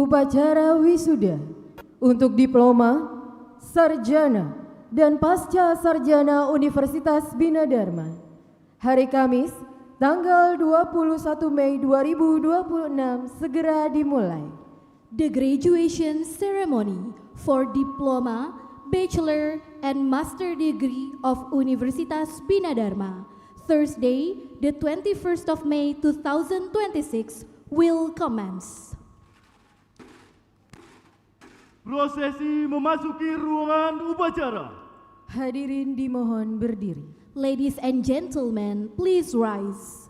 Upacara wisuda untuk diploma, sarjana, dan pasca sarjana Universitas Bina Dharma. Hari Kamis, tanggal 21 Mei 2026 segera dimulai. The graduation ceremony for diploma, bachelor, and master degree of Universitas Bina Dharma, Thursday, the 21st of May 2026 will commence. Prosesi memasuki ruangan upacara. Hadirin dimohon berdiri. Ladies and gentlemen, please rise.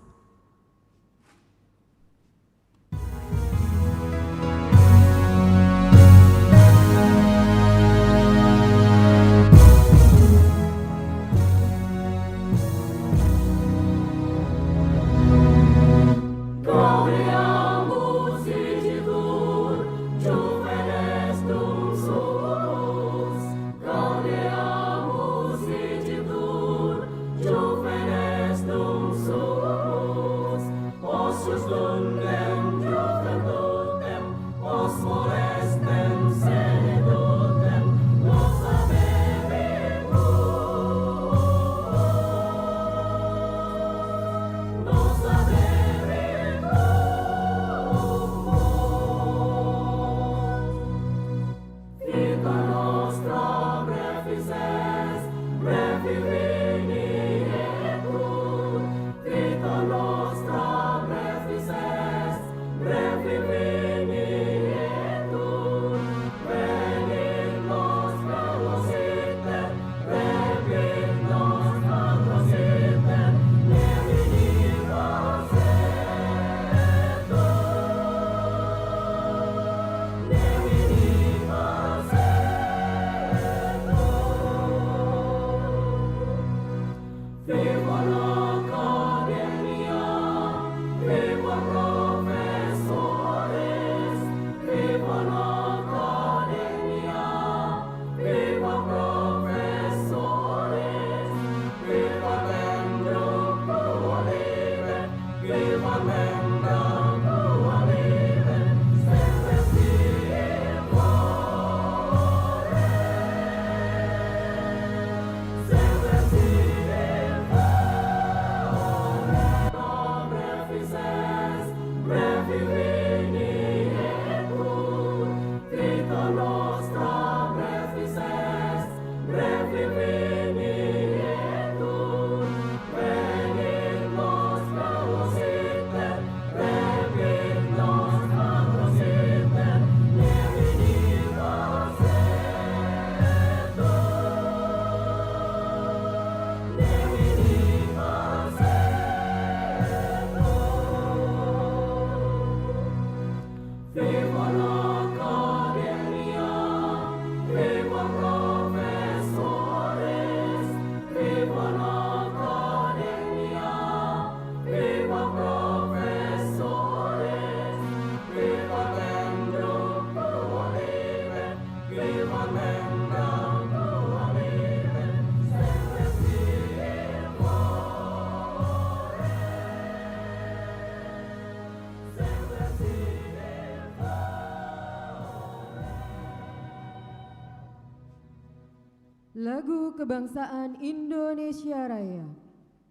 Lagu Kebangsaan Indonesia Raya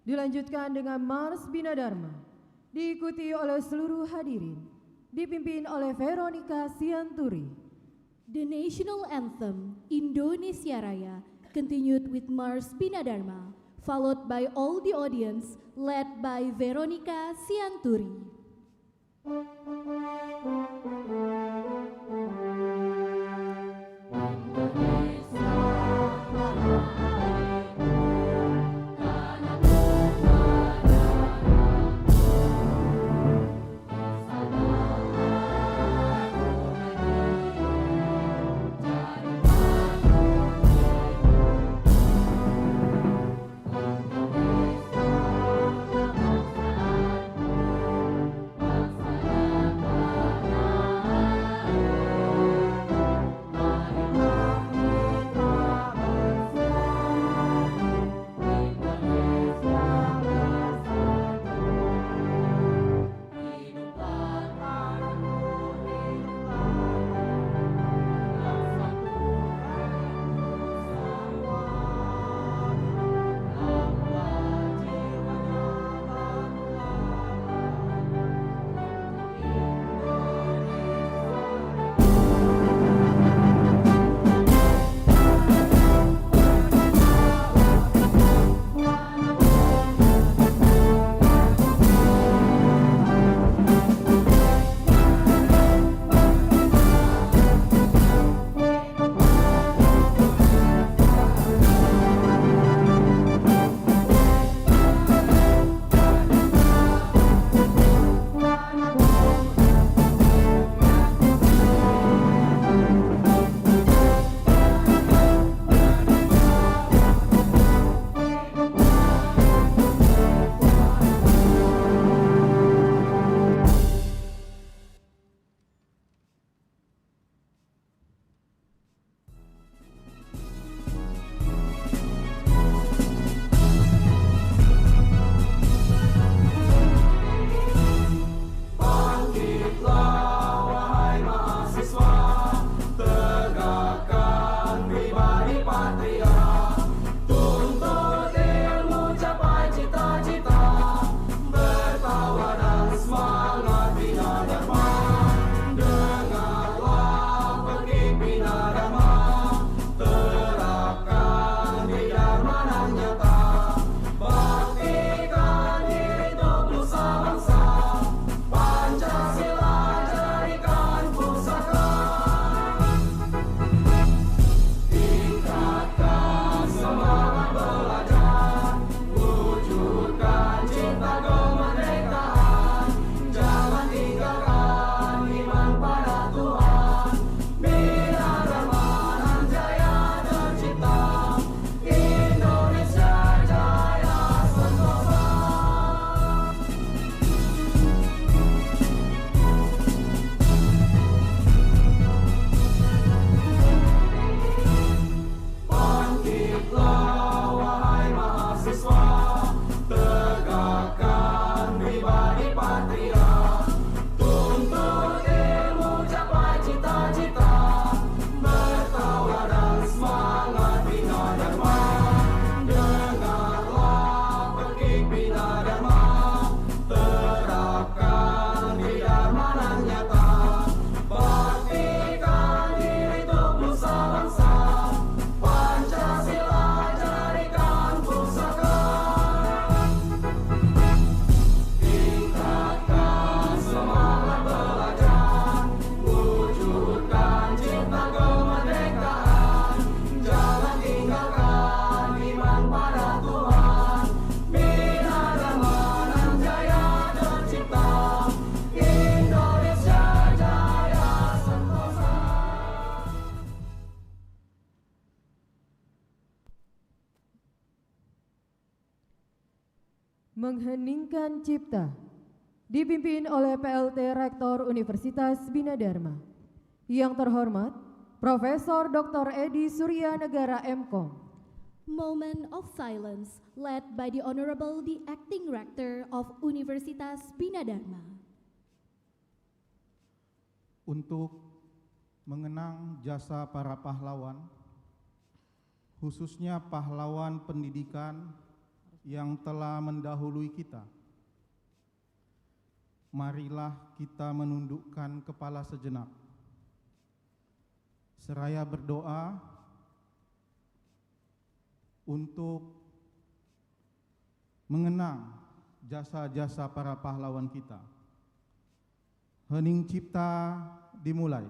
dilanjutkan dengan Mars Bina Dharma, diikuti oleh seluruh hadirin, dipimpin oleh Veronica Sianturi. The national anthem, Indonesia Raya, continued with Mars Bina Dharma, followed by all the audience led by Veronica Sianturi. Bangsa Mengheningkan Cipta dipimpin oleh PLT Rektor Universitas Bina Dharma. Yang terhormat Profesor Dr. Edi Surya Negara MKom. Moment of silence led by the Honorable the Acting Rector of Universitas Bina Dharma. Untuk mengenang jasa para pahlawan, khususnya pahlawan pendidikan yang telah mendahului kita, marilah kita menundukkan kepala sejenak, seraya berdoa untuk mengenang jasa-jasa para pahlawan kita. Hening Cipta dimulai.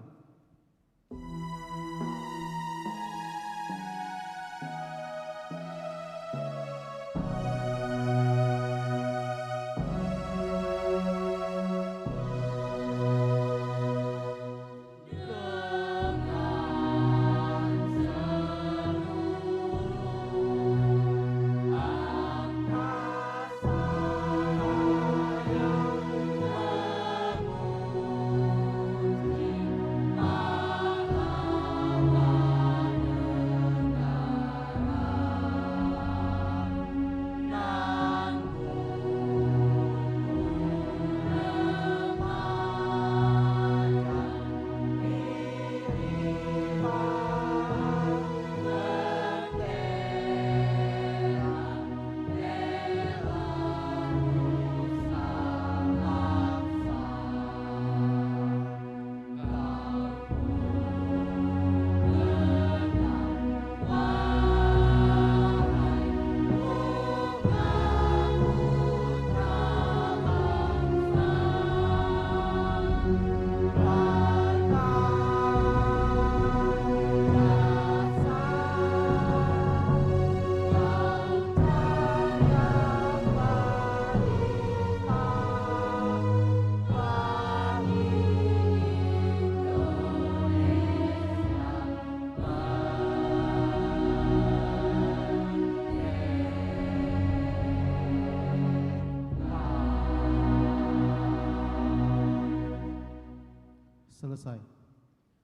Selesai.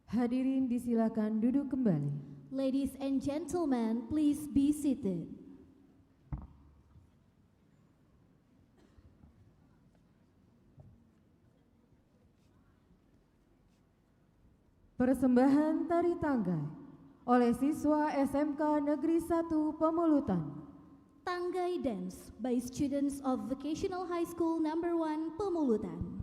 Hadirin disilakan duduk kembali. Ladies and gentlemen, please be seated. Persembahan tari tanggai oleh siswa SMK Negeri 1 Pemulutan. Tanggai Dance by students of Vocational High School Number 1 Pemulutan.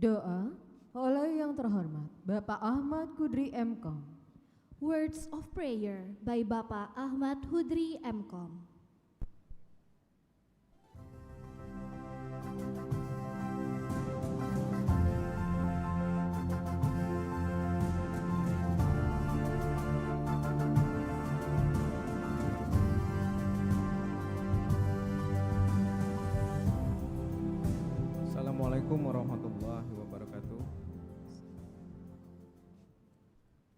Doa oleh yang terhormat Bapak Ahmad Kudri MKom. Words of prayer by Bapak Ahmad Hudri MKom. Assalamualaikum warahmatullahi wabarakatuh.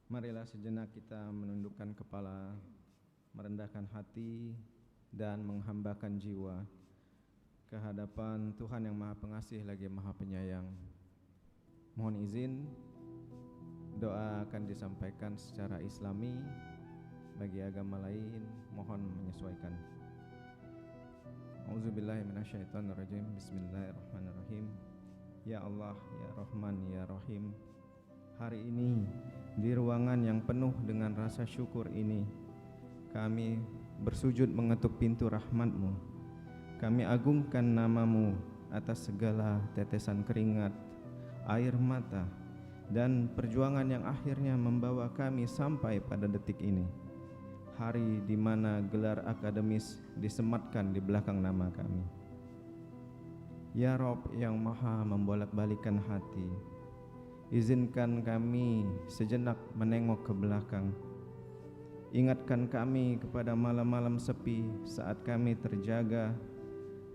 Marilah sejenak kita menundukkan kepala, merendahkan hati, dan menghambakan jiwa ke hadapan Tuhan yang Maha Pengasih lagi Maha Penyayang. Mohon izin, doa akan disampaikan secara Islami. Bagi agama lain, mohon menyesuaikan. Auzubillahi minasyaitonirrajim. Bismillahirrahmanirrahim. Ya Allah, ya Rahman, ya Rahim. Hari ini di ruangan yang penuh dengan rasa syukur ini, kami bersujud mengetuk pintu rahmat-Mu. Kami agungkan nama-Mu atas segala tetesan keringat, air mata, dan perjuangan yang akhirnya membawa kami sampai pada detik ini. Hari di mana gelar akademis disematkan di belakang nama kami. Ya Rob yang Maha membolak-balikan hati, izinkan kami sejenak menengok ke belakang. Ingatkan kami kepada malam-malam sepi saat kami terjaga,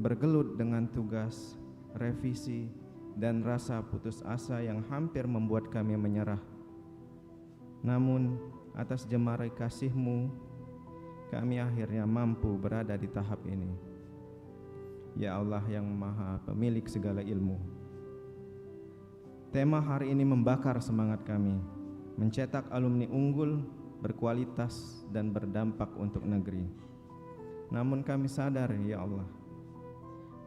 bergelut dengan tugas, revisi, dan rasa putus asa yang hampir membuat kami menyerah. Namun atas jemari kasih-Mu, kami akhirnya mampu berada di tahap ini. Ya Allah yang Maha Pemilik segala ilmu, tema hari ini membakar semangat kami, mencetak alumni unggul, berkualitas, dan berdampak untuk negeri. Namun kami sadar, ya Allah,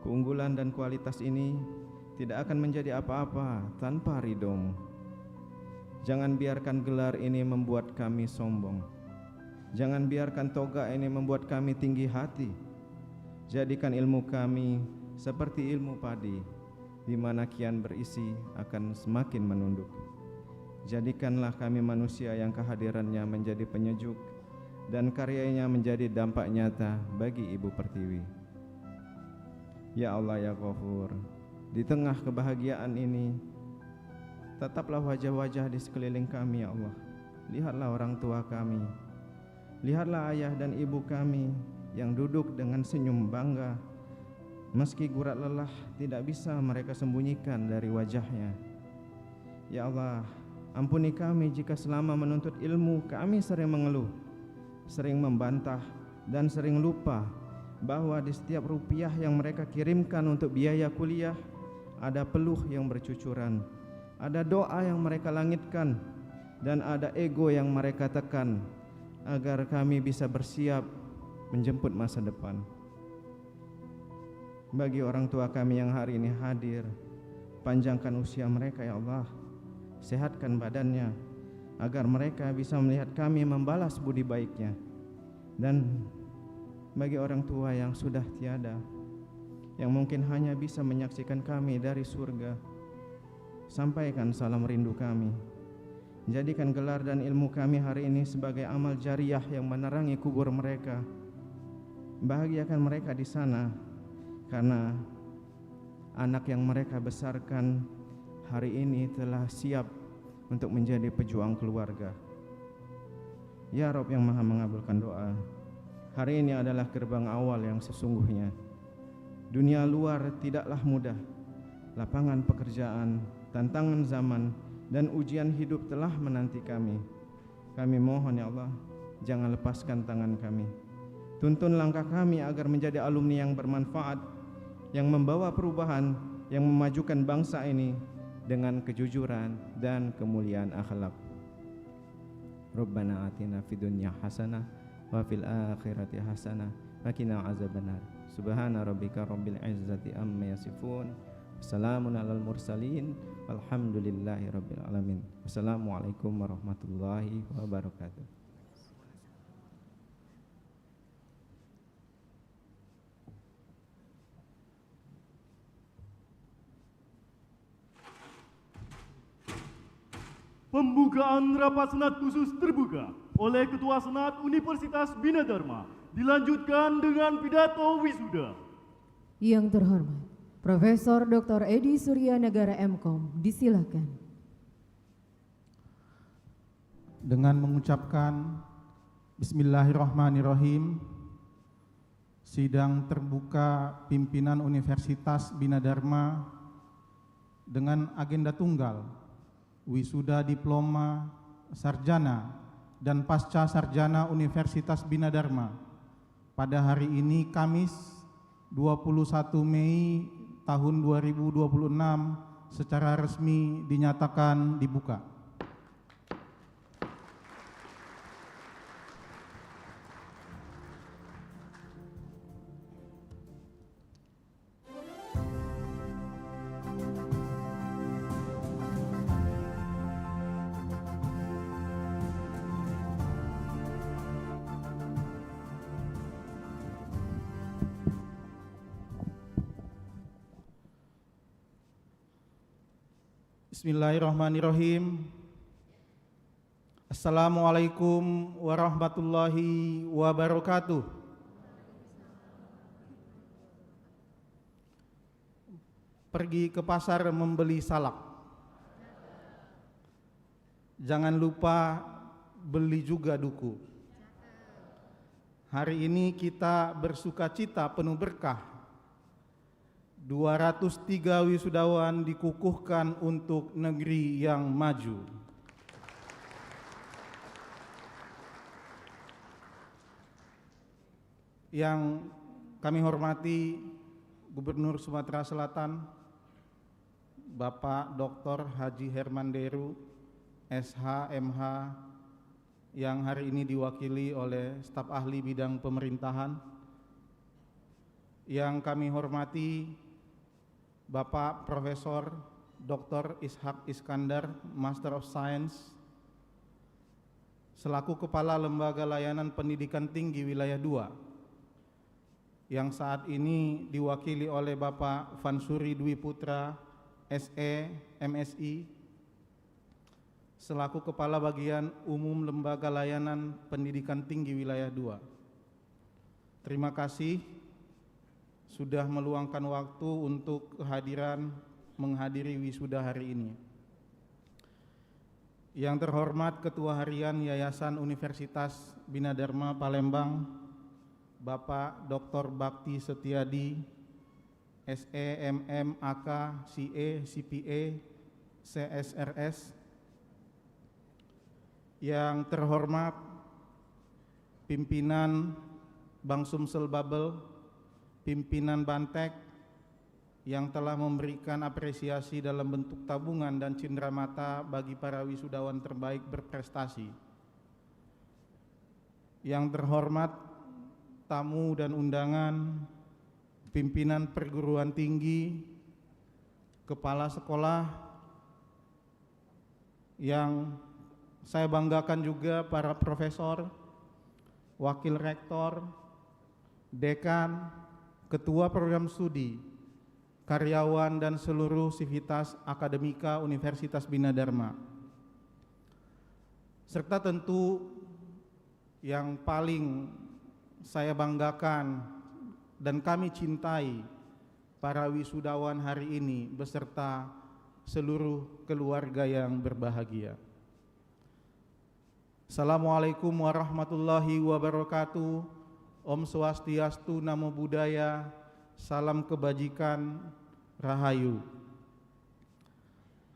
keunggulan dan kualitas ini tidak akan menjadi apa-apa tanpa ridho-Mu. Jangan biarkan gelar ini membuat kami sombong. Jangan biarkan toga ini membuat kami tinggi hati. Jadikan ilmu kami seperti ilmu padi, di mana kian berisi akan semakin menunduk. Jadikanlah kami manusia yang kehadirannya menjadi penyejuk dan karyanya menjadi dampak nyata bagi Ibu Pertiwi. Ya Allah ya Ghafur, di tengah kebahagiaan ini, tetaplah wajah-wajah di sekeliling kami, ya Allah. Lihatlah orang tua kami, lihatlah ayah dan ibu kami yang duduk dengan senyum bangga. Meski gurat lelah tidak bisa mereka sembunyikan dari wajahnya. Ya Allah, ampuni kami jika selama menuntut ilmu kami sering mengeluh, sering membantah, dan sering lupa bahwa di setiap rupiah yang mereka kirimkan untuk biaya kuliah ada peluh yang bercucuran, ada doa yang mereka langitkan, dan ada ego yang mereka tekan agar kami bisa bersiap menjemput masa depan. Bagi orang tua kami yang hari ini hadir, panjangkan usia mereka, ya Allah. Sehatkan badannya agar mereka bisa melihat kami membalas budi baiknya. Dan bagi orang tua yang sudah tiada, yang mungkin hanya bisa menyaksikan kami dari surga, sampaikan salam rindu kami. Jadikan gelar dan ilmu kami hari ini sebagai amal jariah yang menerangi kubur mereka. Bahagiakan mereka di sana, karena anak yang mereka besarkan hari ini telah siap untuk menjadi pejuang keluarga. Ya Rabb yang Maha mengabulkan doa, hari ini adalah gerbang awal yang sesungguhnya. Dunia luar tidaklah mudah. Lapangan pekerjaan, tantangan zaman, dan ujian hidup telah menanti kami. Kami mohon, ya Allah, jangan lepaskan tangan kami. Tuntun langkah kami agar menjadi alumni yang bermanfaat, yang membawa perubahan, yang memajukan bangsa ini dengan kejujuran dan kemuliaan akhlak. Rabbana atina fid dunya hasanah wa fil akhirati hasanah wa qina azabannar. Subhana rabbika rabbil izzati amma yasifun. Wassalamun alal mursalin. Walhamdulillahi rabbil alamin. Wassalamualaikum warahmatullahi wabarakatuh. Pembukaan rapat Senat khusus terbuka oleh Ketua Senat Universitas Bina Dharma dilanjutkan dengan pidato wisuda. Yang terhormat, Profesor Dr. Edi Surya Negara MKom, disilakan. Dengan mengucapkan Bismillahirrahmanirrahim, sidang terbuka pimpinan Universitas Bina Dharma dengan agenda tunggal, wisuda diploma, sarjana, dan pasca sarjana Universitas Bina Dharma pada hari ini Kamis 21 Mei tahun 2026 secara resmi dinyatakan dibuka. Bismillahirrahmanirrahim. Assalamualaikum warahmatullahi wabarakatuh. Pergi ke pasar membeli salak. Jangan lupa beli juga duku. Hari ini kita bersukacita penuh berkah. 203 wisudawan dikukuhkan untuk negeri yang maju. Yang kami hormati Gubernur Sumatera Selatan, Bapak Dr. Haji Herman Deru, SH, MH, yang hari ini diwakili oleh staf ahli bidang pemerintahan. Yang kami hormati Bapak Profesor Dr. Ishak Iskandar, Master of Science, selaku Kepala Lembaga Layanan Pendidikan Tinggi Wilayah 2, yang saat ini diwakili oleh Bapak Vansuri Dwi Putra, SE, MSI, selaku Kepala Bagian Umum Lembaga Layanan Pendidikan Tinggi Wilayah 2. Terima kasih sudah meluangkan waktu untuk kehadiran menghadiri wisuda hari ini. Yang terhormat Ketua Harian Yayasan Universitas Bina Dharma Palembang, Bapak Dr. Bakti Setiadi, SE, MM, AK, CA, CPA, CSRS. Yang terhormat pimpinan Bank Sumsel Babel, pimpinan Bantek yang telah memberikan apresiasi dalam bentuk tabungan dan cenderamata bagi para wisudawan terbaik berprestasi. Yang terhormat tamu dan undangan, pimpinan perguruan tinggi, kepala sekolah, yang saya banggakan juga para profesor, wakil rektor, dekan, ketua program studi, karyawan, dan seluruh sivitas akademika Universitas Bina Dharma. Serta tentu yang paling saya banggakan dan kami cintai, para wisudawan hari ini beserta seluruh keluarga yang berbahagia. Assalamualaikum warahmatullahi wabarakatuh. Om Swastiastu, Namo Buddhaya, salam kebajikan, rahayu.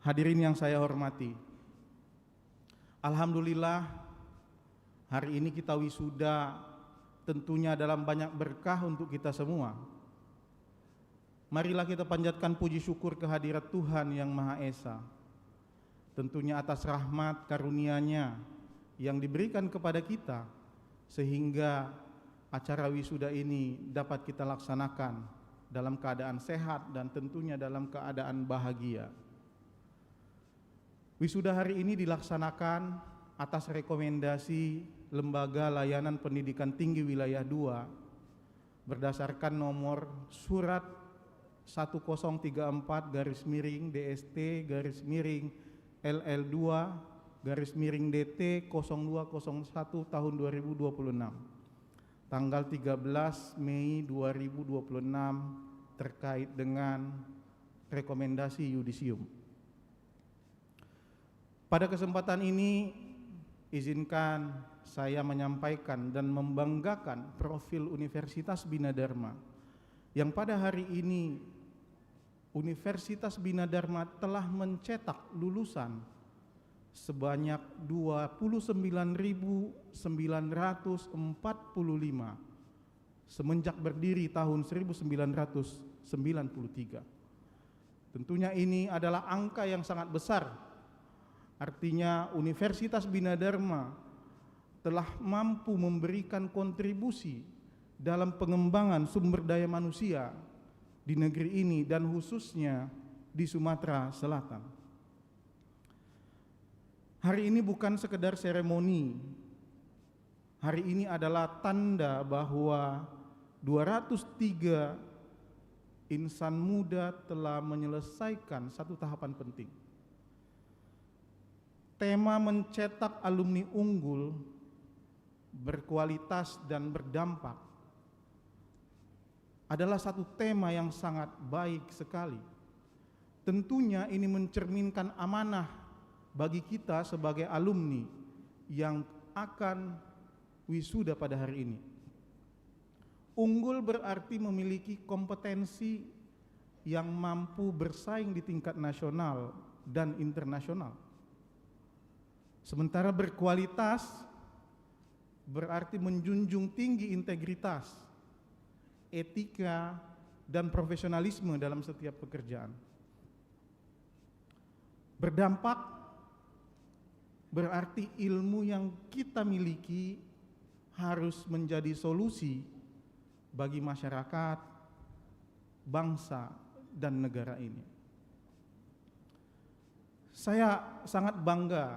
Hadirin yang saya hormati, alhamdulillah hari ini kita wisuda tentunya dalam banyak berkah untuk kita semua. Marilah kita panjatkan puji syukur kehadirat Tuhan yang Maha Esa, tentunya atas rahmat karunia-Nya yang diberikan kepada kita, sehingga acara wisuda ini dapat kita laksanakan dalam keadaan sehat dan tentunya dalam keadaan bahagia. Wisuda hari ini dilaksanakan atas rekomendasi Lembaga Layanan Pendidikan Tinggi Wilayah 2 berdasarkan nomor surat 1034/DST/LL2 DT 0201 tahun 2026, tanggal 13 Mei 2026 terkait dengan rekomendasi yudisium. Pada kesempatan ini izinkan saya menyampaikan dan membanggakan profil Universitas Bina Dharma yang pada hari ini Universitas Bina Dharma telah mencetak lulusan sebanyak 29.945 semenjak berdiri tahun 1993. Tentunya ini adalah angka yang sangat besar. Artinya Universitas Bina Dharma telah mampu memberikan kontribusi dalam pengembangan sumber daya manusia di negeri ini dan khususnya di Sumatera Selatan. Hari ini bukan sekedar seremoni. Hari ini adalah tanda bahwa 203 insan muda telah menyelesaikan satu tahapan penting. Tema mencetak alumni unggul, berkualitas dan berdampak adalah satu tema yang sangat baik sekali. Tentunya ini mencerminkan amanah bagi kita sebagai alumni yang akan wisuda pada hari ini. Unggul berarti memiliki kompetensi yang mampu bersaing di tingkat nasional dan internasional. Sementara berkualitas berarti menjunjung tinggi integritas, etika, dan profesionalisme dalam setiap pekerjaan. Berdampak berarti ilmu yang kita miliki harus menjadi solusi bagi masyarakat, bangsa, dan negara ini. Saya sangat bangga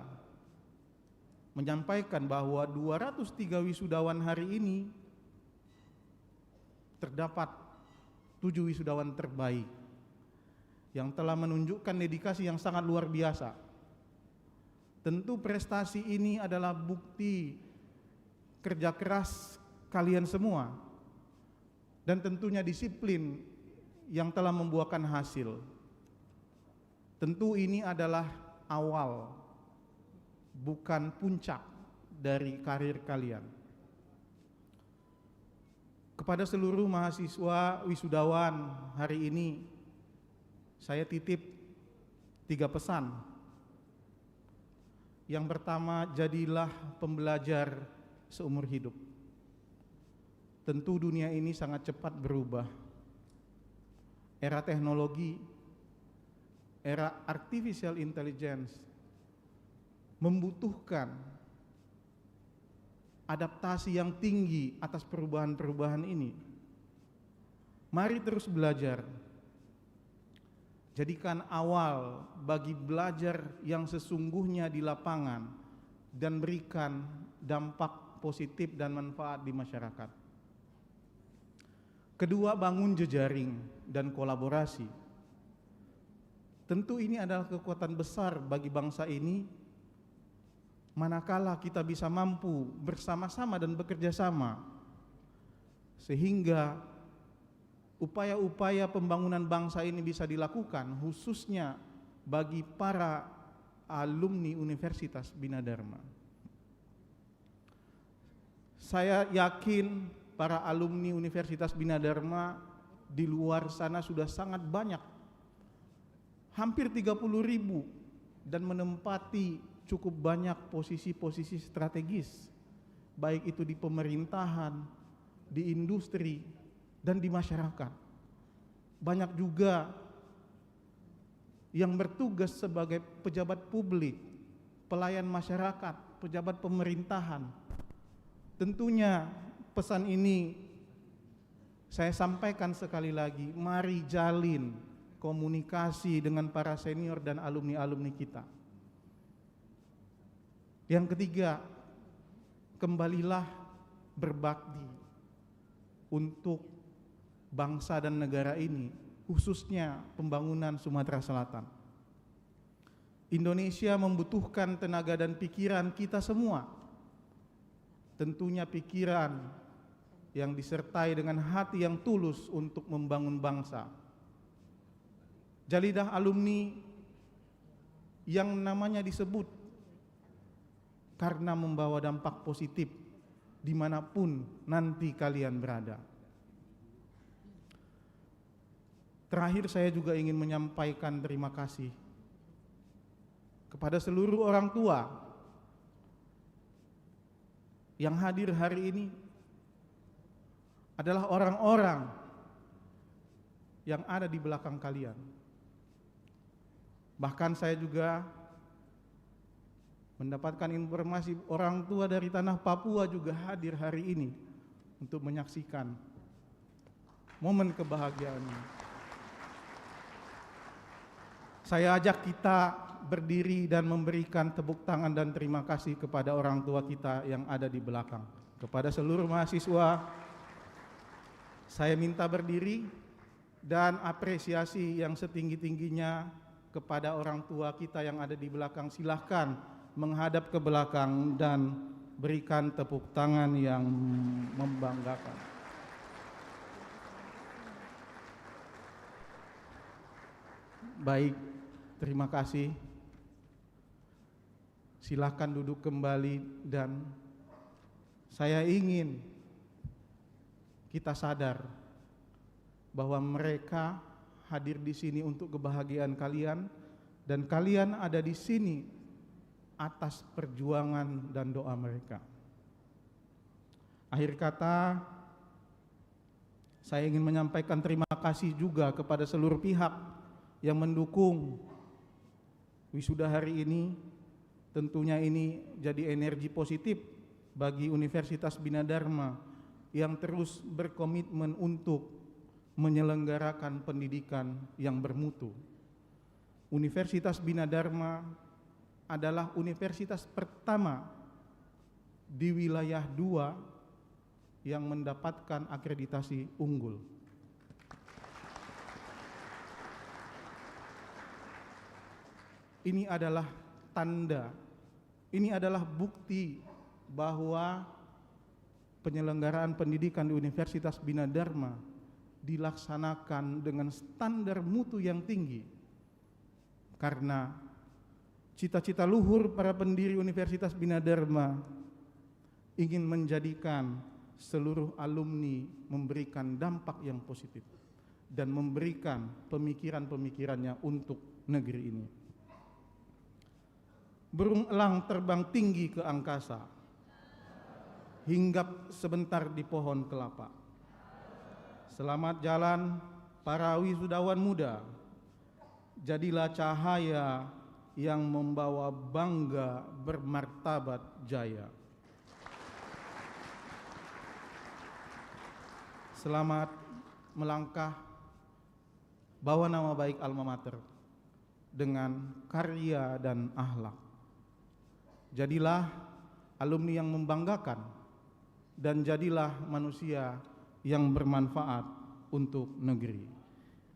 menyampaikan bahwa 203 wisudawan hari ini terdapat 7 wisudawan terbaik yang telah menunjukkan dedikasi yang sangat luar biasa. Tentu prestasi ini adalah bukti kerja keras kalian semua dan tentunya disiplin yang telah membuahkan hasil. Tentu ini adalah awal, bukan puncak dari karir kalian. Kepada seluruh mahasiswa wisudawan hari ini, saya titip 3 pesan. Yang pertama, jadilah pembelajar seumur hidup. Tentu dunia ini sangat cepat berubah. Era teknologi, era artificial intelligence membutuhkan adaptasi yang tinggi atas perubahan-perubahan ini. Mari terus belajar. Jadikan awal bagi belajar yang sesungguhnya di lapangan dan berikan dampak positif dan manfaat di masyarakat. Kedua, bangun jejaring dan kolaborasi. Tentu ini adalah kekuatan besar bagi bangsa ini manakala kita bisa mampu bersama-sama dan bekerja sama sehingga upaya-upaya pembangunan bangsa ini bisa dilakukan khususnya bagi para alumni Universitas Bina Dharma. Saya yakin para alumni Universitas Bina Dharma di luar sana sudah sangat banyak, hampir 30.000 dan menempati cukup banyak posisi-posisi strategis, baik itu di pemerintahan, di industri, dan di masyarakat. Banyak juga yang bertugas sebagai pejabat publik, pelayan masyarakat, pejabat pemerintahan. Tentunya pesan ini saya sampaikan sekali lagi, mari jalin komunikasi dengan para senior dan alumni-alumni kita. Yang ketiga, kembalilah berbakti untuk bangsa dan negara ini, khususnya pembangunan Sumatera Selatan. Indonesia membutuhkan tenaga dan pikiran kita semua. Tentunya pikiran yang disertai dengan hati yang tulus untuk membangun bangsa. Jalidah alumni yang namanya disebut karena membawa dampak positif dimanapun nanti kalian berada. Terakhir saya juga ingin menyampaikan terima kasih kepada seluruh orang tua yang hadir hari ini adalah orang-orang yang ada di belakang kalian. Bahkan saya juga mendapatkan informasi orang tua dari tanah Papua juga hadir hari ini untuk menyaksikan momen kebahagiaan ini. Saya ajak kita berdiri dan memberikan tepuk tangan dan terima kasih kepada orang tua kita yang ada di belakang. Kepada seluruh mahasiswa, saya minta berdiri dan apresiasi yang setinggi-tingginya kepada orang tua kita yang ada di belakang. Silahkan menghadap ke belakang dan berikan tepuk tangan yang membanggakan. Baik, terima kasih. Silahkan duduk kembali dan saya ingin kita sadar bahwa mereka hadir di sini untuk kebahagiaan kalian dan kalian ada di sini atas perjuangan dan doa mereka. Akhir kata, saya ingin menyampaikan terima kasih juga kepada seluruh pihak yang mendukung wisuda hari ini. Tentunya ini jadi energi positif bagi Universitas Bina Dharma yang terus berkomitmen untuk menyelenggarakan pendidikan yang bermutu. Universitas Bina Dharma adalah universitas pertama di wilayah 2 yang mendapatkan akreditasi unggul. Ini adalah tanda, ini adalah bukti bahwa penyelenggaraan pendidikan di Universitas Bina Dharma dilaksanakan dengan standar mutu yang tinggi. Karena cita-cita luhur para pendiri Universitas Bina Dharma ingin menjadikan seluruh alumni memberikan dampak yang positif dan memberikan pemikiran-pemikirannya untuk negeri ini. Burung elang terbang tinggi ke angkasa, hinggap sebentar di pohon kelapa. Selamat jalan para wisudawan muda, jadilah cahaya yang membawa bangga bermartabat jaya. Selamat melangkah bawa nama baik alma mater dengan karya dan akhlak. Jadilah alumni yang membanggakan dan jadilah manusia yang bermanfaat untuk negeri.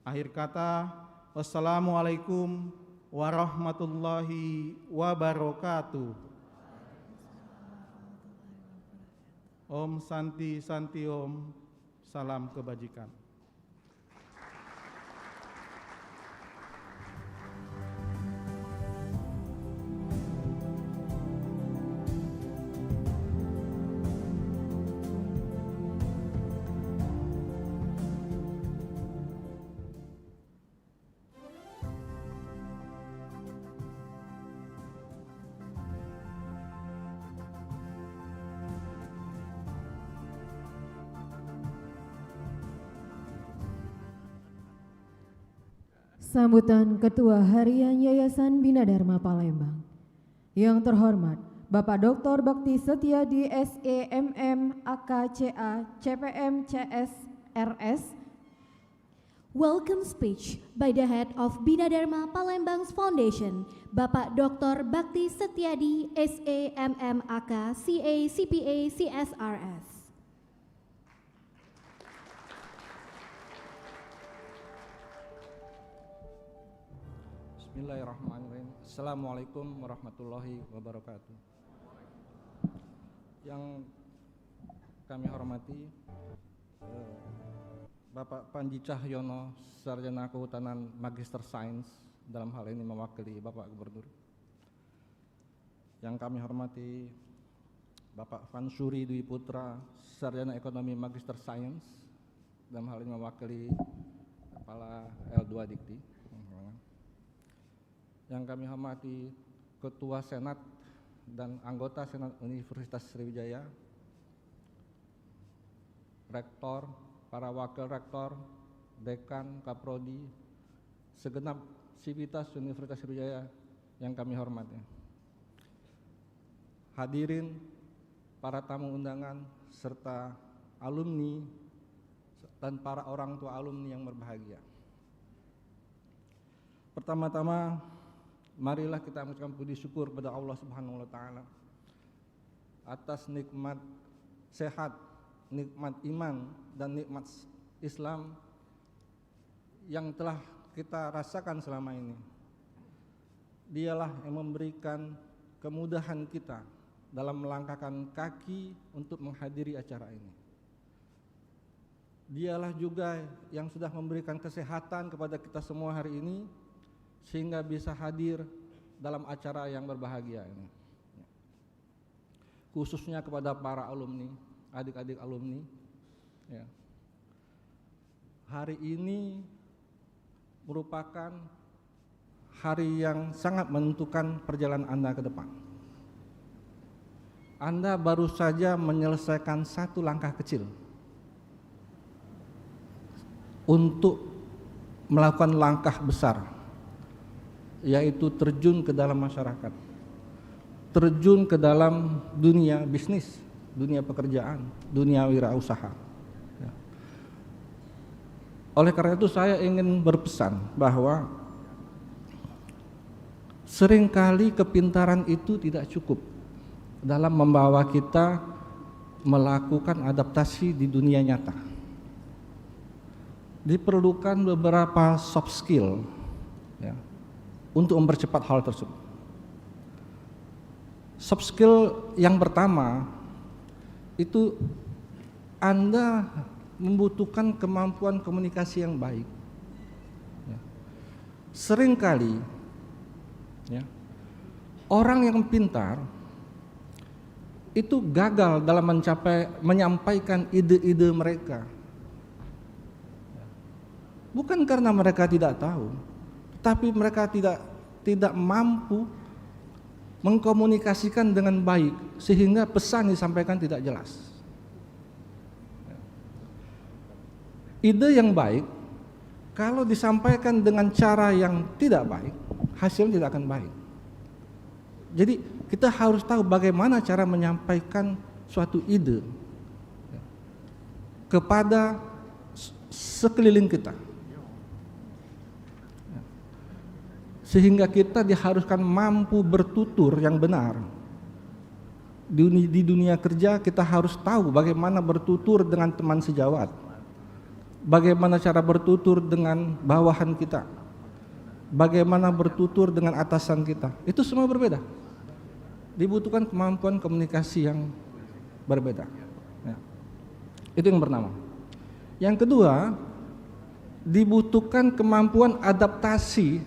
Akhir kata, wassalamualaikum warahmatullahi wabarakatuh. Om Santi Santi Om, salam kebajikan. Sambutan Ketua Harian Yayasan Bina Dharma Palembang. Yang terhormat Bapak Dr. Bakti Setiadi SEMM AKCA CPM CS RS. Welcome speech by the head of Bina Dharma Palembang's Foundation, Bapak Dr. Bakti Setiadi SEMM AK CA CPA CSRS. Bismillahirrahmanirrahim. Assalamualaikum warahmatullahi wabarakatuh. Yang kami hormati Bapak Panji Cahyono, Sarjana Kehutanan Magister Sains, dalam hal ini mewakili Bapak Gubernur. Yang kami hormati Bapak Fansuri Dwi Putra, Sarjana Ekonomi Magister Sains, dalam hal ini mewakili Kepala L2 Dikti. Yang kami hormati Ketua Senat dan anggota Senat Universitas Sriwijaya, Rektor, para Wakil Rektor, Dekan, Kaprodi, segenap sivitas Universitas Sriwijaya yang kami hormati. Hadirin, para tamu undangan, serta alumni dan para orang tua alumni yang berbahagia. Pertama-tama, marilah kita mengucapkan puji syukur kepada Allah Subhanahu wa taala atas nikmat sehat, nikmat iman dan nikmat Islam yang telah kita rasakan selama ini. Dialah yang memberikan kemudahan kita dalam melangkahkan kaki untuk menghadiri acara ini. Dialah juga yang sudah memberikan kesehatan kepada kita semua hari ini, sehingga bisa hadir dalam acara yang berbahagia ini. Khususnya kepada para alumni, adik-adik alumni. Ya. Hari ini merupakan hari yang sangat menentukan perjalanan Anda ke depan. Anda baru saja menyelesaikan satu langkah kecil untuk melakukan langkah besar, yaitu terjun ke dalam masyarakat, terjun ke dalam dunia bisnis, dunia pekerjaan, dunia wirausaha. Ya. Oleh karena itu saya ingin berpesan bahwa seringkali kepintaran itu tidak cukup dalam membawa kita melakukan adaptasi di dunia nyata. Diperlukan beberapa soft skill, ya, untuk mempercepat hal tersebut. Soft skill yang pertama itu Anda membutuhkan kemampuan komunikasi yang baik. Ya. Seringkali, ya, orang yang pintar itu gagal dalam menyampaikan ide-ide mereka. Bukan karena mereka tidak tahu, tapi mereka tidak mampu mengkomunikasikan dengan baik sehingga pesan disampaikan tidak jelas. Ide yang baik kalau disampaikan dengan cara yang tidak baik, hasilnya tidak akan baik. Jadi kita harus tahu bagaimana cara menyampaikan suatu ide kepada sekeliling kita, sehingga kita diharuskan mampu bertutur yang benar. Di dunia kerja kita harus tahu bagaimana bertutur dengan teman sejawat, bagaimana cara bertutur dengan bawahan kita, bagaimana bertutur dengan atasan kita. Itu semua berbeda. Dibutuhkan kemampuan komunikasi yang berbeda. Ya. Itu yang pertama. Yang kedua, dibutuhkan kemampuan adaptasi.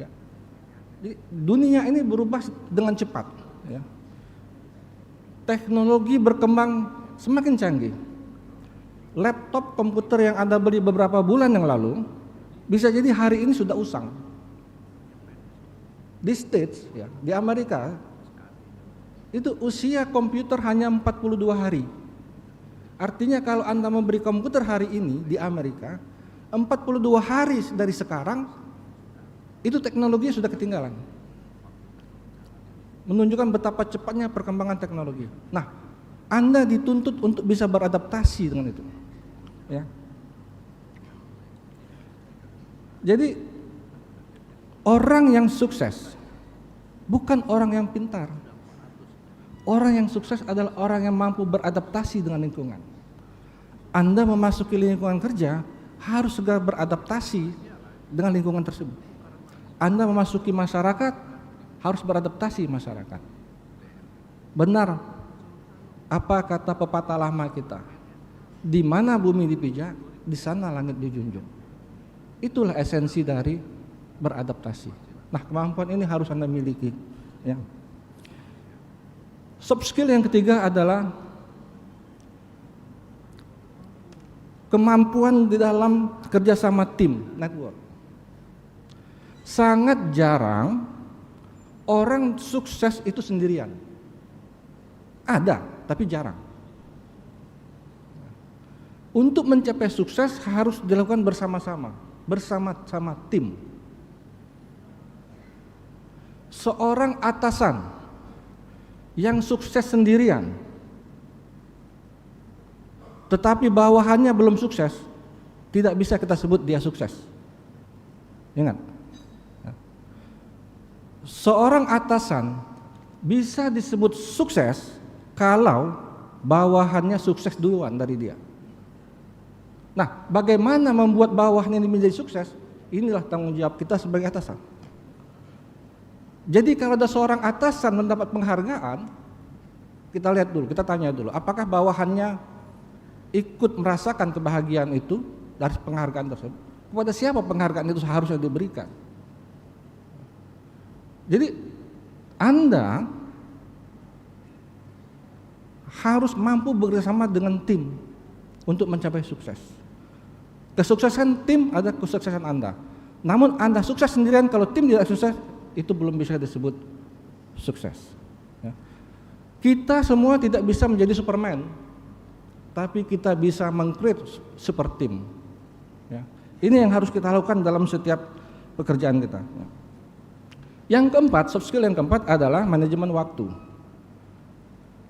Ya. Jadi, dunia ini berubah dengan cepat. Ya. Teknologi berkembang semakin canggih. Laptop komputer yang Anda beli beberapa bulan yang lalu bisa jadi hari ini sudah usang. Di States, ya, di Amerika, itu usia komputer hanya 42 hari. Artinya kalau Anda memberi komputer hari ini di Amerika, 42 hari dari sekarang, itu teknologi sudah ketinggalan. Menunjukkan betapa cepatnya perkembangan teknologi. Nah, Anda dituntut untuk bisa beradaptasi dengan itu. Ya. Jadi orang yang sukses bukan orang yang pintar. Orang yang sukses adalah orang yang mampu beradaptasi dengan lingkungan. Anda memasuki lingkungan kerja harus segera beradaptasi dengan lingkungan tersebut. Anda memasuki masyarakat, harus beradaptasi masyarakat. Benar apa kata pepatah lama kita, di mana bumi dipijak, di sana langit dijunjung. Itulah esensi dari beradaptasi. Nah, kemampuan ini harus Anda miliki. Ya. Soft skill yang ketiga adalah kemampuan di dalam kerjasama tim, network. Sangat jarang orang sukses itu sendirian. Ada, tapi jarang. Untuk mencapai sukses harus dilakukan bersama-sama tim. Seorang atasan yang sukses sendirian, tetapi bawahannya belum sukses, tidak bisa kita sebut dia sukses. Ingat. Seorang atasan bisa disebut sukses kalau bawahannya sukses duluan dari dia. Nah, bagaimana membuat bawahannya ini menjadi sukses? Inilah tanggung jawab kita sebagai atasan. Jadi kalau ada seorang atasan mendapat penghargaan, kita lihat dulu, kita tanya dulu, apakah bawahannya ikut merasakan kebahagiaan itu dari penghargaan tersebut? Kepada siapa penghargaan itu seharusnya diberikan? Jadi Anda harus mampu bekerjasama dengan tim untuk mencapai sukses. Kesuksesan tim adalah kesuksesan Anda. Namun Anda sukses sendirian, kalau tim tidak sukses, itu belum bisa disebut sukses. Ya. Kita semua tidak bisa menjadi Superman, tapi kita bisa meng-create super team. Ya. Ini yang harus kita lakukan dalam setiap pekerjaan kita. Ya. Yang keempat, soft skill yang keempat adalah manajemen waktu.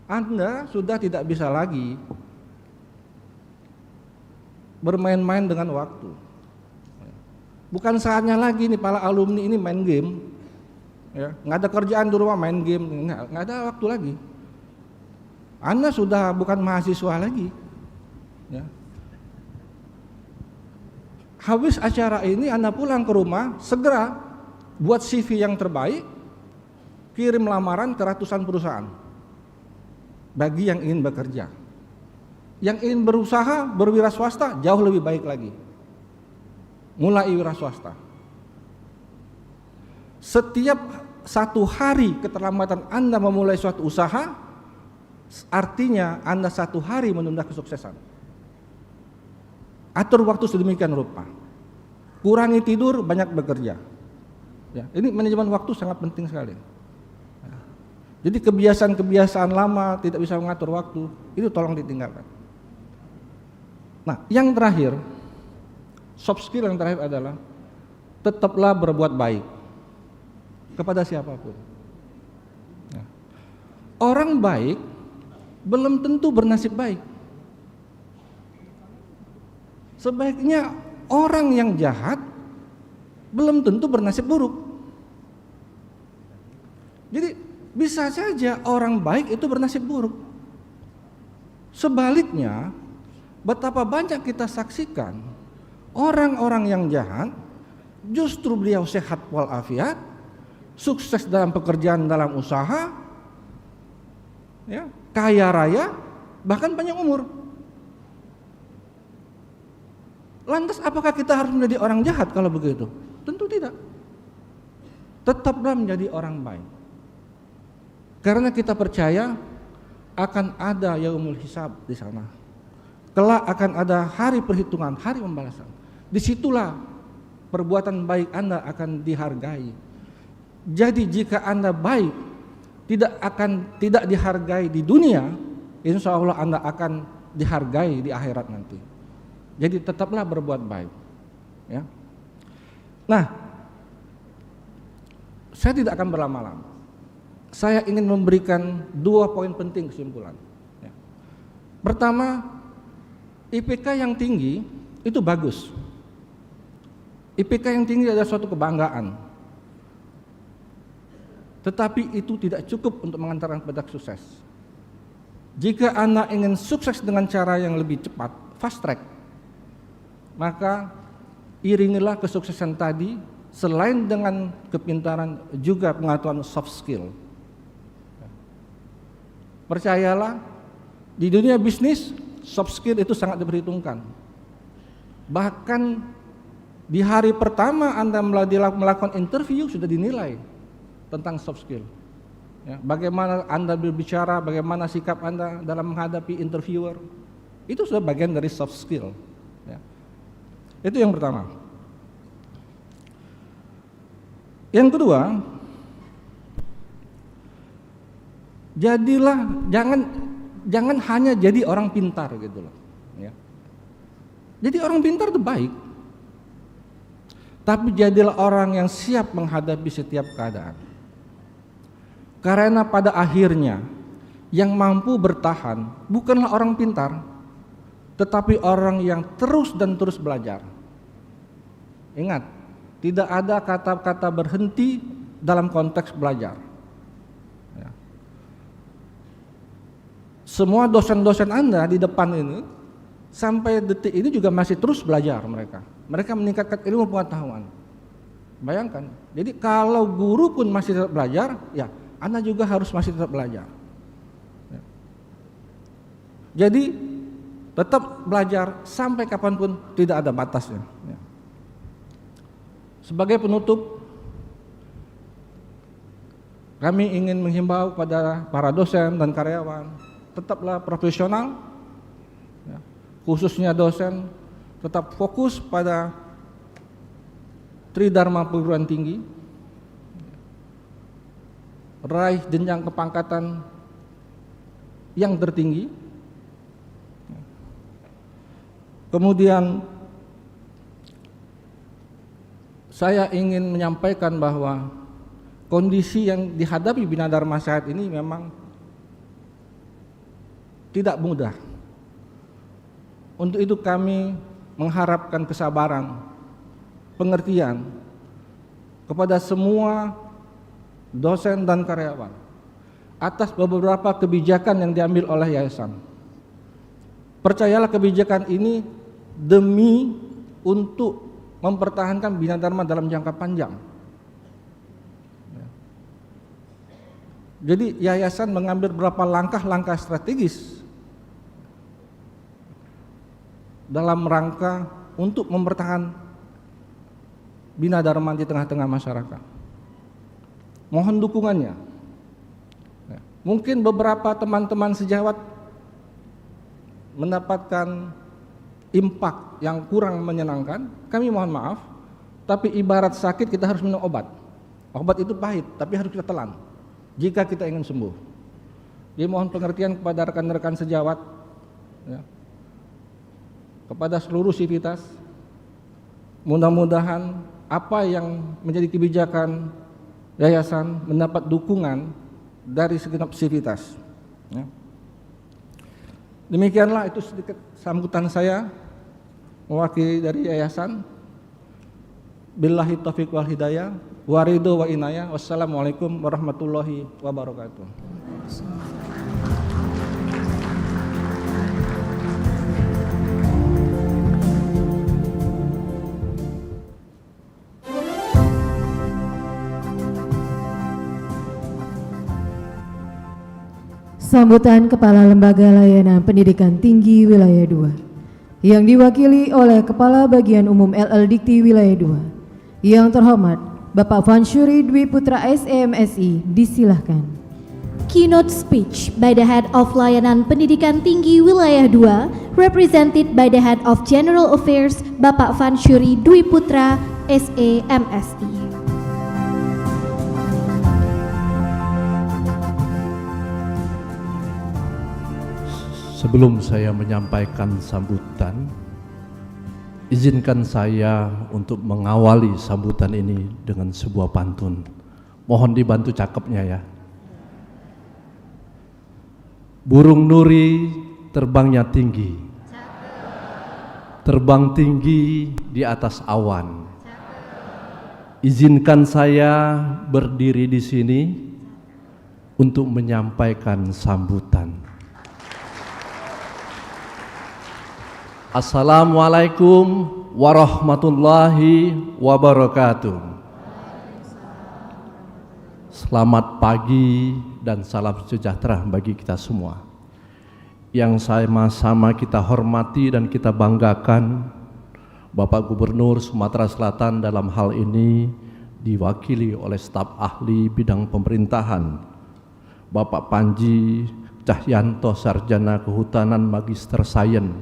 Anda sudah tidak bisa lagi bermain-main dengan waktu. Bukan saatnya lagi nih para alumni ini main game, ya, nggak ada kerjaan di rumah main game, nggak ada waktu lagi. Anda sudah bukan mahasiswa lagi. Ya. Habis acara ini Anda pulang ke rumah, segera buat CV yang terbaik, kirim lamaran ke ratusan perusahaan bagi yang ingin bekerja. Yang ingin berusaha berwira swasta jauh lebih baik lagi, mulai wira swasta. Setiap satu hari keterlambatan Anda memulai suatu usaha, artinya Anda satu hari menunda kesuksesan. Atur waktu sedemikian rupa, kurangi tidur, banyak bekerja. Ya, ini manajemen waktu sangat penting sekali. Ya. Jadi kebiasaan-kebiasaan lama tidak bisa mengatur waktu, itu tolong ditinggalkan. Nah, yang terakhir, soft skill yang terakhir adalah tetaplah berbuat baik kepada siapapun. Ya. Orang baik belum tentu bernasib baik. Sebaiknya orang yang jahat belum tentu bernasib buruk. Jadi bisa saja orang baik itu bernasib buruk. Sebaliknya, betapa banyak kita saksikan orang-orang yang jahat justru beliau sehat walafiat, sukses dalam pekerjaan, dalam usaha, ya, kaya raya, bahkan panjang umur. Lantas apakah kita harus menjadi orang jahat kalau begitu? Tentu tidak. Tetaplah menjadi orang baik. Karena kita percaya akan ada yaumul hisab di sana. Kelak akan ada hari perhitungan, hari pembalasan. Disitulah perbuatan baik Anda akan dihargai. Jadi jika Anda baik tidak dihargai di dunia, insya Allah Anda akan dihargai di akhirat nanti. Jadi tetaplah berbuat baik. Ya. Nah, saya tidak akan berlama-lama. Saya ingin memberikan 2 poin penting kesimpulan. Ya. Pertama, IPK yang tinggi itu bagus. IPK yang tinggi adalah suatu kebanggaan. Tetapi itu tidak cukup untuk mengantarkan kepada sukses. Jika Anda ingin sukses dengan cara yang lebih cepat, fast track, maka iringilah kesuksesan tadi selain dengan kepintaran juga pengetahuan soft skill. Percayalah, di dunia bisnis soft skill itu sangat diperhitungkan. Bahkan di hari pertama Anda melakukan interview sudah dinilai tentang soft skill. Ya, bagaimana Anda berbicara, bagaimana sikap Anda dalam menghadapi interviewer, itu sudah bagian dari soft skill. Ya. Itu yang pertama. Yang kedua, jadilah jangan hanya jadi orang pintar gitu loh. Ya. Jadi orang pintar itu baik, tapi jadilah orang yang siap menghadapi setiap keadaan. Karena pada akhirnya yang mampu bertahan bukanlah orang pintar, tetapi orang yang terus dan terus belajar. Ingat, tidak ada kata-kata berhenti dalam konteks belajar. Ya. Semua dosen-dosen Anda di depan ini sampai detik ini juga masih terus belajar mereka. Mereka meningkatkan ilmu pengetahuan. Bayangkan, jadi kalau guru pun masih tetap belajar, ya Anda juga harus masih tetap belajar. Ya. Jadi tetap belajar sampai kapanpun, tidak ada batasnya. Ya. Sebagai penutup, kami ingin menghimbau kepada para dosen dan karyawan, tetaplah profesional, ya, khususnya dosen, tetap fokus pada Tridharma perguruan tinggi, raih jenjang kepangkatan yang tertinggi. Kemudian saya ingin menyampaikan bahwa kondisi yang dihadapi Bina Dharma saat ini memang tidak mudah. Untuk itu kami mengharapkan kesabaran, pengertian kepada semua dosen dan karyawan atas beberapa kebijakan yang diambil oleh yayasan. Percayalah, kebijakan ini demi untuk mempertahankan Bina Dharma dalam jangka panjang. Jadi yayasan mengambil beberapa langkah-langkah strategis dalam rangka untuk mempertahankan Bina Dharma di tengah-tengah masyarakat. Mohon dukungannya. Mungkin beberapa teman-teman sejawat mendapatkan impact yang kurang menyenangkan, kami mohon maaf, tapi ibarat sakit kita harus minum obat. Obat itu pahit, tapi harus kita telan jika kita ingin sembuh. Jadi mohon pengertian kepada rekan-rekan sejawat, ya, kepada seluruh sivitas. Mudah-mudahan apa yang menjadi kebijakan yayasan mendapat dukungan dari segenap sivitas. Ya. Demikianlah, itu sedikit sambutan saya mewakili dari yayasan. Billahi taufiq wal hidayah, waridho wa inayah. Wassalamualaikum warahmatullahi wabarakatuh. Sambutan Kepala Lembaga Layanan Pendidikan Tinggi Wilayah 2 yang diwakili oleh Kepala Bagian Umum LL Dikti Wilayah 2. Yang terhormat Bapak Vansyuri Dwi Putra SEMSI, disilahkan. Keynote speech by the Head of Layanan Pendidikan Tinggi Wilayah 2, represented by the Head of General Affairs, Bapak Vansyuri Dwi Putra SEMSI. Sebelum saya menyampaikan sambutan, izinkan saya untuk mengawali sambutan ini dengan sebuah pantun. Mohon dibantu cakepnya ya. Burung nuri terbangnya tinggi, terbang tinggi di atas awan. Izinkan saya berdiri di sini untuk menyampaikan sambutan. Assalamualaikum warahmatullahi wabarakatuh. Selamat pagi dan salam sejahtera bagi kita semua. Yang sama-sama kita hormati dan kita banggakan, Bapak Gubernur Sumatera Selatan dalam hal ini diwakili oleh staf ahli bidang pemerintahan, Bapak Panji Cahyanto, Sarjana Kehutanan Magister Sains.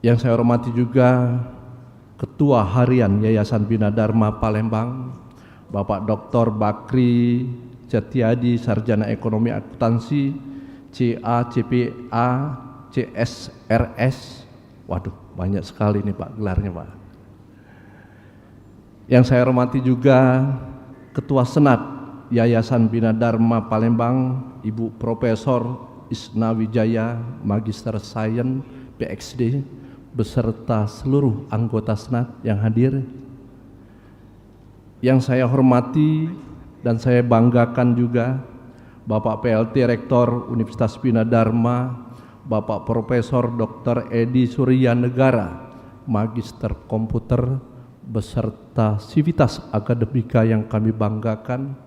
Yang saya hormati juga Ketua Harian Yayasan Bina Dharma Palembang, Bapak Dr. Bakri Setiadi, Sarjana Ekonomi Akuntansi, CA, CPA, CSRS. Waduh, banyak sekali nih Pak gelarnya Pak. Yang saya hormati juga Ketua Senat Yayasan Bina Dharma Palembang, Ibu Profesor Isna Wijaya, Magister Sains, PhD, beserta seluruh anggota Senat yang hadir. Yang saya hormati dan saya banggakan juga Bapak PLT Rektor Universitas Bina Dharma, Bapak Profesor Dr. Edi Surya Negara, Magister Komputer, beserta sivitas akademika yang kami banggakan.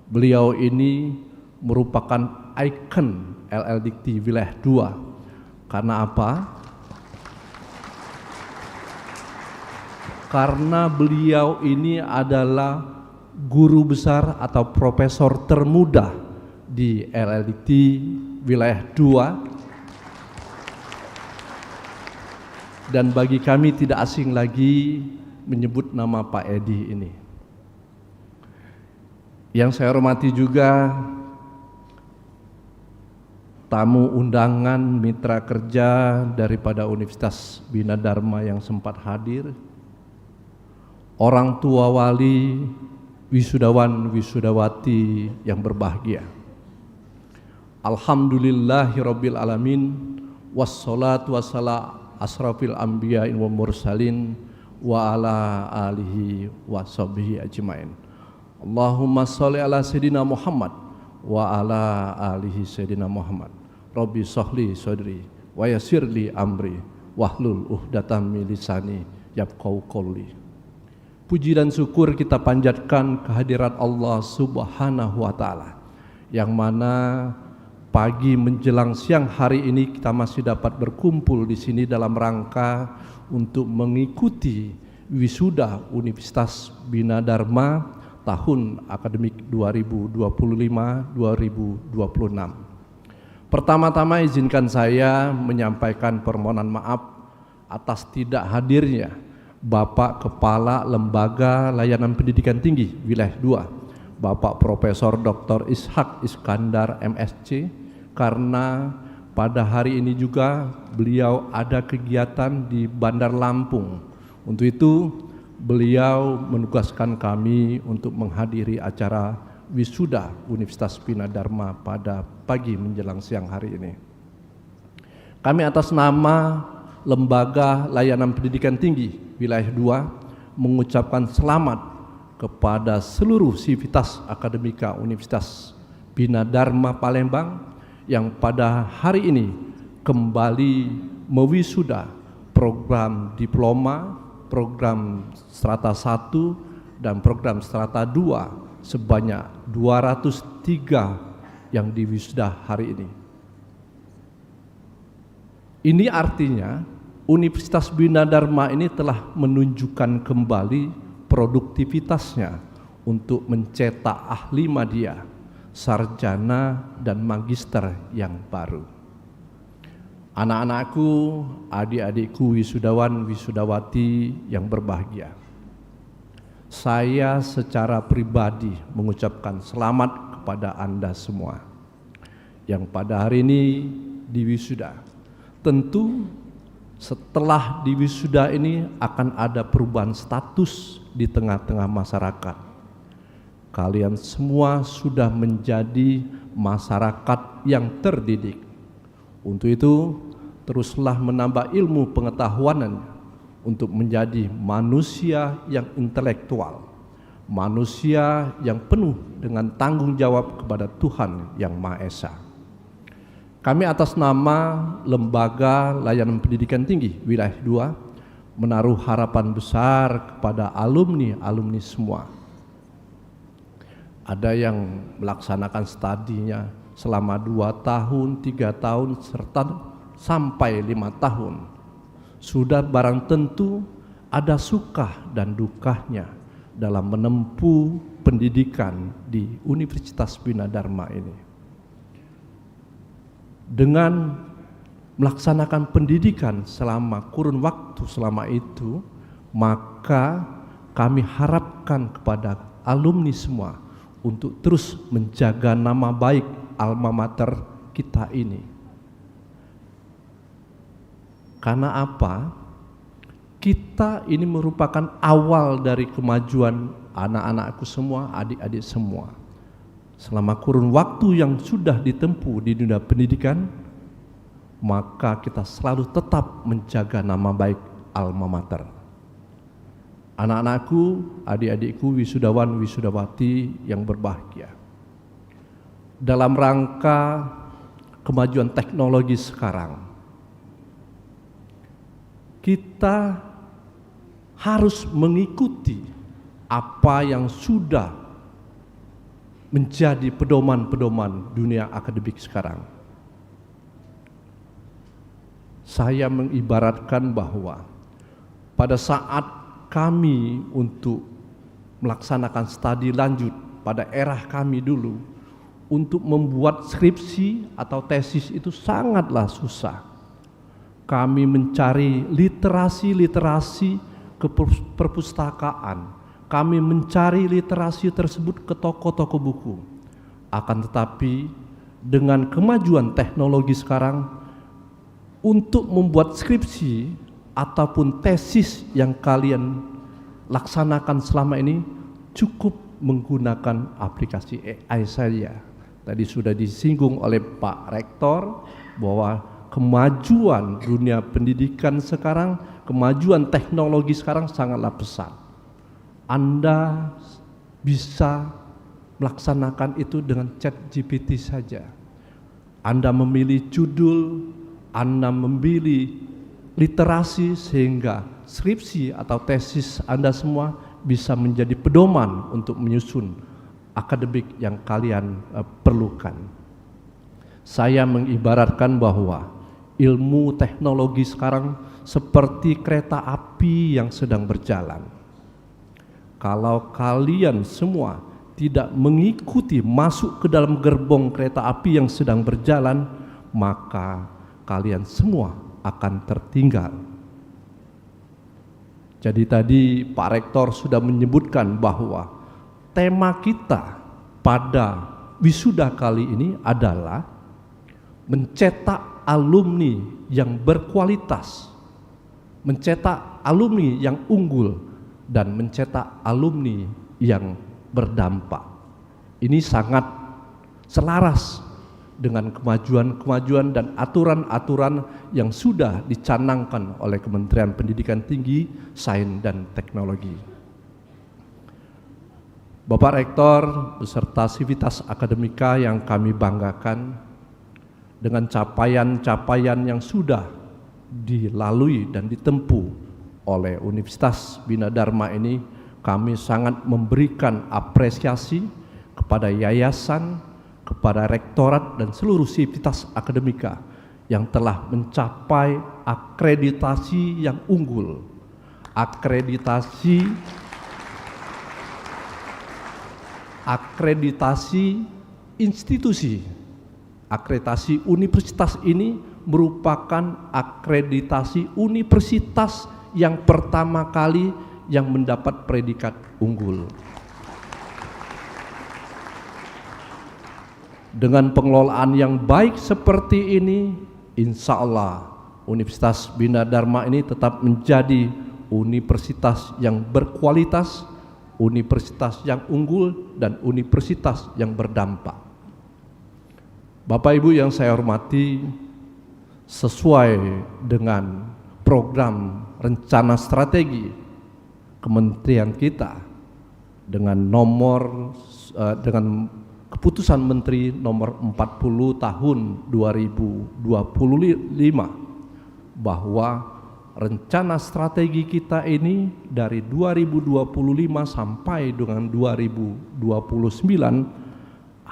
Beliau ini merupakan ikon LLDikti Wilayah 2. Karena apa? Karena beliau ini adalah guru besar atau profesor termuda di LLDikti Wilayah 2. Dan bagi kami tidak asing lagi menyebut nama Pak Edi ini. Yang saya hormati juga tamu undangan mitra kerja daripada Universitas Bina Dharma yang sempat hadir, orang tua wali, wisudawan, wisudawati yang berbahagia. Alhamdulillahirabbil alamin, wassalatu wassalam asrafil anbiya wal mursalin wa ala alihi wa sahbihi ajmain. Allahumma sholli ala sayyidina Muhammad wa ala alihi sayyidina Muhammad. Rabbi sholli sadri wa yassirli amri wahlul uqdatam min lisani yafqahu qawli. Puji dan syukur kita panjatkan kehadirat Allah Subhanahu wa Ta'ala, yang mana pagi menjelang siang hari ini kita masih dapat berkumpul di sini dalam rangka untuk mengikuti wisuda Universitas Bina Dharma tahun akademik 2025-2026. Pertama-tama izinkan saya menyampaikan permohonan maaf atas tidak hadirnya Bapak Kepala Lembaga Layanan Pendidikan Tinggi Wilayah 2, Bapak Profesor Dr. Ishak Iskandar MSc, karena pada hari ini juga beliau ada kegiatan di Bandar Lampung. Untuk itu beliau menugaskan kami untuk menghadiri acara wisuda Universitas Bina Dharma pada pagi menjelang siang hari ini. Kami atas nama Lembaga Layanan Pendidikan Tinggi Wilayah 2 mengucapkan selamat kepada seluruh sivitas akademika Universitas Bina Dharma Palembang yang pada hari ini kembali mewisuda program diploma, program strata 1 dan program strata 2 sebanyak 203 yang diwisuda hari ini. Ini artinya Universitas Bina Dharma ini telah menunjukkan kembali produktivitasnya untuk mencetak ahli madya, sarjana dan magister yang baru. Anak-anakku, adik-adikku wisudawan, wisudawati yang berbahagia, saya secara pribadi mengucapkan selamat kepada Anda semua yang pada hari ini diwisuda. Tentu setelah diwisuda ini akan ada perubahan status di tengah-tengah masyarakat. Kalian semua sudah menjadi masyarakat yang terdidik. Untuk itu, teruslah menambah ilmu pengetahuan untuk menjadi manusia yang intelektual, manusia yang penuh dengan tanggung jawab kepada Tuhan Yang Maha Esa. Kami atas nama Lembaga Layanan Pendidikan Tinggi Wilayah 2 menaruh harapan besar kepada alumni-alumni semua. ada yang melaksanakan studinya selama 2 tahun, 3 tahun, serta sampai 5 tahun. Sudah barang tentu ada suka dan dukanya dalam menempuh pendidikan di Universitas Bina Dharma ini. Dengan melaksanakan pendidikan selama kurun waktu selama itu, maka kami harapkan kepada alumni semua untuk terus menjaga nama baik alma mater kita ini. Karena apa? Kita ini merupakan awal dari kemajuan anak-anakku semua, adik-adik semua. Selama kurun waktu yang sudah ditempuh di dunia pendidikan, maka kita selalu tetap menjaga nama baik alma mater. Anak-anakku, adik-adikku, wisudawan, wisudawati yang berbahagia. Dalam rangka kemajuan teknologi sekarang, kita harus mengikuti apa yang sudah menjadi pedoman-pedoman dunia akademik sekarang. Saya mengibaratkan bahwa pada saat kami untuk melaksanakan studi lanjut pada era kami dulu, untuk membuat skripsi atau tesis itu sangatlah susah. Kami mencari literasi ke perpustakaan, kami mencari literasi tersebut ke toko-toko buku. Akan tetapi dengan kemajuan teknologi sekarang, untuk membuat skripsi ataupun tesis yang kalian laksanakan selama ini cukup menggunakan aplikasi AI saja. Tadi sudah disinggung oleh Pak Rektor bahwa kemajuan dunia pendidikan sekarang, kemajuan teknologi sekarang sangatlah pesat. Anda bisa melaksanakan itu dengan ChatGPT saja. Anda memilih judul, Anda memilih literasi, sehingga skripsi atau tesis Anda semua bisa menjadi pedoman untuk menyusun akademik yang kalian perlukan. Saya mengibaratkan bahwa ilmu teknologi sekarang seperti kereta api yang sedang berjalan. Kalau kalian semua tidak mengikuti masuk ke dalam gerbong kereta api yang sedang berjalan, maka kalian semua akan tertinggal. Jadi tadi Pak Rektor sudah menyebutkan bahwa tema kita pada wisuda kali ini adalah mencetak alumni yang berkualitas, mencetak alumni yang unggul, dan mencetak alumni yang berdampak. Ini sangat selaras dengan kemajuan-kemajuan dan aturan-aturan yang sudah dicanangkan oleh Kementerian Pendidikan Tinggi, Sains dan Teknologi. Bapak Rektor beserta sivitas akademika yang kami banggakan dengan capaian-capaian yang sudah dilalui dan ditempuh oleh Universitas Bina Dharma ini, kami sangat memberikan apresiasi kepada yayasan, kepada rektorat dan seluruh sivitas akademika yang telah mencapai akreditasi yang unggul. Akreditasi institusi, akreditasi universitas ini merupakan akreditasi universitas yang pertama kali yang mendapat predikat unggul. Dengan pengelolaan yang baik seperti ini, insya Allah Universitas Bina Dharma ini tetap menjadi universitas yang berkualitas, universitas yang unggul, dan universitas yang berdampak. Bapak Ibu yang saya hormati, sesuai dengan program rencana strategi kementerian kita dengan dengan Keputusan Menteri nomor 40 tahun 2025 bahwa rencana strategi kita ini dari 2025 sampai dengan 2029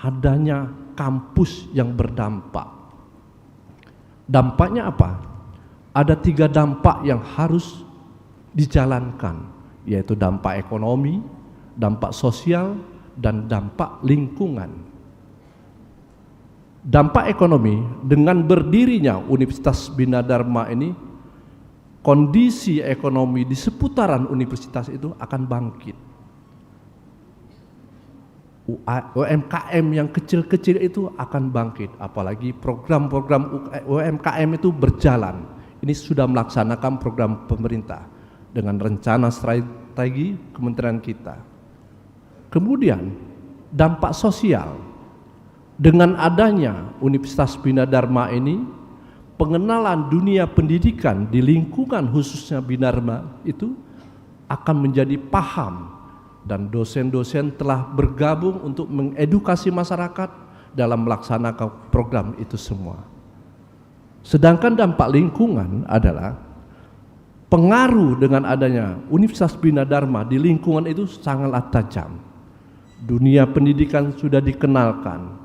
adanya kampus yang berdampak. Dampaknya apa? Ada 3 dampak yang harus dijalankan, yaitu dampak ekonomi, dampak sosial, dan dampak lingkungan. Dampak ekonomi, dengan berdirinya Universitas Bina Dharma ini, kondisi ekonomi di seputaran universitas itu akan bangkit. UMKM yang kecil-kecil itu akan bangkit, apalagi program-program UMKM itu berjalan. Ini sudah melaksanakan program pemerintah dengan rencana strategi kementerian kita. Kemudian dampak sosial, dengan adanya Universitas Bina Dharma ini, pengenalan dunia pendidikan di lingkungan khususnya Bina Dharma itu akan menjadi paham, dan dosen-dosen telah bergabung untuk mengedukasi masyarakat dalam melaksanakan program itu semua. Sedangkan dampak lingkungan adalah pengaruh dengan adanya Universitas Bina Dharma di lingkungan itu sangatlah tajam. Dunia pendidikan sudah dikenalkan,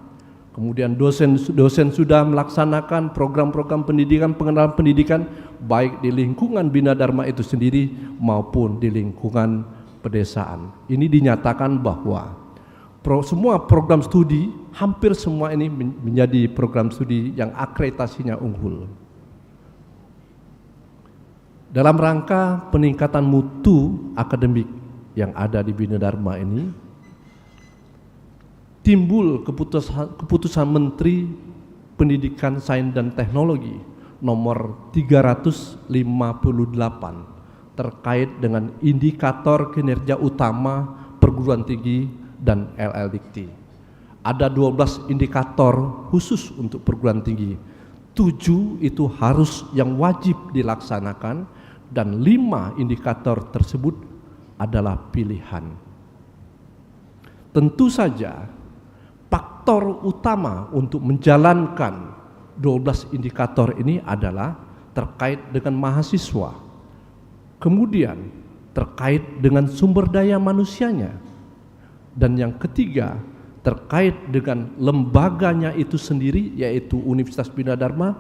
kemudian dosen sudah melaksanakan program-program pendidikan, pengenalan pendidikan, baik di lingkungan Bina Dharma itu sendiri maupun di lingkungan pedesaan. Ini dinyatakan bahwa semua program studi, hampir semua ini menjadi program studi yang akreditasinya unggul. Dalam rangka peningkatan mutu akademik yang ada di Bina Dharma ini, timbul keputusan Menteri Pendidikan, Sains dan Teknologi nomor 358 terkait dengan indikator kinerja utama perguruan tinggi dan LLDikti. Ada 12 indikator khusus untuk perguruan tinggi. 7 itu harus yang wajib dilaksanakan dan 5 indikator tersebut adalah pilihan. Tentu saja faktor utama untuk menjalankan 12 indikator ini adalah terkait dengan mahasiswa, kemudian terkait dengan sumber daya manusianya, dan yang ketiga terkait dengan lembaganya itu sendiri, yaitu Universitas Bina Dharma.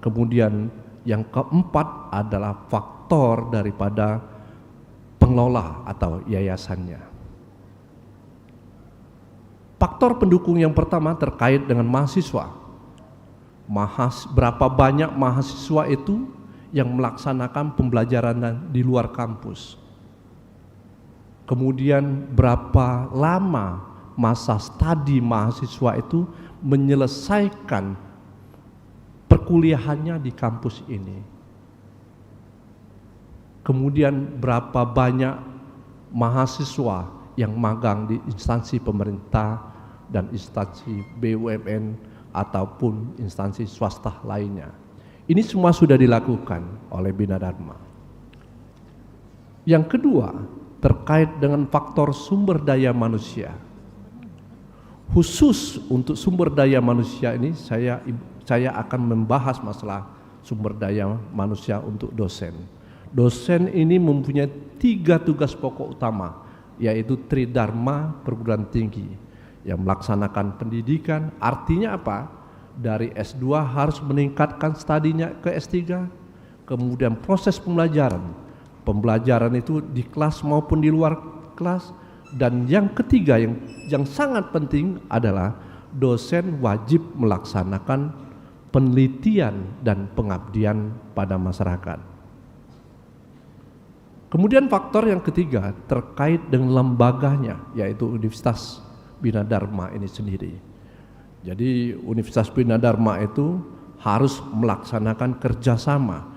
Kemudian yang keempat adalah faktor daripada pengelola atau yayasannya. Faktor pendukung yang pertama terkait dengan mahasiswa. Berapa banyak mahasiswa itu yang melaksanakan pembelajaran di luar kampus. Kemudian berapa lama masa studi mahasiswa itu menyelesaikan perkuliahannya di kampus ini. Kemudian berapa banyak mahasiswa yang magang di instansi pemerintah dan instansi BUMN ataupun instansi swasta lainnya. Ini semua sudah dilakukan oleh Bina Dharma. Yang kedua, terkait dengan faktor sumber daya manusia. Khusus untuk sumber daya manusia ini saya akan membahas masalah sumber daya manusia untuk dosen. Dosen ini mempunyai 3 tugas pokok utama, yaitu Tridharma perguruan tinggi yang melaksanakan pendidikan. Artinya apa? Dari S2 harus meningkatkan studinya ke S3, kemudian proses pembelajaran itu di kelas maupun di luar kelas, dan yang ketiga yang sangat penting adalah dosen wajib melaksanakan penelitian dan pengabdian pada masyarakat. Kemudian faktor yang ketiga terkait dengan lembaganya, yaitu Universitas Bina Dharma ini sendiri. Jadi Universitas Bina Dharma itu harus melaksanakan kerjasama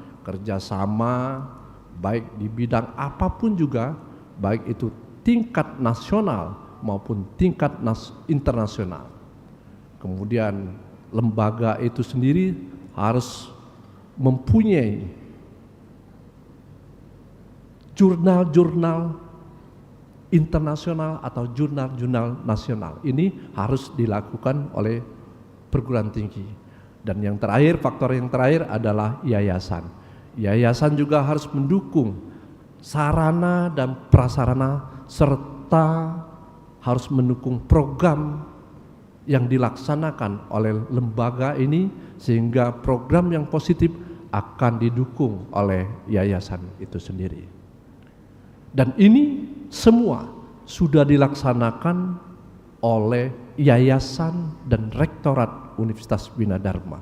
baik di bidang apapun juga, baik itu tingkat nasional maupun tingkat internasional. Kemudian lembaga itu sendiri harus mempunyai jurnal-jurnal internasional atau jurnal-jurnal nasional. Ini harus dilakukan oleh perguruan tinggi. Dan yang terakhir, faktor yang terakhir adalah yayasan. yayasan juga harus mendukung sarana dan prasarana serta harus mendukung program yang dilaksanakan oleh lembaga ini sehingga program yang positif akan didukung oleh yayasan itu sendiri. Dan ini semua sudah dilaksanakan oleh yayasan dan rektorat Universitas Bina Dharma.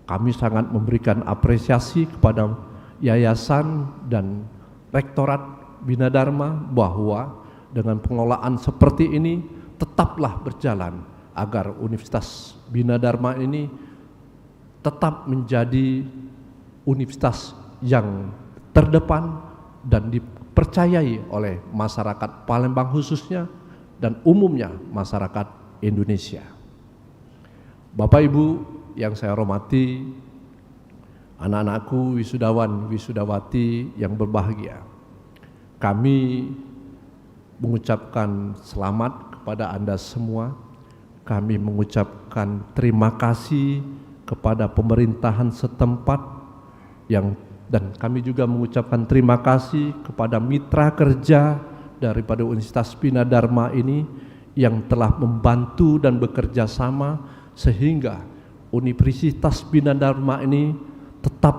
Kami sangat memberikan apresiasi kepada yayasan dan rektorat Bina Dharma bahwa dengan pengelolaan seperti ini tetaplah berjalan agar Universitas Bina Dharma ini tetap menjadi universitas yang terdepan dan dipercayai oleh masyarakat Palembang khususnya dan umumnya masyarakat Indonesia. Bapak Ibu yang saya hormati, anak-anakku wisudawan wisudawati yang berbahagia, kami mengucapkan selamat kepada Anda semua. Kami mengucapkan terima kasih kepada pemerintahan setempat dan kami juga mengucapkan terima kasih kepada mitra kerja daripada Universitas Bina Dharma ini yang telah membantu dan bekerja sama sehingga Universitas Bina Dharma ini tetap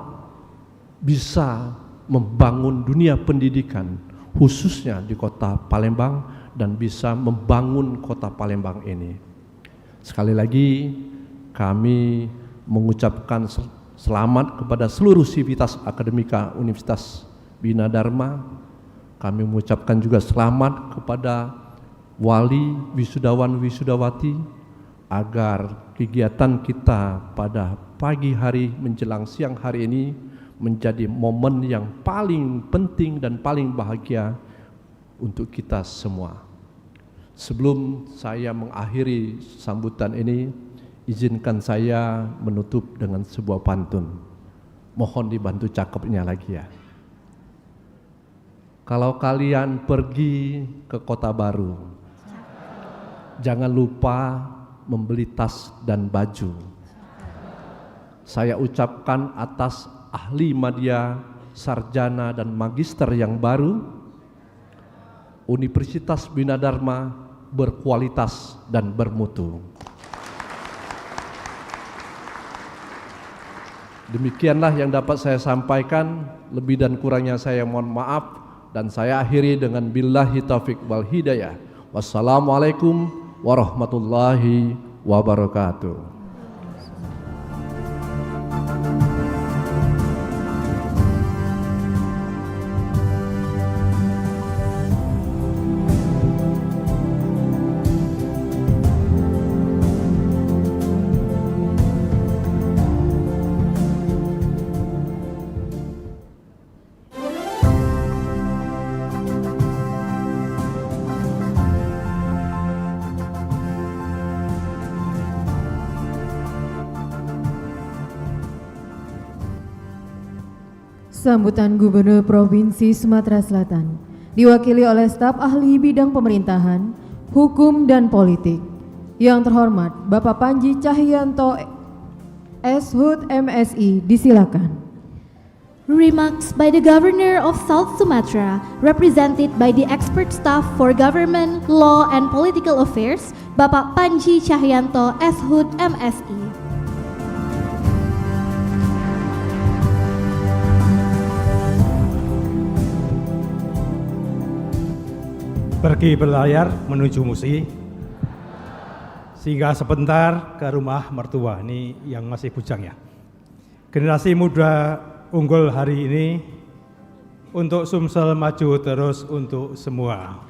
bisa membangun dunia pendidikan khususnya di kota Palembang dan bisa membangun kota Palembang ini. Sekali lagi kami mengucapkan selamat kepada seluruh sivitas akademika Universitas Bina Dharma. Kami mengucapkan juga selamat kepada wali wisudawan wisudawati agar kegiatan kita pada pagi hari menjelang siang hari ini menjadi momen yang paling penting dan paling bahagia untuk kita semua. Sebelum saya mengakhiri sambutan ini, izinkan saya menutup dengan sebuah pantun. Mohon dibantu cakepnya lagi ya. Kalau kalian pergi ke kota baru, jangan lupa membeli tas dan baju. Saya ucapkan atas ahli madya, sarjana dan magister yang baru, Universitas Bina Dharma berkualitas dan bermutu. Demikianlah yang dapat saya sampaikan, lebih dan kurangnya saya mohon maaf dan saya akhiri dengan billahi taufik wal hidayah. Wassalamualaikum warahmatullahi wabarakatuh. Sambutan Gubernur Provinsi Sumatera Selatan diwakili oleh staf ahli bidang pemerintahan, hukum dan politik. Yang terhormat Bapak Panji Cahyanto SHUD MSI, disilakan. Remarks by the Governor of South Sumatra, represented by the Expert Staff for Government, Law and Political Affairs, Bapak Panji Cahyanto SHUD MSI. Pergi berlayar menuju Musi, singgah sebentar ke rumah mertua. Ini yang masih bujang ya. Generasi muda unggul hari ini untuk Sumsel maju terus untuk semua.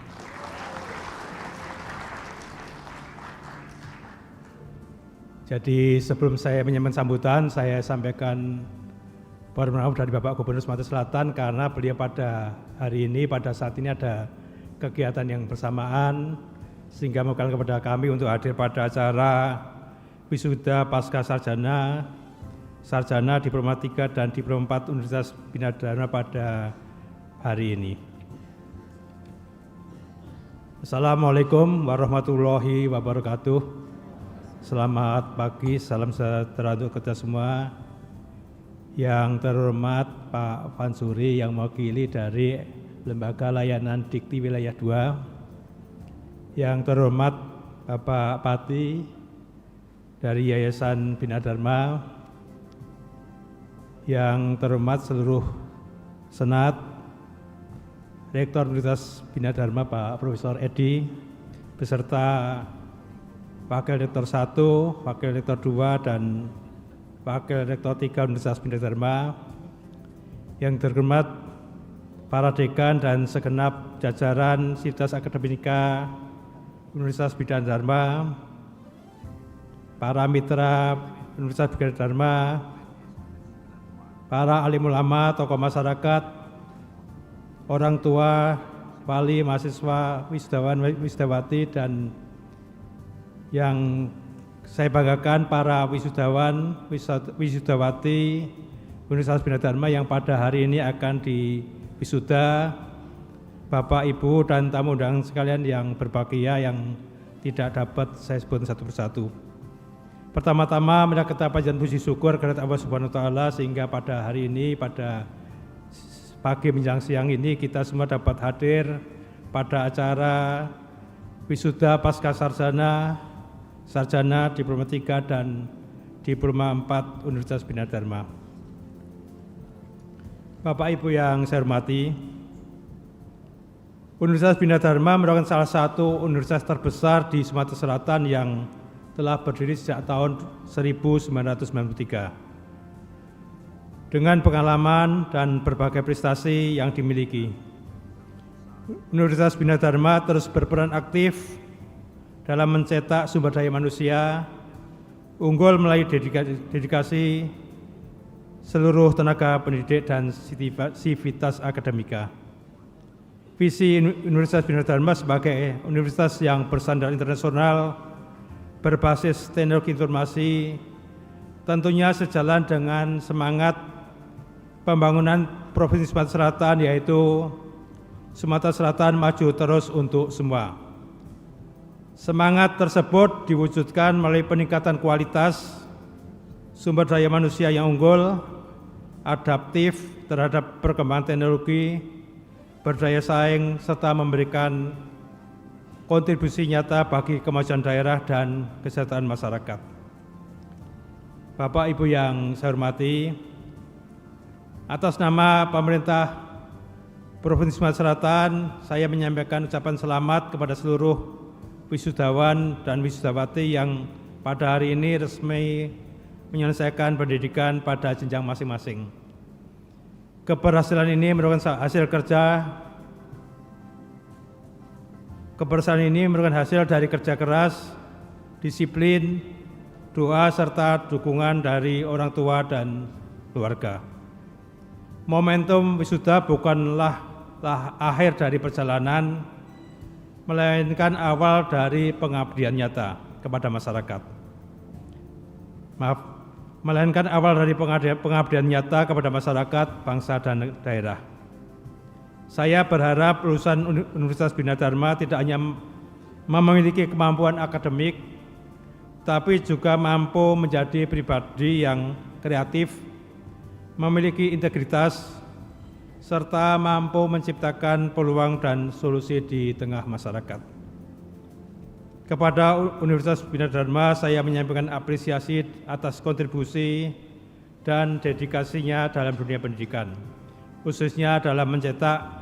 Jadi sebelum saya menyampaikan sambutan, saya sampaikan permohonan dari Bapak Gubernur Sumatera Selatan karena beliau pada hari ini, pada saat ini ada kegiatan yang bersamaan sehingga memohon kepada kami untuk hadir pada acara wisuda pasca sarjana Diploma 3 dan Diploma 4 Universitas Bina Dharma pada hari ini. Assalamualaikum warahmatullahi wabarakatuh. Selamat pagi, salam sejahtera untuk kita semua. Yang terhormat Pak Fansuri yang mewakili dari Lembaga Layanan Dikti Wilayah 2, yang terhormat Bapak Pati dari Yayasan Bina Dharma, yang terhormat seluruh Senat, Rektor Universitas Bina Dharma Pak Profesor Edi, beserta Wakil Rektor 1, Wakil Rektor 2, dan Wakil Rektor 3 Universitas Bina Dharma, yang terhormat para dekan dan segenap jajaran Sivitas Akademika Universitas Bina Dharma, para mitra Universitas Bina Dharma, para alim ulama, tokoh masyarakat, orang tua, wali, mahasiswa, wisudawan, wisudawati, dan yang saya banggakan para wisudawan, wisudawati Universitas Bina Dharma yang pada hari ini akan diwisuda, Bapak, Ibu, dan tamu undangan sekalian yang berbahagia yang tidak dapat saya sebut satu persatu. Pertama-tama marilah kita panjatkan puji syukur kepada Allah Subhanahu wa taala sehingga pada hari ini, pada pagi menjelang siang ini kita semua dapat hadir pada acara wisuda pasca sarjana Diploma 3 dan Diploma 4 Universitas Bina Dharma. Bapak Ibu yang saya hormati, Universitas Bina Dharma merupakan salah satu universitas terbesar di Sumatera Selatan yang telah berdiri sejak tahun 1993. Dengan pengalaman dan berbagai prestasi yang dimiliki, Universitas Bina Dharma terus berperan aktif dalam mencetak sumber daya manusia unggul melalui dedikasi seluruh tenaga pendidik dan sivitas akademika. Visi Universitas Bina Dharma sebagai universitas yang bersandar internasional berbasis teknologi informasi tentunya sejalan dengan semangat pembangunan Provinsi Sumatera Selatan, yaitu Sumatera Selatan maju terus untuk semua. Semangat tersebut diwujudkan melalui peningkatan kualitas sumber daya manusia yang unggul, adaptif terhadap perkembangan teknologi, berdaya saing, serta memberikan kontribusi nyata bagi kemajuan daerah dan kesejahteraan masyarakat. Bapak Ibu yang saya hormati, atas nama pemerintah Provinsi Sumatera Selatan, saya menyampaikan ucapan selamat kepada seluruh wisudawan dan wisudawati yang pada hari ini resmi menyelesaikan pendidikan pada jenjang masing-masing. Keberhasilan ini merupakan hasil dari kerja keras, disiplin, doa, serta dukungan dari orang tua dan keluarga. Momentum wisuda bukanlah akhir dari perjalanan, melainkan awal dari pengabdian nyata kepada masyarakat. Melainkan awal dari pengabdian nyata kepada masyarakat, bangsa, dan daerah. Saya berharap lulusan Universitas Bina Dharma tidak hanya memiliki kemampuan akademik, tapi juga mampu menjadi pribadi yang kreatif, memiliki integritas, serta mampu menciptakan peluang dan solusi di tengah masyarakat. Kepada Universitas Bina Dharma, saya menyampaikan apresiasi atas kontribusi dan dedikasinya dalam dunia pendidikan, khususnya dalam mencetak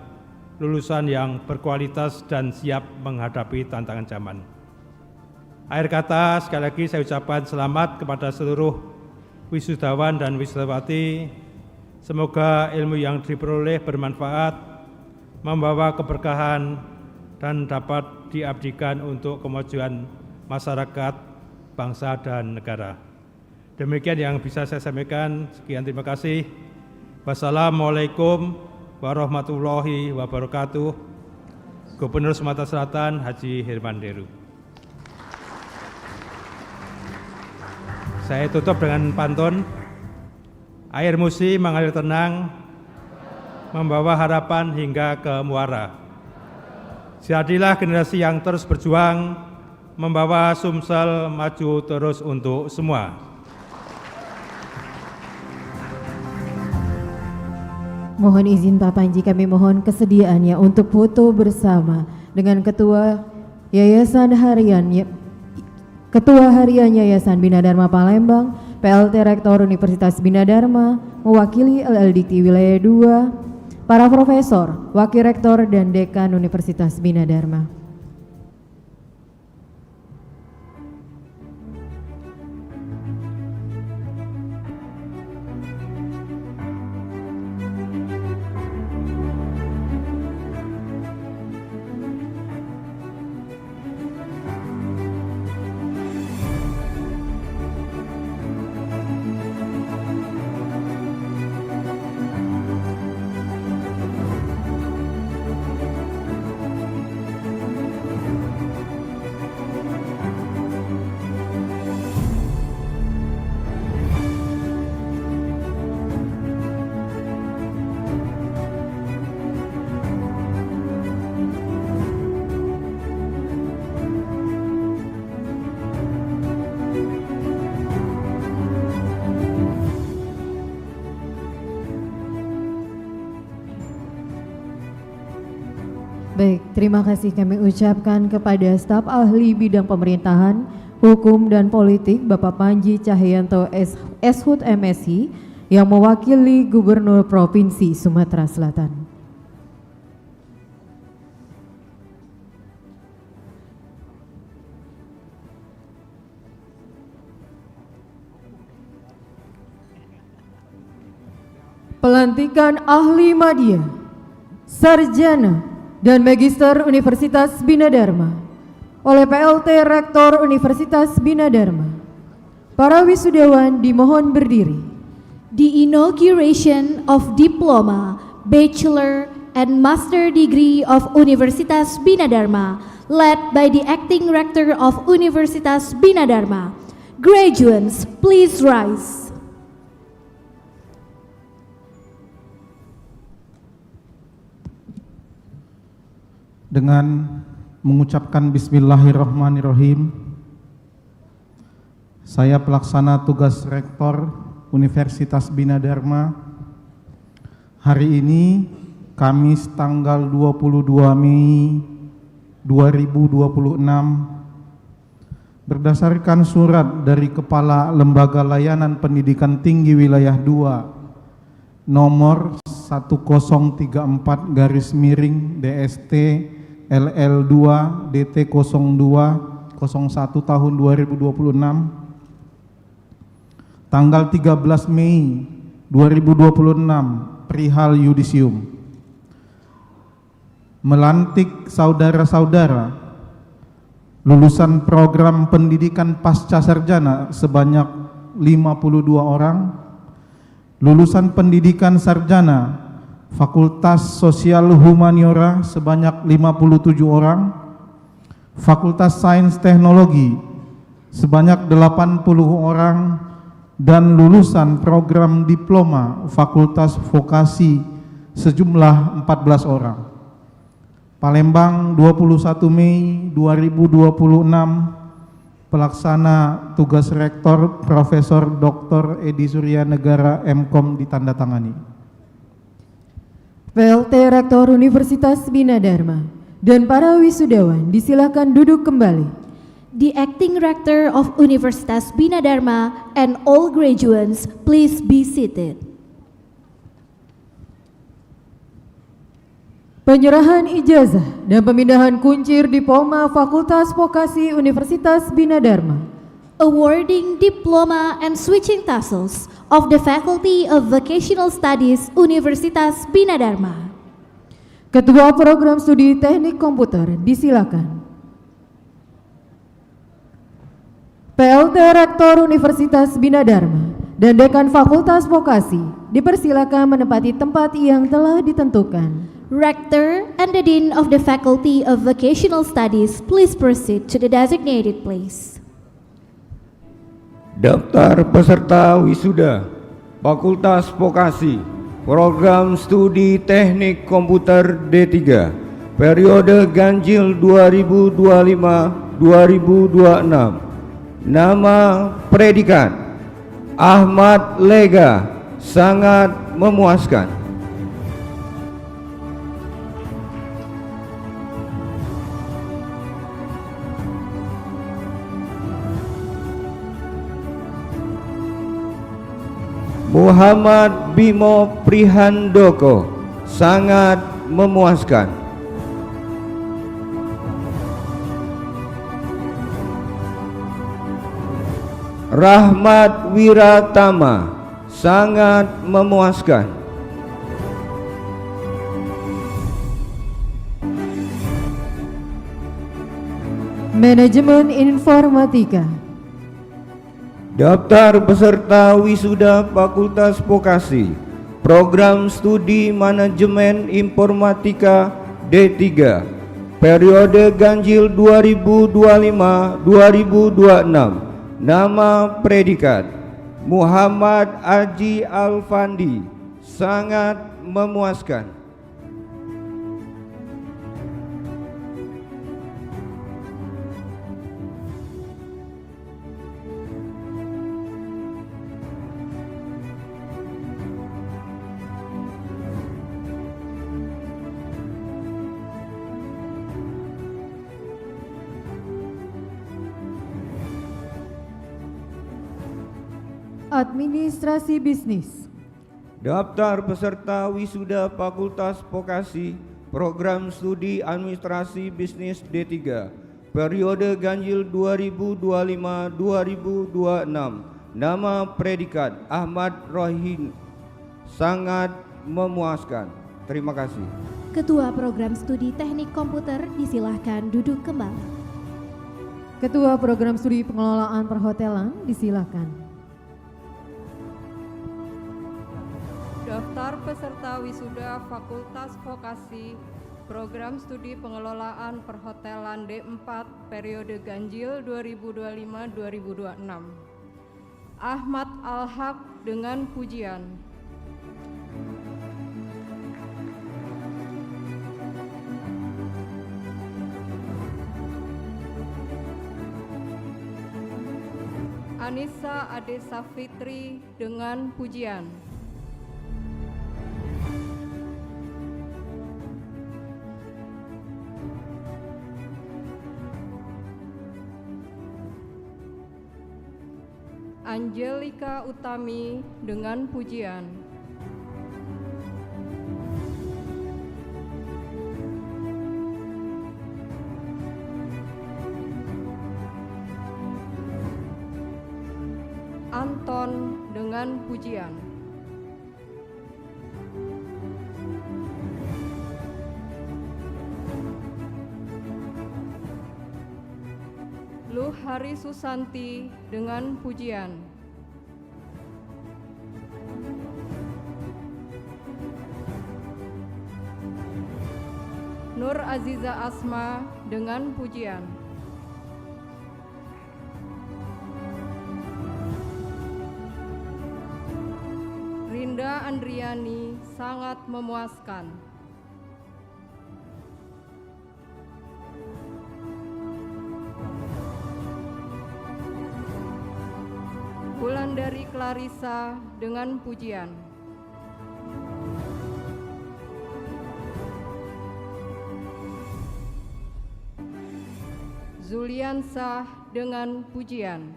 lulusan yang berkualitas dan siap menghadapi tantangan zaman. Akhir kata, sekali lagi saya ucapkan selamat kepada seluruh wisudawan dan wisudawati. Semoga ilmu yang diperoleh bermanfaat, membawa keberkahan, dan dapat diabdikan untuk kemajuan masyarakat, bangsa, dan negara. Demikian yang bisa saya sampaikan. Sekian, terima kasih. Wassalamualaikum warahmatullahi wabarakatuh. Gubernur Sumatera Selatan Haji Herman Deru. Saya tutup dengan pantun. Air musi mengalir tenang, membawa harapan hingga ke muara. Jadilah generasi yang terus berjuang, membawa Sumsel maju terus untuk semua. Mohon izin Pak Panji, kami mohon kesediaannya untuk foto bersama dengan Ketua Harian Yayasan Bina Dharma Palembang, PLT Rektor Universitas Bina Dharma, mewakili LLDikti Wilayah 2, para profesor, wakil rektor dan dekan Universitas Bina Dharma. Baik, terima kasih kami ucapkan kepada staf ahli bidang pemerintahan, hukum dan politik Bapak Panji Cahyanto SHUT MSI yang mewakili Gubernur Provinsi Sumatera Selatan. Pelantikan ahli madya, sarjana dan magister Universitas Bina Dharma oleh PLT Rektor Universitas Bina Dharma. Para wisudawan dimohon berdiri. The inauguration of Diploma, Bachelor and Master Degree of Universitas Bina Dharma led by the Acting Rector of Universitas Bina Dharma. Graduates, please rise. Dengan mengucapkan Bismillahirrahmanirrahim, saya pelaksana tugas Rektor Universitas Bina Dharma hari ini Kamis tanggal 22 Mei 2026 berdasarkan surat dari Kepala Lembaga Layanan Pendidikan Tinggi Wilayah 2 nomor 1034 DST LL2 DT 0201 tahun 2026 tanggal 13 Mei 2026 perihal yudisium melantik saudara-saudara lulusan program pendidikan pasca sarjana sebanyak 52 orang, lulusan pendidikan sarjana Fakultas Sosial Humaniora sebanyak 57 orang, Fakultas Sains Teknologi sebanyak 80 orang, dan lulusan program diploma Fakultas Vokasi sejumlah 14 orang. Palembang 21 Mei 2026, pelaksana tugas Rektor Profesor Dr. Edi Surya Negara MKom ditandatangani. PLT Rektor Universitas Bina Dharma dan para wisudawan disilakan duduk kembali. The Acting Rector of Universitas Bina Dharma and all graduates, please be seated. Penyerahan ijazah dan pemindahan kuncir Diploma Fakultas Vokasi Universitas Bina Dharma. Awarding diploma and switching tassels of the Faculty of Vocational Studies Universitas Bina Dharma. Ketua Program Studi Teknik Komputer disilakan. PLT Rektor Universitas Bina Dharma dan Dekan Fakultas Vokasi dipersilakan menempati tempat yang telah ditentukan. Rector and the Dean of the Faculty of Vocational Studies, please proceed to the designated place. Daftar peserta wisuda Fakultas Vokasi Program Studi Teknik Komputer D3 periode ganjil 2025-2026. Nama predikat Ahmad Lega, sangat memuaskan. Muhammad Bimo Prihandoko, sangat memuaskan. Rahmat Wiratama, sangat memuaskan. Manajemen Informatika. Daftar peserta wisuda Fakultas Vokasi, Program Studi Manajemen Informatika D3, periode ganjil 2025-2026. Nama predikat Muhammad Aji Alfandi, sangat memuaskan. Administrasi Bisnis. Daftar peserta wisuda Fakultas Vokasi, Program Studi Administrasi Bisnis D3, periode ganjil 2025-2026. Nama predikat Ahmad Rohin, sangat memuaskan. Terima kasih. Ketua Program Studi Teknik Komputer disilahkan duduk kembali. Ketua Program Studi Pengelolaan Perhotelan disilahkan. Daftar peserta wisuda Fakultas Vokasi, Program Studi Pengelolaan Perhotelan D4, periode ganjil 2025-2026. Ahmad Al-Haq dengan pujian. Anissa Ade Safitri dengan pujian. Angelika Utami dengan pujian. Anton dengan pujian. Luhari Susanti dengan pujian. Nur Aziza Asma dengan pujian. Rinda Andriani sangat memuaskan. Wulandari Clarissa dengan pujian. Zuliansah dengan pujian.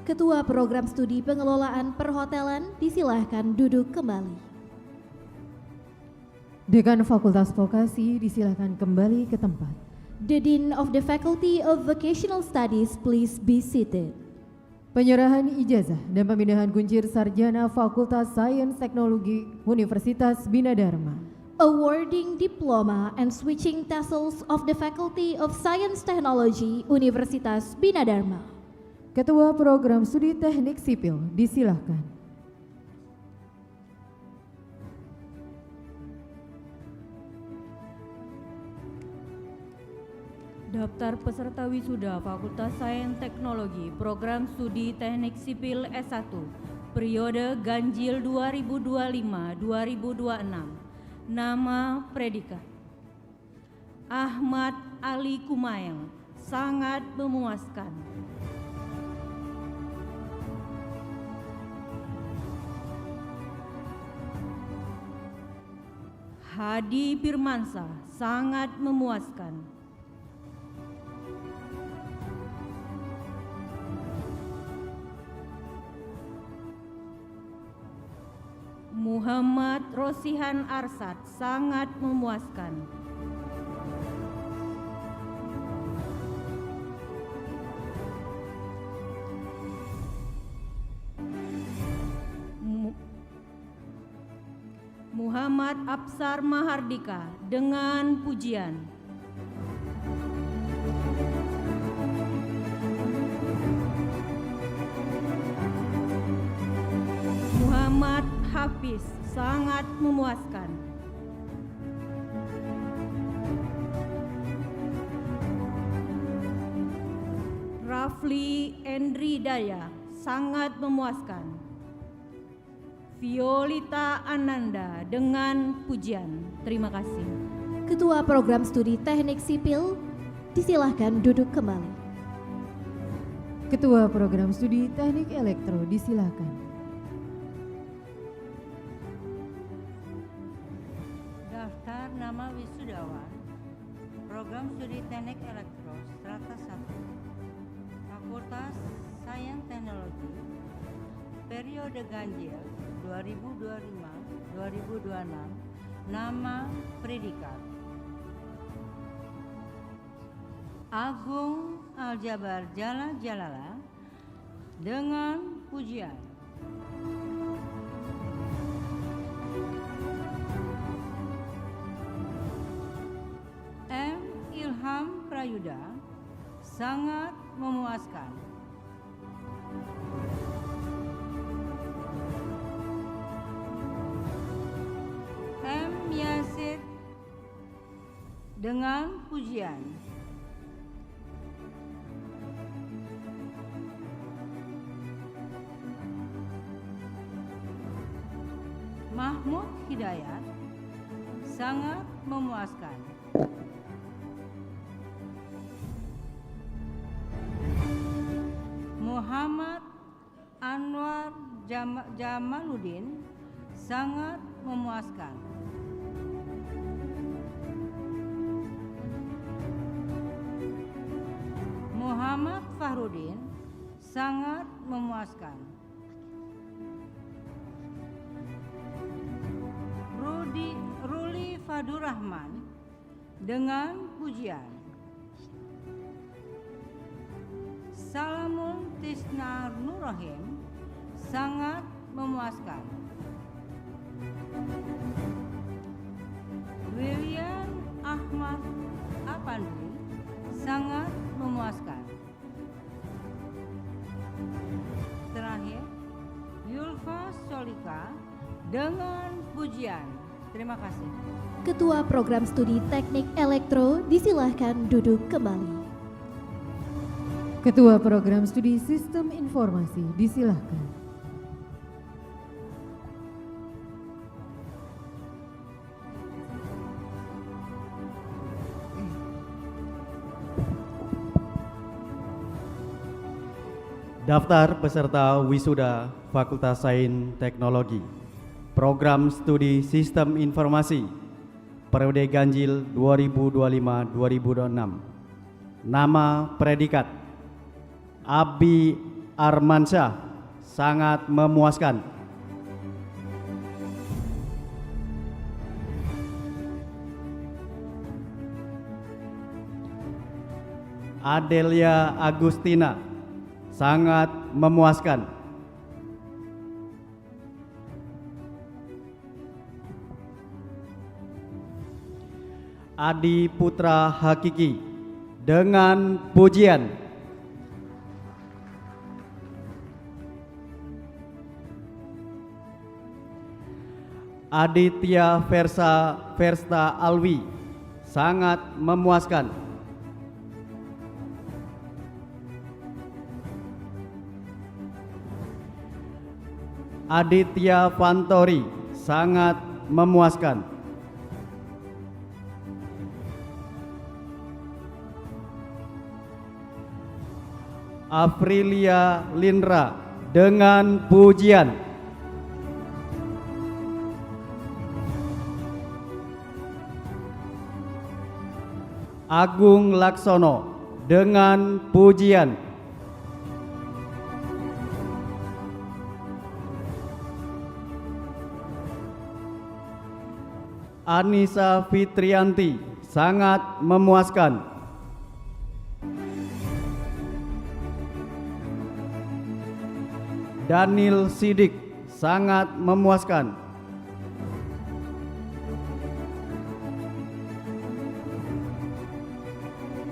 Ketua Program Studi Pengelolaan Perhotelan disilahkan duduk kembali. Dekan Fakultas Vokasi disilahkan kembali ke tempat. The Dean of the Faculty of Vocational Studies, please be seated. Penyerahan ijazah dan pemindahan kuncir sarjana Fakultas Sains Teknologi Universitas Bina Dharma. Awarding diploma and switching tassels of the Faculty of Science Technology Universitas Bina Dharma. Ketua Program Studi Teknik Sipil disilahkan. Daftar peserta wisuda Fakultas Sains Teknologi Program Studi Teknik Sipil S1, periode ganjil 2025-2026. Nama predikat Ahmad Ali Kumail, sangat memuaskan. Hadi Firmansyah, sangat memuaskan. Muhammad Rosihan Arsad, sangat memuaskan. Muhammad Absar Mahardika dengan pujian. Muhammad Hafiz, sangat memuaskan. Rafli Endri Daya, sangat memuaskan. Violita Ananda dengan pujian. Terima kasih. Ketua Program Studi Teknik Sipil, disilahkan duduk kembali. Ketua Program Studi Teknik Elektro, disilakan. Daftar nama wisudawan Program Studi Teknik Elektro Strata 1 Fakultas Sains Teknologi periode ganjil 2025-2026. Nama predikat Agung Aljabar Jalala dengan pujian. M. Ilham Prayuda, sangat memuaskan. M. Yasir dengan pujian. Mahmud Hidayat, sangat memuaskan. Muhammad Anwar Jamaluddin, sangat memuaskan. Muhammad Fahrudin, sangat memuaskan. Ruli Fadur Rahman dengan pujian. Salamul Tisna Nurrahim, sangat memuaskan. William Ahmad Apandri, sangat memuaskan. Terakhir, Yulfa Solika dengan pujian. Terima kasih. Ketua Program Studi Teknik Elektro, disilahkan duduk kembali. Ketua Program Studi Sistem Informasi, disilahkan. Daftar peserta wisuda Fakultas Sains Teknologi Program Studi Sistem Informasi periode ganjil 2025-2026. Nama predikat Abi Armansyah, sangat memuaskan. Adelia Agustina, sangat memuaskan. Adi Putra Hakiki dengan pujian. Aditya Versta Alwi, sangat memuaskan. Aditya Fantori, sangat memuaskan. Aprilia Lindra dengan pujian. Agung Laksono dengan pujian. Anissa Fitrianti, sangat memuaskan. Daniel Sidik, sangat memuaskan.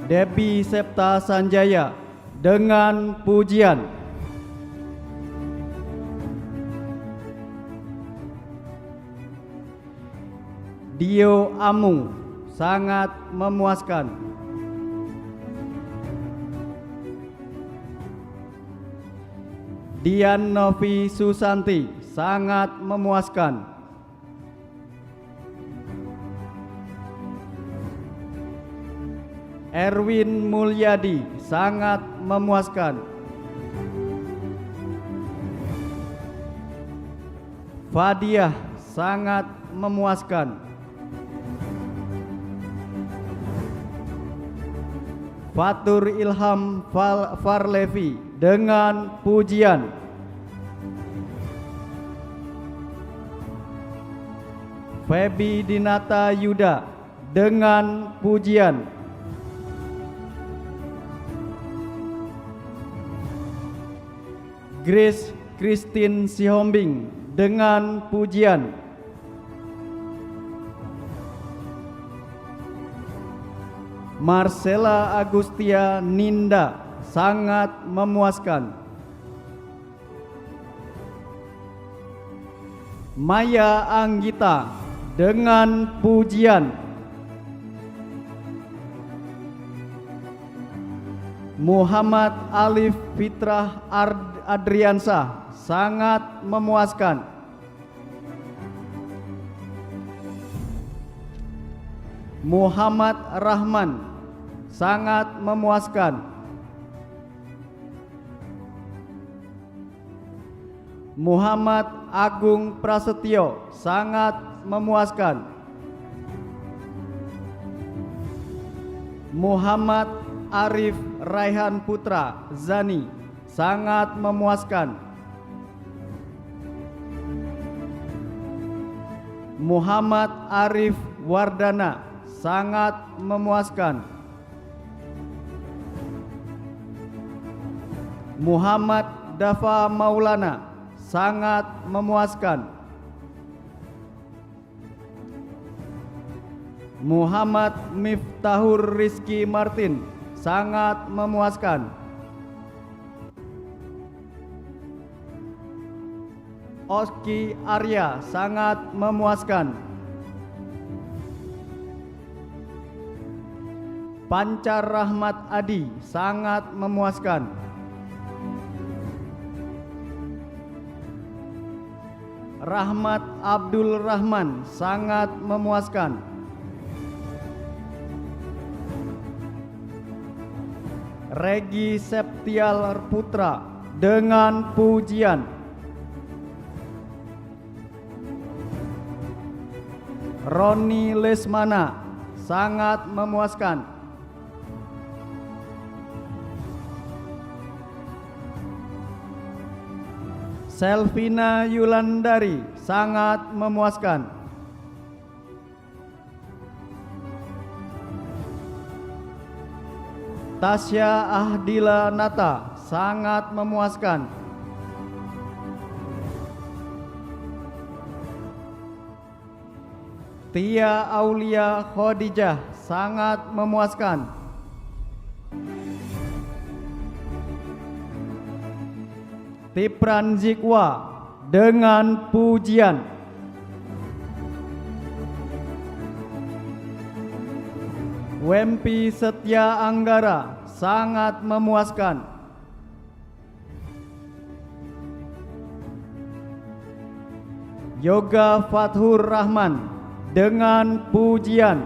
Debbie Septa Sanjaya, dengan pujian. Dio Amung, sangat memuaskan. Dian Novi Susanti, sangat memuaskan. Erwin Mulyadi, sangat memuaskan. Fadiah, sangat memuaskan. Fatur Ilham Farlevi, dengan pujian. Febi Dinata Yuda, dengan pujian. Grace Christine Sihombing, dengan pujian. Marcella Agustia Ninda, sangat memuaskan. Maya Anggita, dengan pujian. Muhammad Alif Fitrah Adriansah, sangat memuaskan. Muhammad Rahman, sangat memuaskan. Muhammad Agung Prasetyo, sangat memuaskan. Muhammad Arif Raihan Putra Zani, sangat memuaskan. Muhammad Arif Wardana, sangat memuaskan. Muhammad Dafa Maulana, sangat memuaskan. Muhammad Miftahur Rizky Martin, sangat memuaskan. Oski Arya, sangat memuaskan. Pancar Rahmat Adi, sangat memuaskan. Rahmat Abdul Rahman, sangat memuaskan. Regi Septial Putra, dengan pujian. Roni Lesmana, sangat memuaskan. Selvina Yulandari, sangat memuaskan. Tasya Ahdila Nata, sangat memuaskan. Tia Aulia Khadijah, sangat memuaskan. Tipran Zikwa, dengan pujian. Wempi Setia Anggara, sangat memuaskan. Yoga Fathur Rahman, dengan pujian.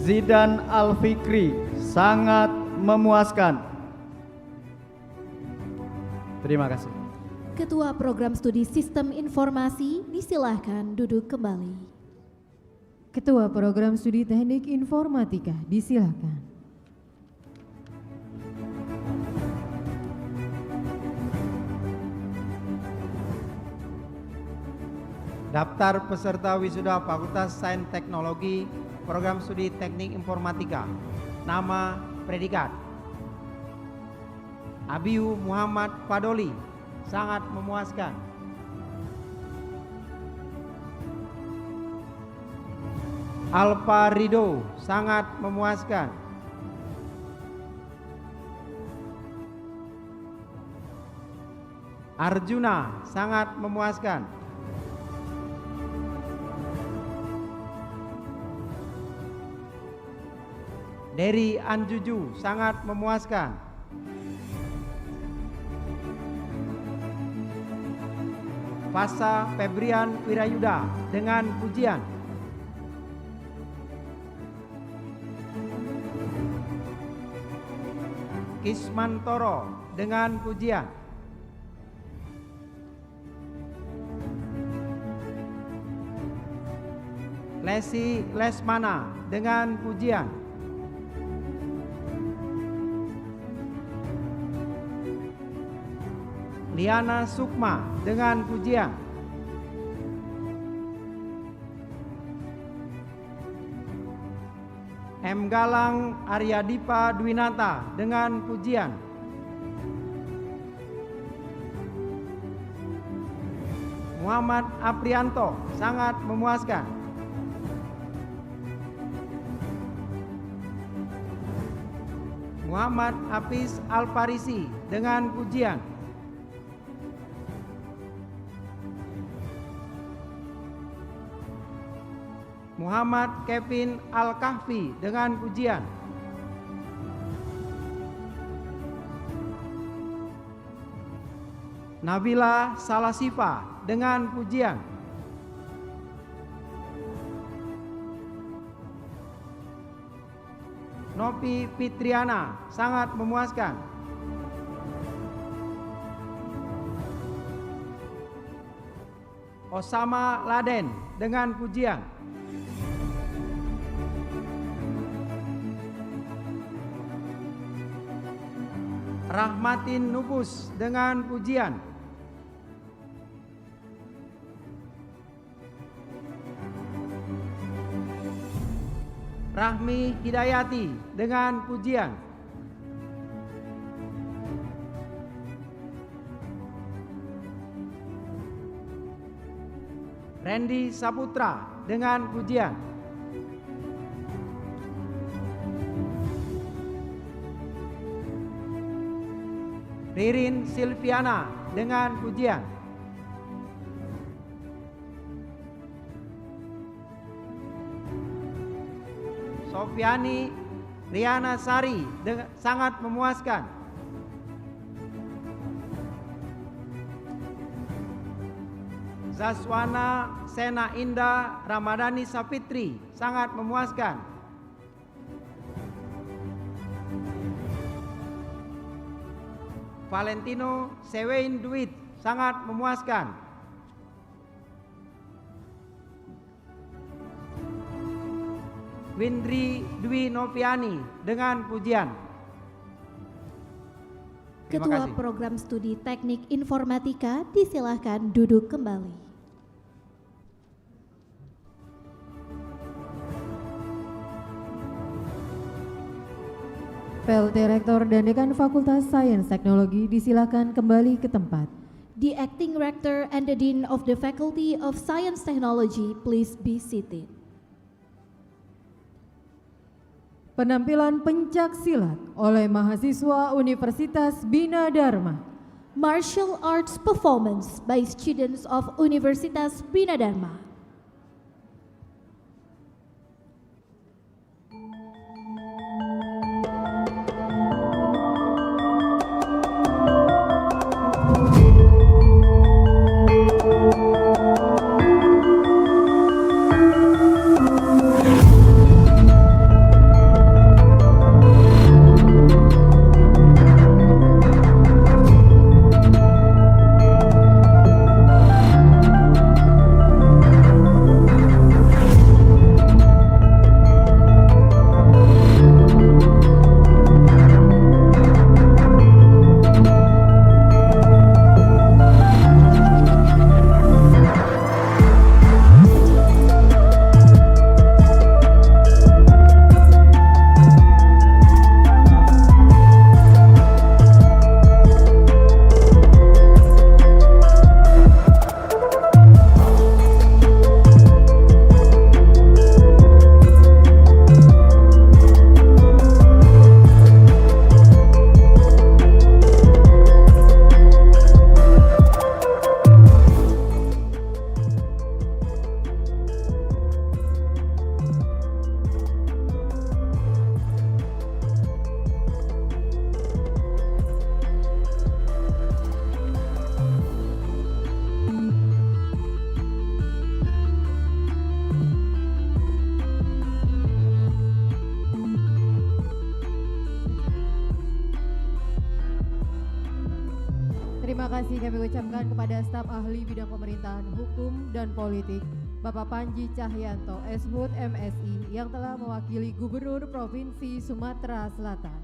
Zidan Al-Fikri, sangat memuaskan. Terima kasih. Ketua Program Studi Sistem Informasi, disilahkan duduk kembali. Ketua Program Studi Teknik Informatika, disilahkan. Daftar peserta wisuda Fakultas Sains Teknologi Program Studi Teknik Informatika. Nama, predikat. Abiu Muhammad Fadoli, sangat memuaskan. Alfa Rido, sangat memuaskan. Arjuna, sangat memuaskan. Dery Anjuju, sangat memuaskan. Fasa Febrian Wirayuda dengan pujian. Kismantoro dengan pujian. Lesi Lesmana dengan pujian. Liana Sukma dengan pujian. M. Galang Aryadipa Dwinata dengan pujian. Muhammad Aprianto, sangat memuaskan. Muhammad Hafiz Al-Farisi dengan pujian. Muhammad Kevin Al-Kahfi dengan pujian. Nabila Salasifa dengan pujian. Novi Fitriana, sangat memuaskan. Osama Laden dengan pujian. Rahmatin Nubus dengan pujian. Rahmi Hidayati dengan pujian. Randy Saputra dengan pujian. Ririn Silviana dengan pujian. Sofiani Riana Sari sangat memuaskan. Zaswana Sena Indah Ramadhani Sapitri sangat memuaskan. Valentino Sewein Duit sangat memuaskan. Windri Dwi Noviani dengan pujian. Ketua Program Studi Teknik Informatika disilahkan duduk kembali. PLT Rektor dan Dekan Fakultas Sains Teknologi disilakan kembali ke tempat. The Acting Rector and the Dean of the Faculty of Science Technology, please be seated. Penampilan pencak silat oleh mahasiswa Universitas Bina Dharma. Martial Arts Performance by students of Universitas Bina Dharma. Terima kasih kami ucapkan kepada staf ahli bidang pemerintahan hukum dan politik Bapak Panji Cahyanto, SHUT MSI yang telah mewakili Gubernur Provinsi Sumatera Selatan.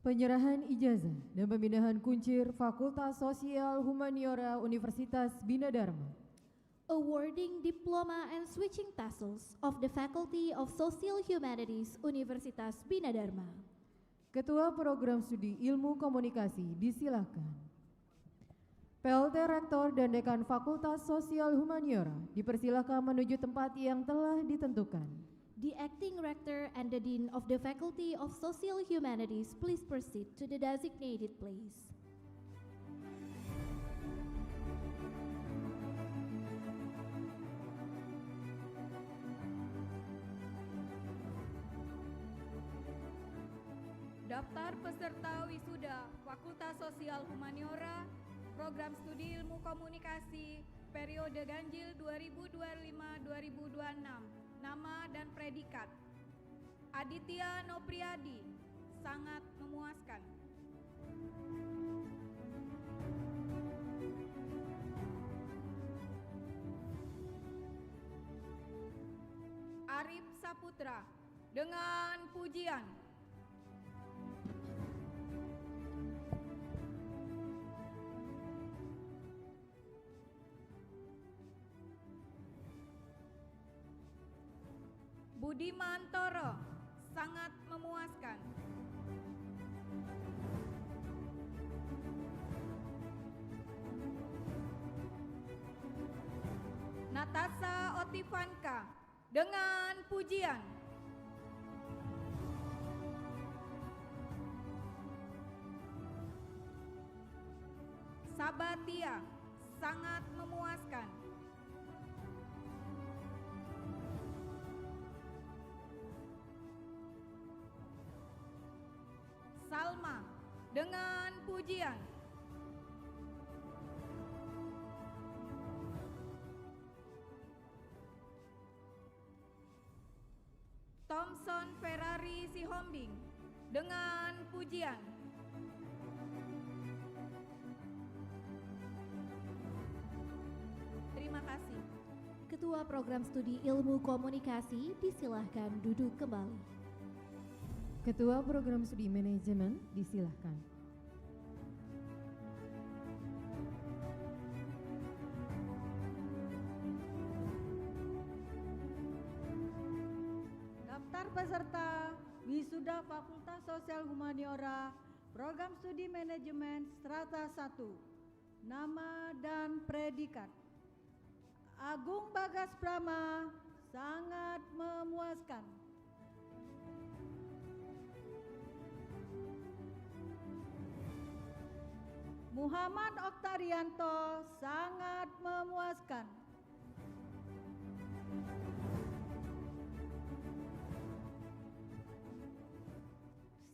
Penyerahan ijazah dan pemindahan kuncir Fakultas Sosial Humaniora Universitas Bina Dharma. Awarding diploma and switching tassels of the Faculty of Social Humanities Universitas Bina Dharma. Ketua Program Studi Ilmu Komunikasi disilakan. PLT Rektor dan Dekan Fakultas Sosial Humaniora dipersilakan menuju tempat yang telah ditentukan. The Acting Rector and the Dean of the Faculty of Social Humanities, please proceed to the designated place. Daftar peserta wisuda Fakultas Sosial Humaniora, Program Studi Ilmu Komunikasi, periode ganjil 2025-2026. Nama dan predikat: Aditya Nopriadi, sangat memuaskan. Arif Saputra, dengan pujian. Budiman Toro, sangat memuaskan. Natasha Otivanka, dengan pujian. Sabatia, sangat memuaskan. Salma, dengan pujian. Thompson Ferrari Sihombing, dengan pujian. Terima kasih. Ketua Program Studi Ilmu Komunikasi disilahkan duduk kembali. Ketua Program Studi Manajemen disilahkan. Daftar peserta wisuda Fakultas Sosial Humaniora, Program Studi Manajemen Strata 1. Nama dan predikat: Agung Bagas Prama, sangat memuaskan. Muhammad Oktarianto sangat memuaskan.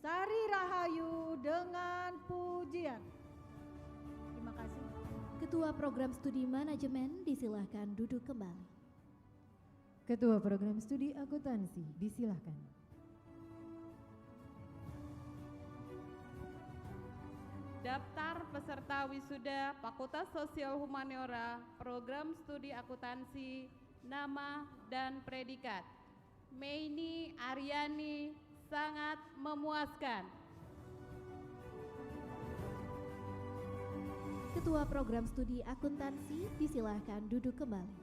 Sari Rahayu dengan pujian. Terima kasih. Ketua Program Studi Manajemen disilahkan duduk kembali. Ketua Program Studi Akuntansi disilahkan. Daftar peserta wisuda Fakultas Sosial Humaniora, Program Studi Akuntansi, nama dan predikat. Meini Aryani sangat memuaskan. Ketua Program Studi Akuntansi disilahkan duduk kembali.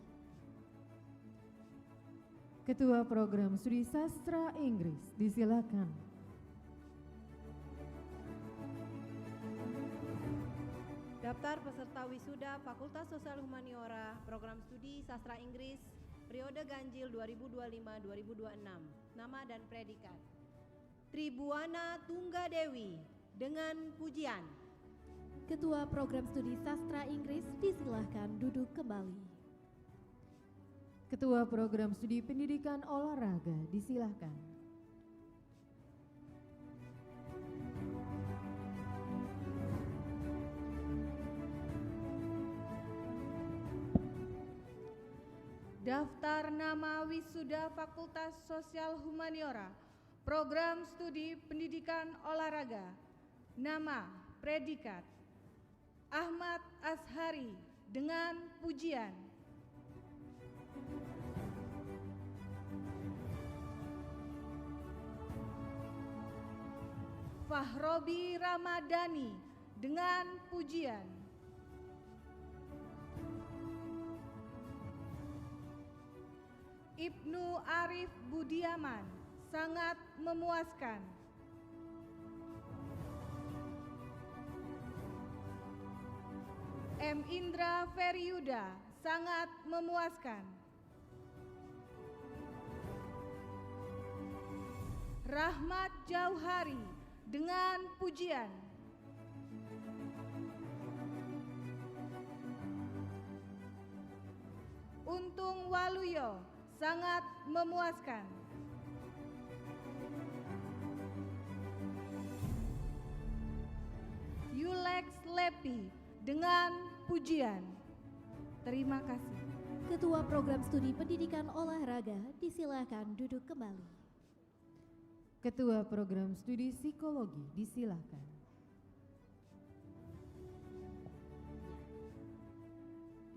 Ketua Program Studi Sastra Inggris disilahkan. Daftar peserta wisuda Fakultas Sosial Humaniora, Program Studi Sastra Inggris, periode ganjil 2025-2026. Nama dan predikat. Tribuana Tunggadewi dengan pujian. Ketua Program Studi Sastra Inggris disilahkan duduk kembali. Ketua Program Studi Pendidikan Olahraga disilahkan. Daftar nama wisuda Fakultas Sosial Humaniora, Program Studi Pendidikan Olahraga. Nama, predikat. Ahmad Ashari dengan pujian. Fahrobi Ramadhani dengan pujian. Ibnu Arif Budiaman sangat memuaskan. M. Indra Feryuda sangat memuaskan. Rahmat Jauhari dengan pujian. Untung Waluyo sangat memuaskan. Yulex Lepi dengan pujian. Terima kasih. Ketua Program Studi Pendidikan Olahraga disilahkan duduk kembali. Ketua Program Studi Psikologi disilahkan.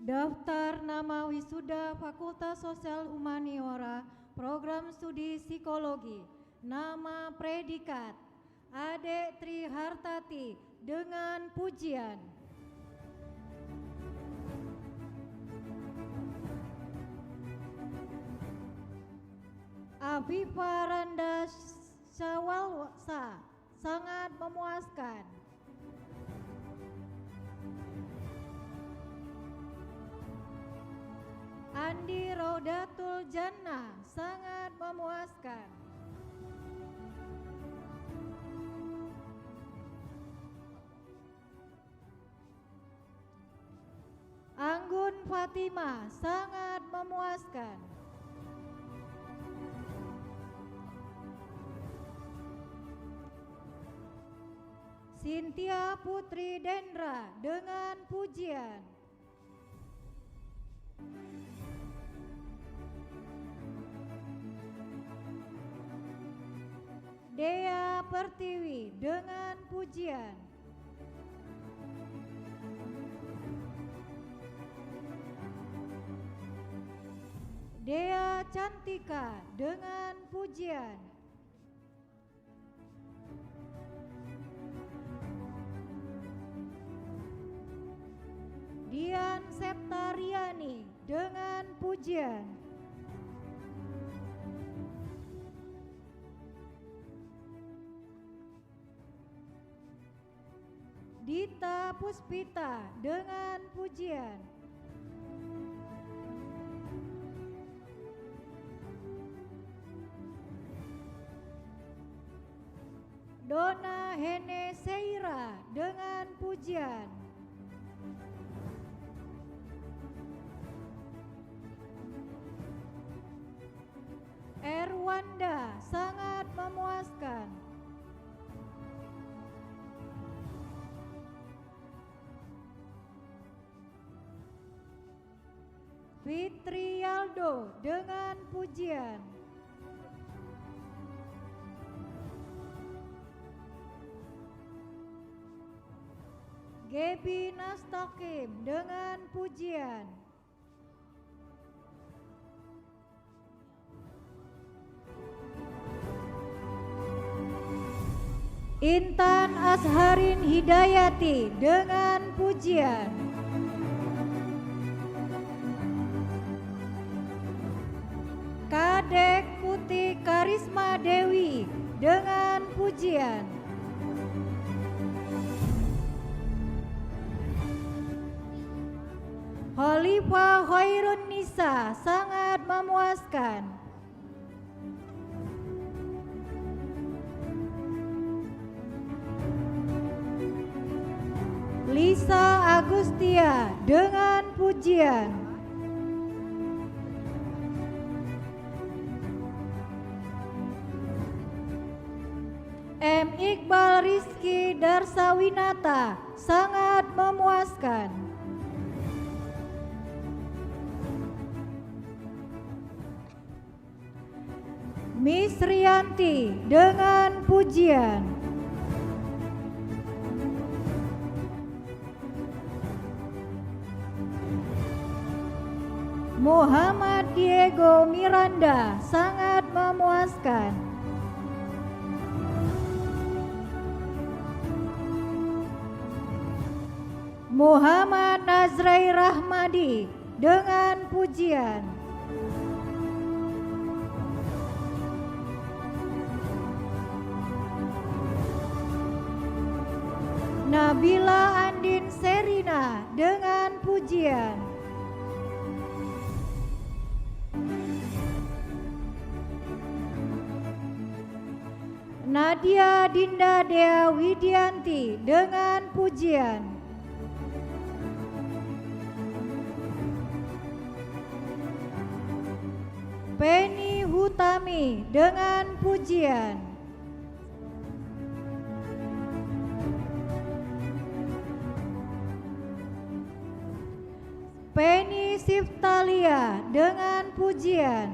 Daftar nama wisuda Fakultas Sosial Humaniora, Program Studi Psikologi, nama predikat Ade Trihartati dengan pujian. Afifah Randa Syawalsa sangat memuaskan. Andi Raudatul Jannah sangat memuaskan. Anggun Fatimah sangat memuaskan. Cynthia Putri Dendra dengan pujian. Dea Pertiwi dengan pujian. Dea Cantika dengan pujian. Dian Septariani dengan pujian. Dita Puspita dengan pujian. Dona Hene Seira dengan pujian. Fitri Aldo dengan pujian. Gebi Nastakim dengan pujian. Intan Azharin Hidayati dengan pujian. Kadek Putih Karisma Dewi dengan pujian. Khalifah Khairun Nisa sangat memuaskan. Lisa Agustia dengan pujian. M. Iqbal Rizky Darsawinata sangat memuaskan. Miss Rianti dengan pujian. Muhammad Diego Miranda sangat memuaskan. Muhammad Nazrai Rahmadi dengan pujian. Nabila Andin Serina dengan pujian. Nadia Dinda Dea Widianti dengan pujian. Penny Hutami dengan pujian. Penny Siftalia dengan pujian.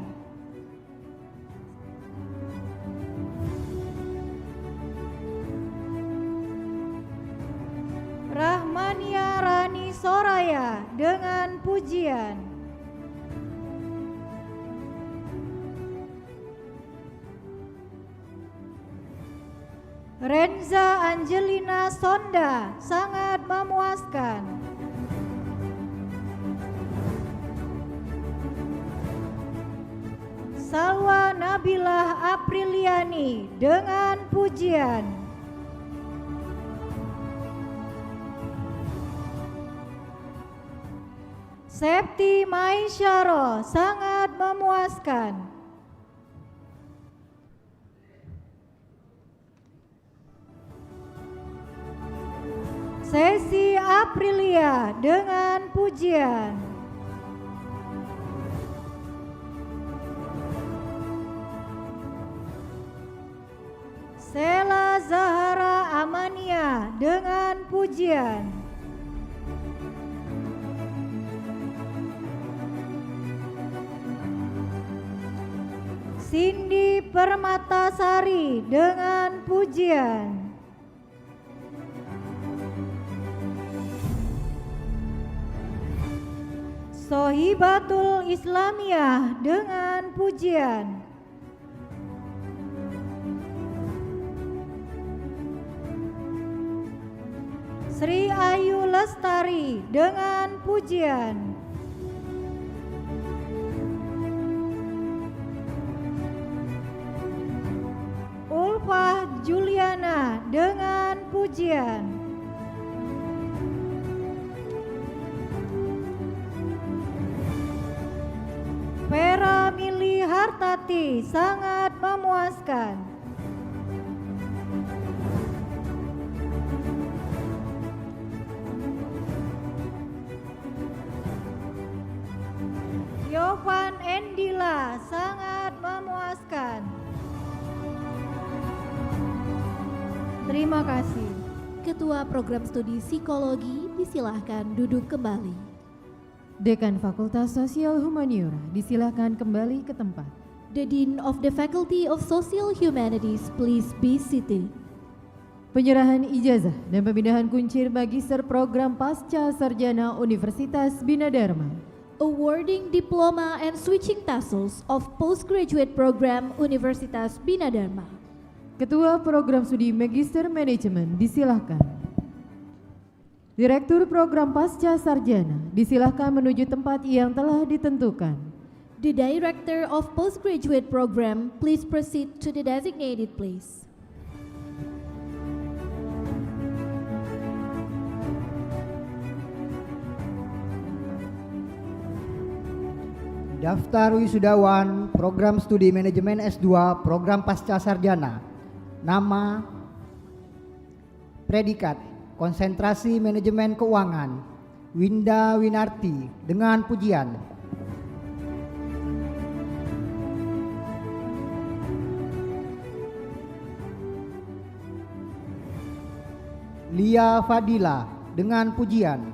Rahmania Rani Soraya dengan pujian. Renza Angelina Sonda sangat memuaskan. Salwa Nabilah Apriliani dengan pujian. Septi Maisyaro sangat memuaskan. Sesi Aprilia dengan pujian. Sela Zahara Amania dengan pujian. Cindy Permatasari dengan pujian. Sohibatul Islamiyah dengan pujian. Sri Ayu Lestari dengan pujian. Ulfah Juliana dengan pujian. Vera Mili Hartati sangat memuaskan. Yovan Endila sangat memuaskan. Terima kasih. Ketua Program Studi Psikologi disilahkan duduk kembali. Dekan Fakultas Sosial Humaniora, disilakan kembali ke tempat. The Dean of the Faculty of Social Humanities, please be seated. Penyerahan ijazah dan pemindahan kuncir Magister Program Pasca Sarjana Universitas Bina Dharma. Awarding diploma and switching tassels of postgraduate program Universitas Bina Dharma. Ketua Program Studi Magister Manajemen, disilakan. Direktur Program Pasca Sarjana, disilakan menuju tempat yang telah ditentukan. The Director of Postgraduate Program, please proceed to the designated place. Daftar wisudawan Program Studi Manajemen S2 Program Pasca Sarjana. Nama, predikat, konsentrasi manajemen keuangan, Winda Winarti dengan pujian. Lia Fadila dengan pujian.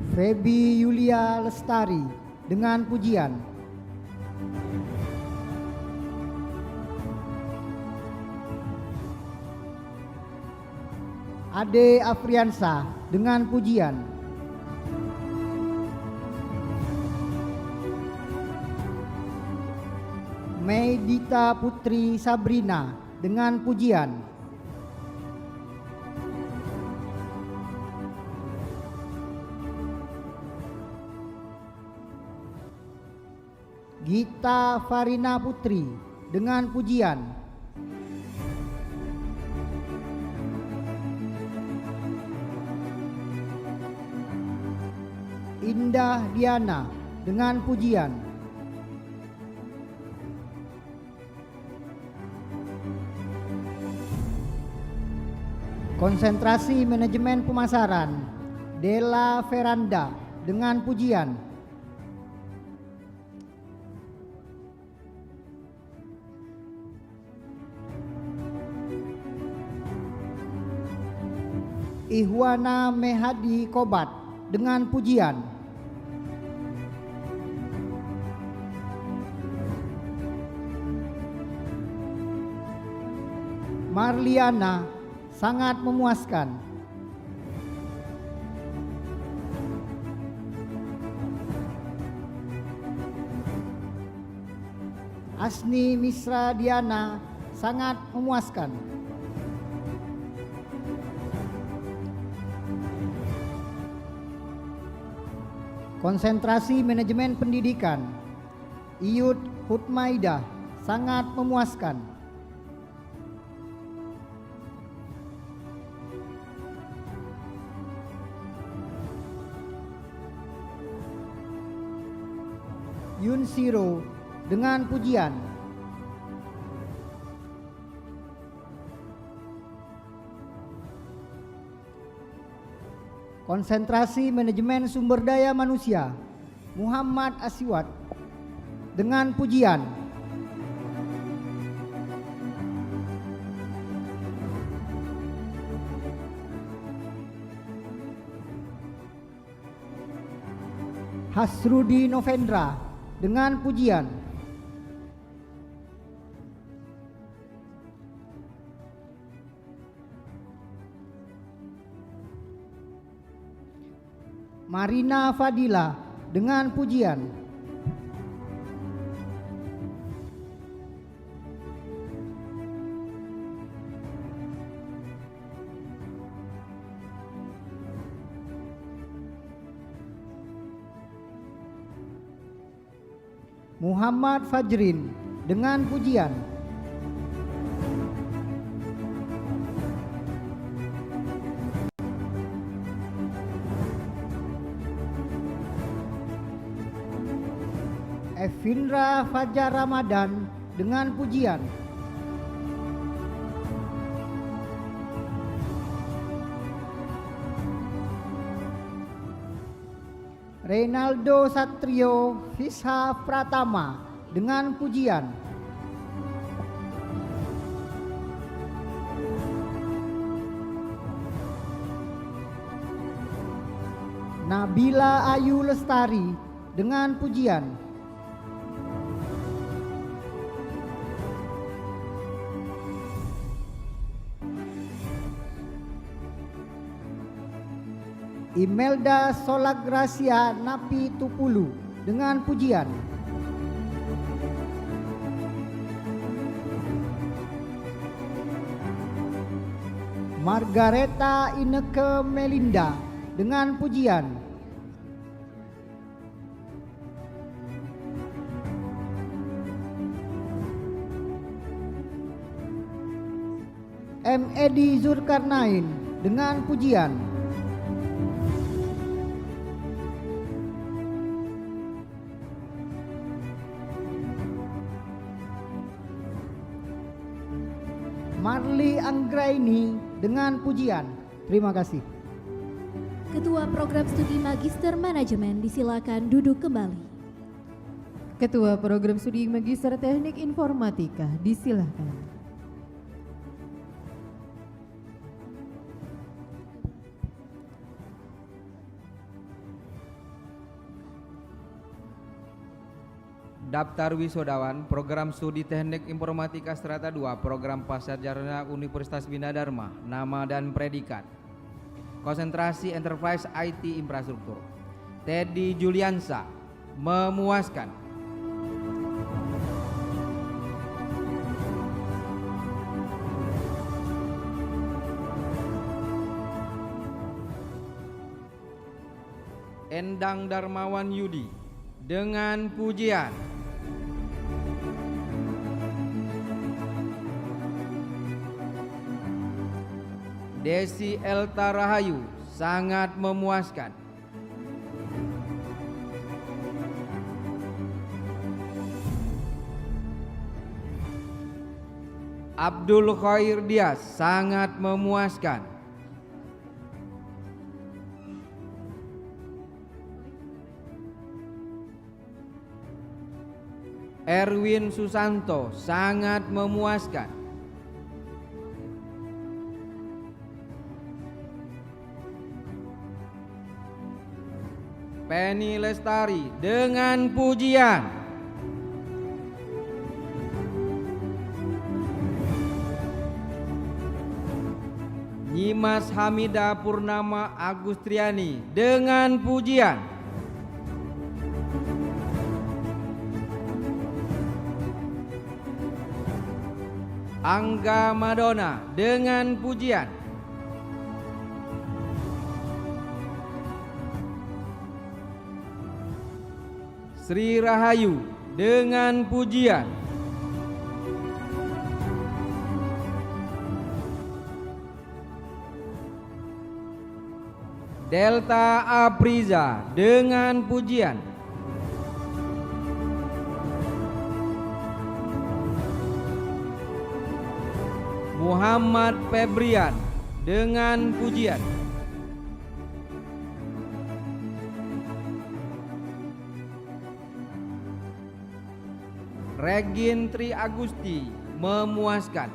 Febi Yulia Lestari dengan pujian. Ade Afriansa dengan pujian. Medita Putri Sabrina dengan pujian. Gita Farina Putri dengan pujian. Indah Diana dengan pujian. Konsentrasi manajemen pemasaran, Della Veranda dengan pujian. Ihwana Mehadi Kobat dengan pujian. Marliana sangat memuaskan. Asni Misra Diana sangat memuaskan. Konsentrasi manajemen pendidikan, Iyut Hutmaidah sangat memuaskan. Yun Siro dengan pujian. Konsentrasi manajemen sumber daya manusia, Muhammad Asiwat dengan pujian. Hasrudi Novendra dengan pujian. Marina Fadila dengan pujian. Muhammad Fajrin dengan pujian. Evindra Fajar Ramadan dengan pujian. Reynaldo Satrio Fisha Pratama dengan pujian. Nabila Ayu Lestari dengan pujian. Imelda Solagracia Napi Tupulu dengan pujian. Margareta Ineke Melinda dengan pujian. M. Edi Zulkarnain dengan pujian. Marli Anggraini dengan pujian. Terima kasih. Ketua Program Studi Magister Manajemen disilakan duduk kembali. Ketua Program Studi Magister Teknik Informatika disilakan. Daftar wisudawan Program Studi Teknik Informatika Strata 2 Program Pasarjana Universitas Bina Dharma. Nama dan predikat: konsentrasi Enterprise IT Infrastruktur. Teddy Juliansa, memuaskan. Endang Darmawan Yudi dengan pujian. Desi Elta Rahayu, sangat memuaskan. Abdul Khair Dias, sangat memuaskan. Erwin Susanto, sangat memuaskan. Penny Lestari dengan pujian. Nyimas Hamida Purnama Agustriani dengan pujian. Angga Madonna dengan pujian. Sri Rahayu dengan pujian. Delta Apriza dengan pujian. Muhammad Febrian dengan pujian. Regin Tri Agusti, memuaskan.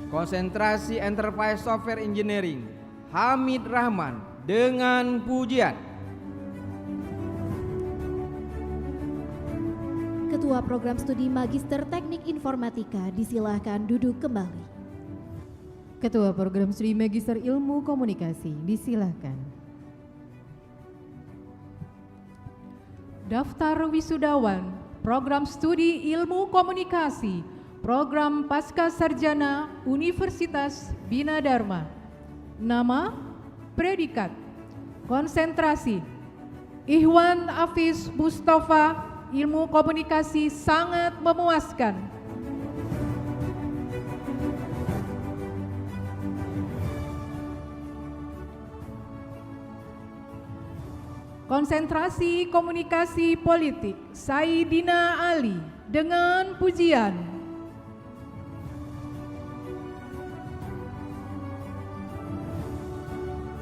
Konsentrasi Enterprise Software Engineering, Hamid Rahman dengan pujian. Ketua Program Studi Magister Teknik Informatika disilahkan duduk kembali. Ketua Program Studi Magister Ilmu Komunikasi disilahkan. Daftar wisudawan Program Studi Ilmu Komunikasi Program Pasca Sarjana Universitas Bina Dharma. Nama, predikat, konsentrasi Ihwan Hafiz Mustafa, Ilmu Komunikasi sangat memuaskan. Konsentrasi Komunikasi Politik Saidina Ali dengan pujian.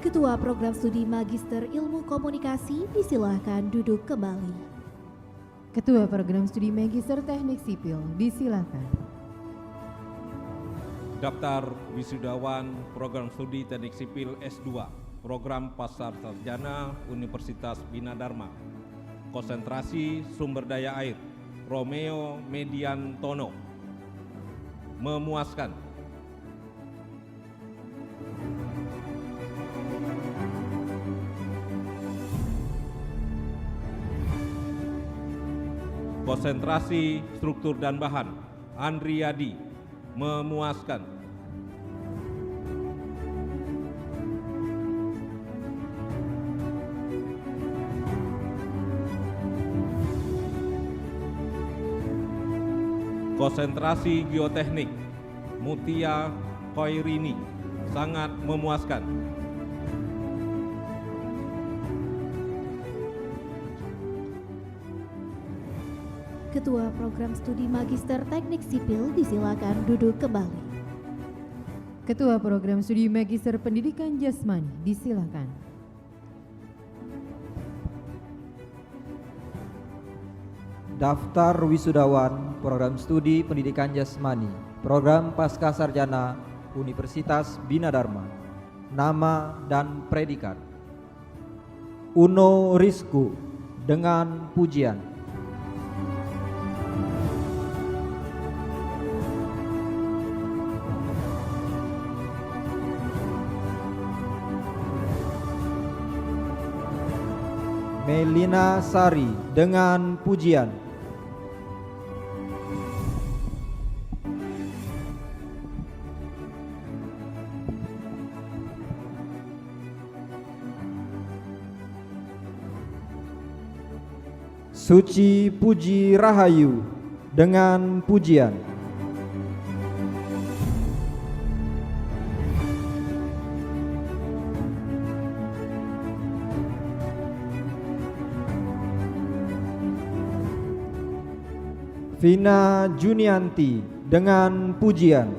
Ketua Program Studi Magister Ilmu Komunikasi disilahkan duduk kembali. Ketua Program Studi Magister Teknik Sipil disilahkan. Daftar wisudawan Program Studi Teknik Sipil S2 Program Pasca Sarjana Universitas Bina Dharma. Konsentrasi sumber daya air Romeo Mediantono. Memuaskan. Konsentrasi struktur dan bahan Andriadi. Memuaskan. Konsentrasi geoteknik Mutia Koirini. Sangat memuaskan. Ketua Program Studi Magister Teknik Sipil disilakan duduk kembali. Ketua Program Studi Magister Pendidikan Jasmani disilakan. Daftar wisudawan Program Studi Pendidikan Jasmani Program Pasca Sarjana Universitas Bina Dharma. Nama dan predikat: Uno Rizku dengan pujian. Melina Sari dengan pujian. Suci Puji Rahayu dengan pujian. Vina Junianti dengan pujian.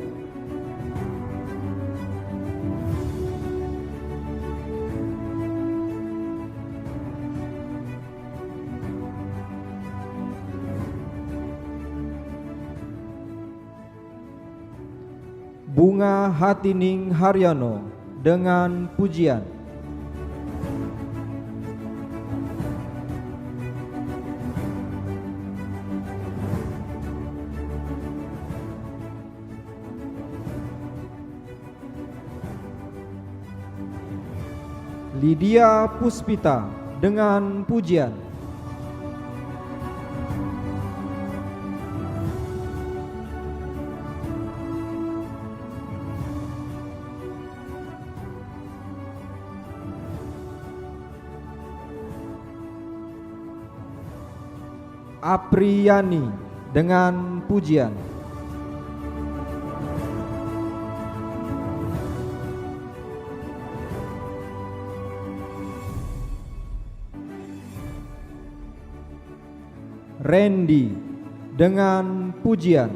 Bunga Hatining Haryono dengan pujian. Lydia Puspita dengan pujian. Apriyani dengan pujian. Randy dengan pujian.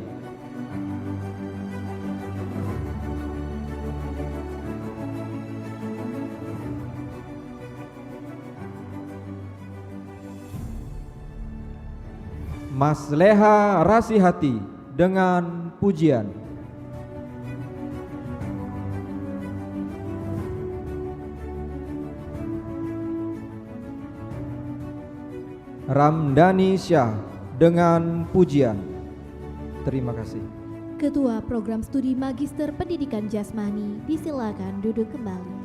Mas Leha Rasihati dengan pujian. Ramdhani Syah dengan pujian. Terima kasih. Ketua Program Studi Magister Pendidikan Jasmani disilakan duduk kembali.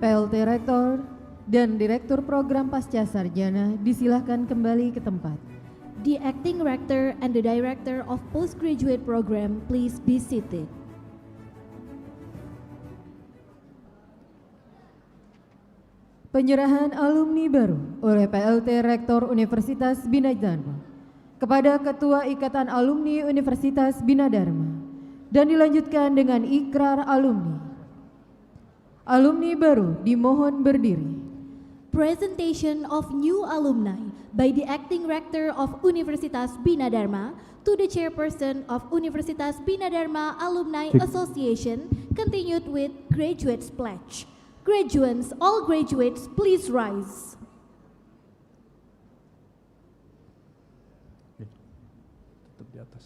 PLT Rektor dan Direktur Program Pasca Sarjana disilahkan kembali ke tempat. The Acting Rector and the Director of Postgraduate Program, please be seated. Penyerahan alumni baru oleh PLT Rektor Universitas Bina Dharma kepada Ketua Ikatan Alumni Universitas Bina Dharma dan dilanjutkan dengan ikrar alumni. Alumni baru dimohon berdiri. Presentation of new alumni by the Acting Rector of Universitas Bina Dharma to the Chairperson of Universitas Bina Dharma Alumni Association continued with Graduates Pledge. Graduates, all graduates, please rise. tutup di atas.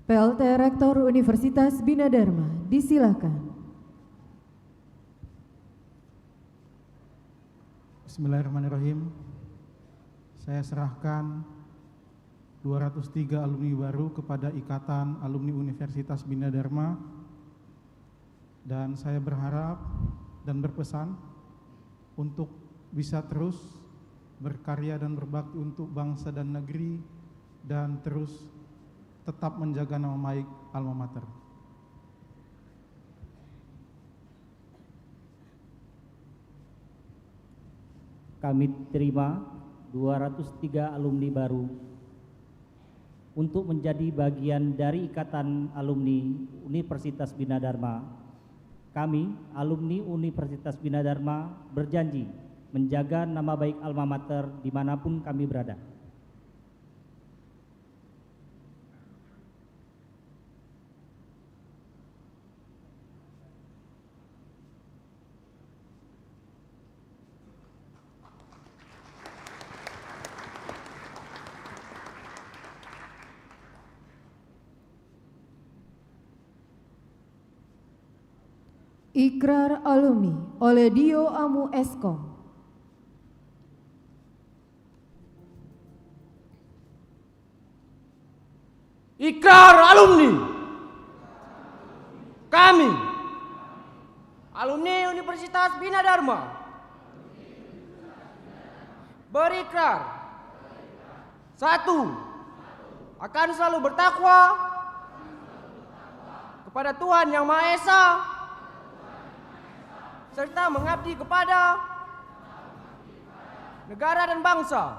PLT Rektor Universitas Bina Dharma, disilakan. Bismillahirrahmanirrahim. Saya serahkan 203 alumni baru kepada Ikatan Alumni Universitas Bina Dharma, dan saya berharap dan berpesan untuk bisa terus berkarya dan berbakti untuk bangsa dan negeri, dan terus tetap menjaga nama baik alma mater. Kami terima 203 alumni baru untuk menjadi bagian dari Ikatan Alumni Universitas Bina Dharma. Kami, alumni Universitas Bina Dharma, berjanji menjaga nama baik alma mater dimanapun kami berada. Ikrar alumni oleh Dio Amu Eskom. Ikrar alumni. Kami, alumni Universitas Bina Dharma, berikrar: 1. Akan selalu bertakwa kepada Tuhan Yang Maha Esa, serta mengabdi kepada negara dan bangsa.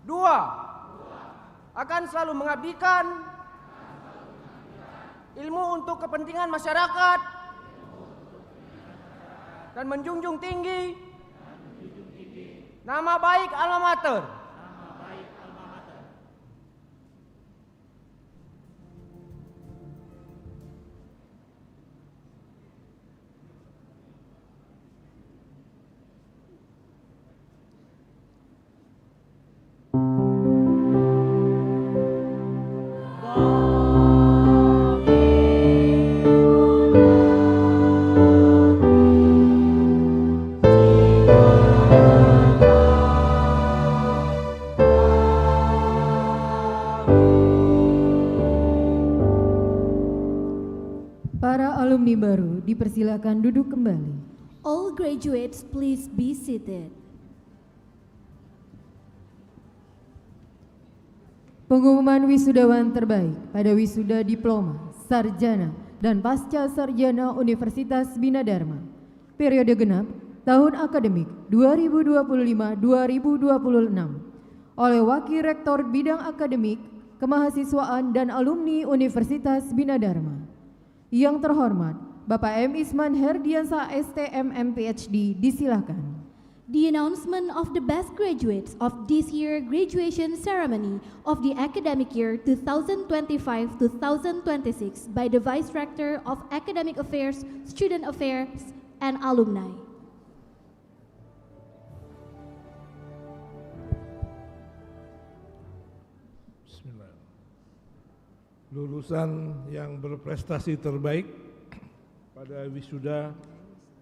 2. Akan selalu mengabdikan ilmu untuk kepentingan masyarakat dan menjunjung tinggi nama baik alma mater. Para alumni baru dipersilakan duduk kembali. All graduates please be seated. Pengumuman wisudawan terbaik pada wisuda diploma, sarjana, dan pasca sarjana Universitas Bina Dharma periode genap tahun akademik 2025-2026 oleh Wakil Rektor Bidang Akademik Kemahasiswaan dan Alumni Universitas Bina Dharma. Yang terhormat Bapak M. Isman Herdiansa STMM PhD, disilakan. The announcement of the best graduates of this year graduation ceremony of the academic year 2025-2026 by the Vice Rector of Academic Affairs, Student Affairs, and Alumni. Bismillah. Lulusan yang berprestasi terbaik pada wisuda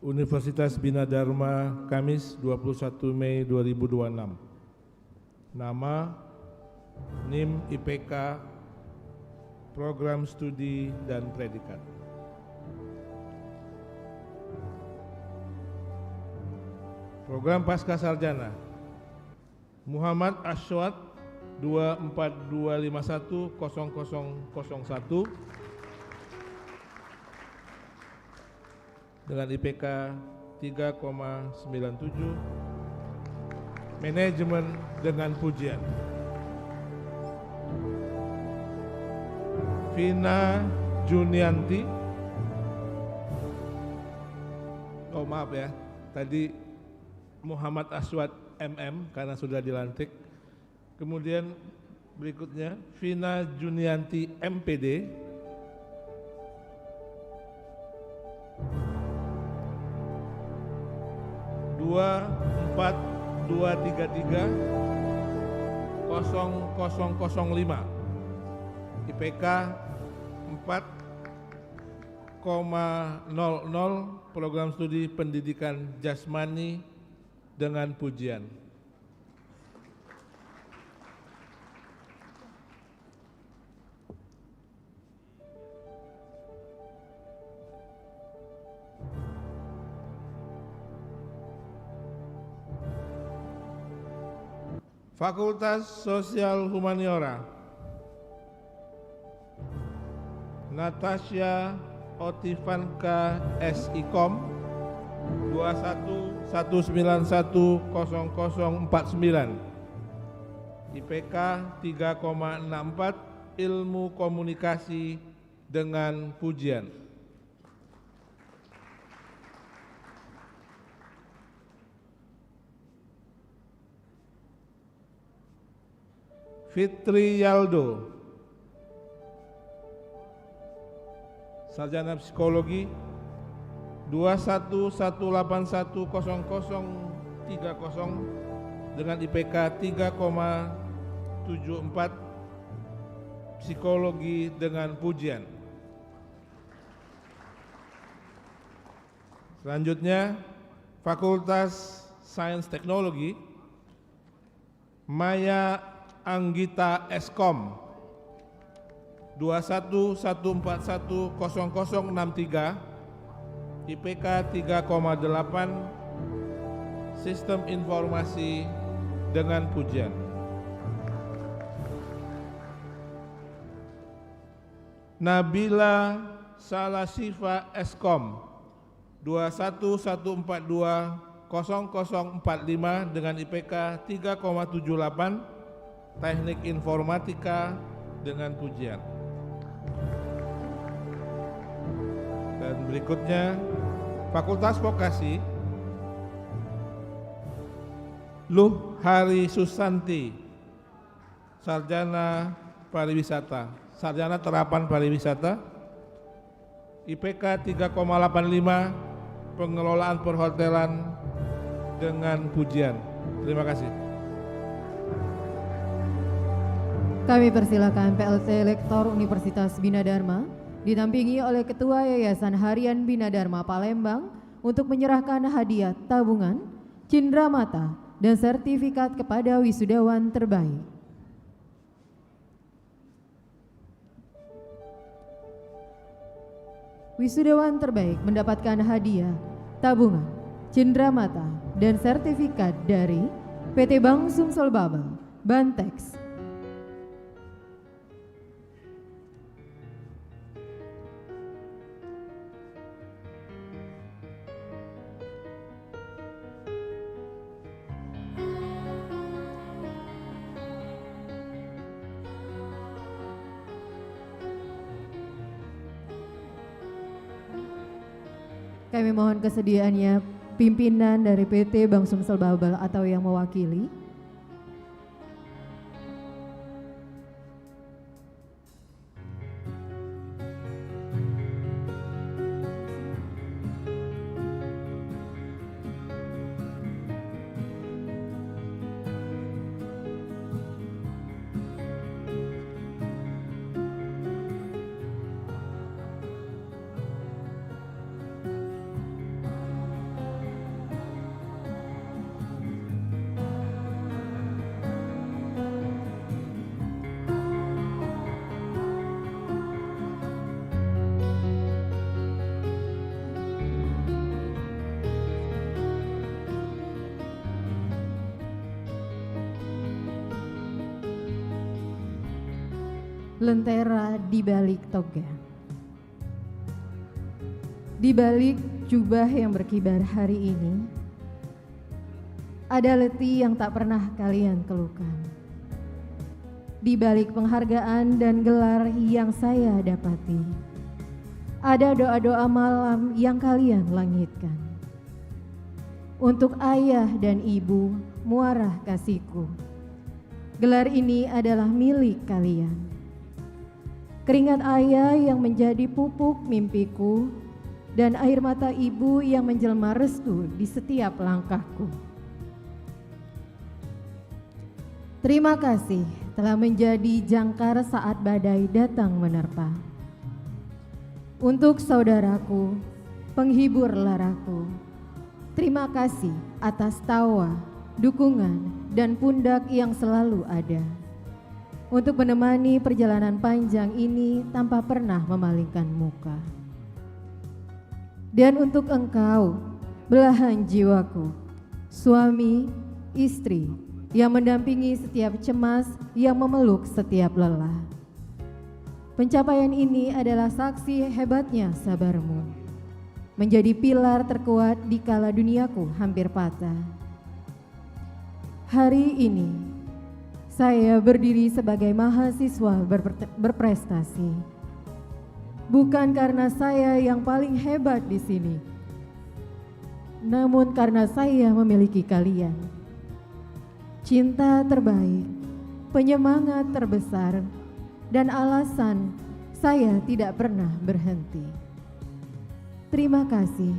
Universitas Bina Dharma Kamis 21 Mei 2026. Nama, NIM, IPK, program studi dan predikat. Program Pasca Sarjana Muhammad Aswad 242510001 dengan IPK 3,97, manajemen dengan pujian. Vina Junianti, oh maaf ya, tadi Muhammad Aswad MM karena sudah dilantik. Kemudian berikutnya Vina Junianti MPD, dua 0005, IPK 4,00, program studi pendidikan jasmani dengan pujian. Fakultas Sosial Humaniora Natasha Otivanka SIKOM 2119100049, IPK 3,64, ilmu komunikasi dengan pujian. Fitri Yaldo, sarjana psikologi 2118100030 dengan IPK 3,74, psikologi dengan pujian. Selanjutnya Fakultas Sains Teknologi Maya Anggita Eskom 2114100063, IPK 3,8, sistem informasi dengan pujian. Nabila Salasifa Eskom 2114200045 dengan IPK 3,78, teknik informatika dengan pujian. Dan berikutnya Fakultas Vokasi Luh Hari Susanti, sarjana pariwisata, sarjana terapan pariwisata, IPK 3,85, pengelolaan perhotelan dengan pujian. Terima kasih. Kami persilakan PLT Lektor Universitas Bina Dharma ditampingi oleh Ketua Yayasan Harian Bina Dharma Palembang untuk menyerahkan hadiah tabungan, cindramata, dan sertifikat kepada wisudawan terbaik. Wisudawan terbaik mendapatkan hadiah tabungan, cindramata, dan sertifikat dari PT Bank Sumsel Babel, Bantex. Kami mohon kesediaannya pimpinan dari PT Bank Sumsel Babel atau yang mewakili. Lentera di balik toga. Di balik jubah yang berkibar hari ini, ada letih yang tak pernah kalian keluhkan. Di balik penghargaan dan gelar yang saya dapati, ada doa-doa malam yang kalian langitkan. Untuk ayah dan ibu, muarah kasihku, gelar ini adalah milik kalian. Keringat ayah yang menjadi pupuk mimpiku, dan air mata ibu yang menjelma restu di setiap langkahku. Terima kasih telah menjadi jangkar saat badai datang menerpa. Untuk saudaraku, penghibur laraku, terima kasih atas tawa, dukungan, dan pundak yang selalu ada untuk menemani perjalanan panjang ini tanpa pernah memalingkan muka. Dan untuk engkau, belahan jiwaku, suami, istri, yang mendampingi setiap cemas, yang memeluk setiap lelah. Pencapaian ini adalah saksi hebatnya sabarmu, menjadi pilar terkuat di kala duniaku hampir patah. Hari ini, saya berdiri sebagai mahasiswa berprestasi. Bukan karena saya yang paling hebat di sini, namun karena saya memiliki kalian. Cinta terbaik, penyemangat terbesar, dan alasan saya tidak pernah berhenti. Terima kasih.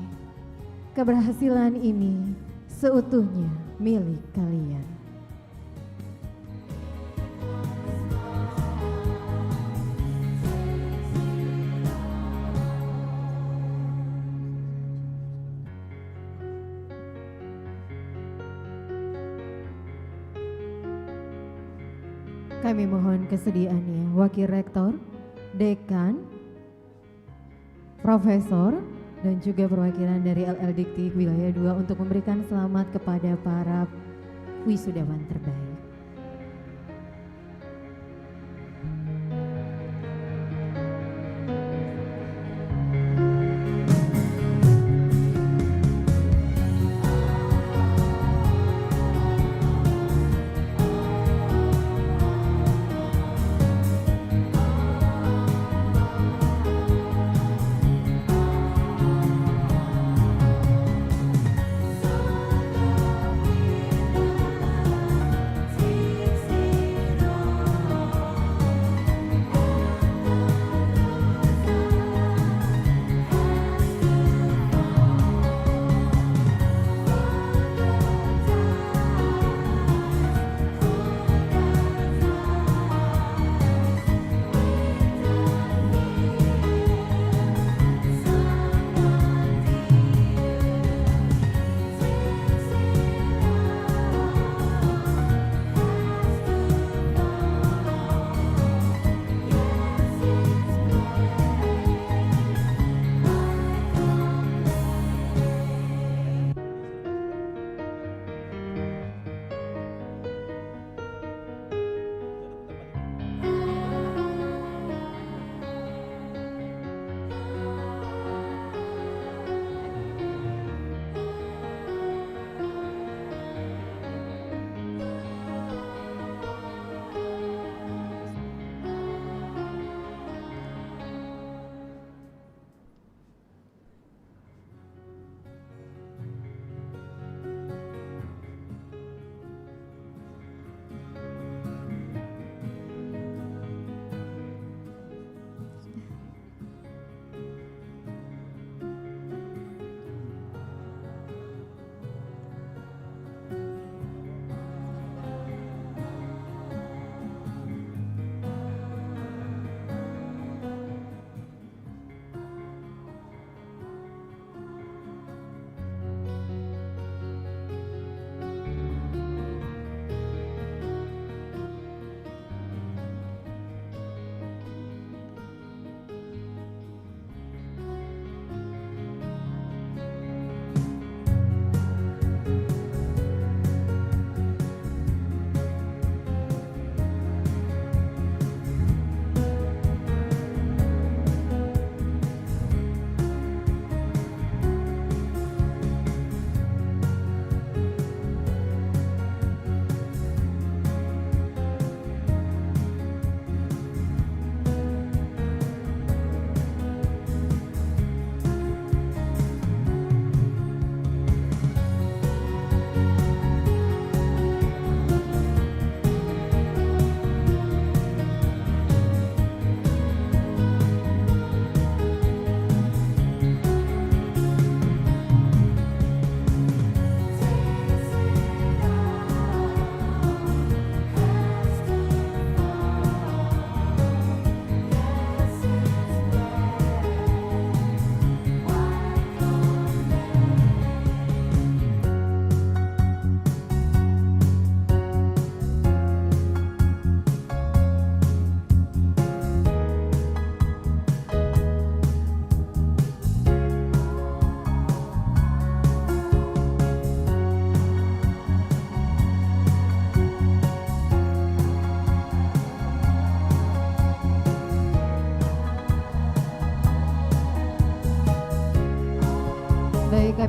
Keberhasilan ini seutuhnya milik kalian. Kami mohon kesediaannya Wakil Rektor, Dekan, Profesor, dan juga perwakilan dari LL Dikti Wilayah 2 untuk memberikan selamat kepada para wisudawan terbaik.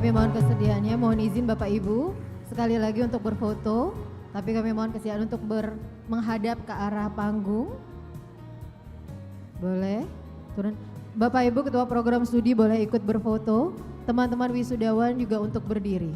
kami mohon kesediaannya, mohon izin Bapak Ibu sekali lagi untuk berfoto, tapi kami mohon kesediaan untuk menghadap ke arah panggung. Boleh turun. Bapak Ibu Ketua Program Studi boleh ikut berfoto, teman-teman wisudawan juga untuk berdiri.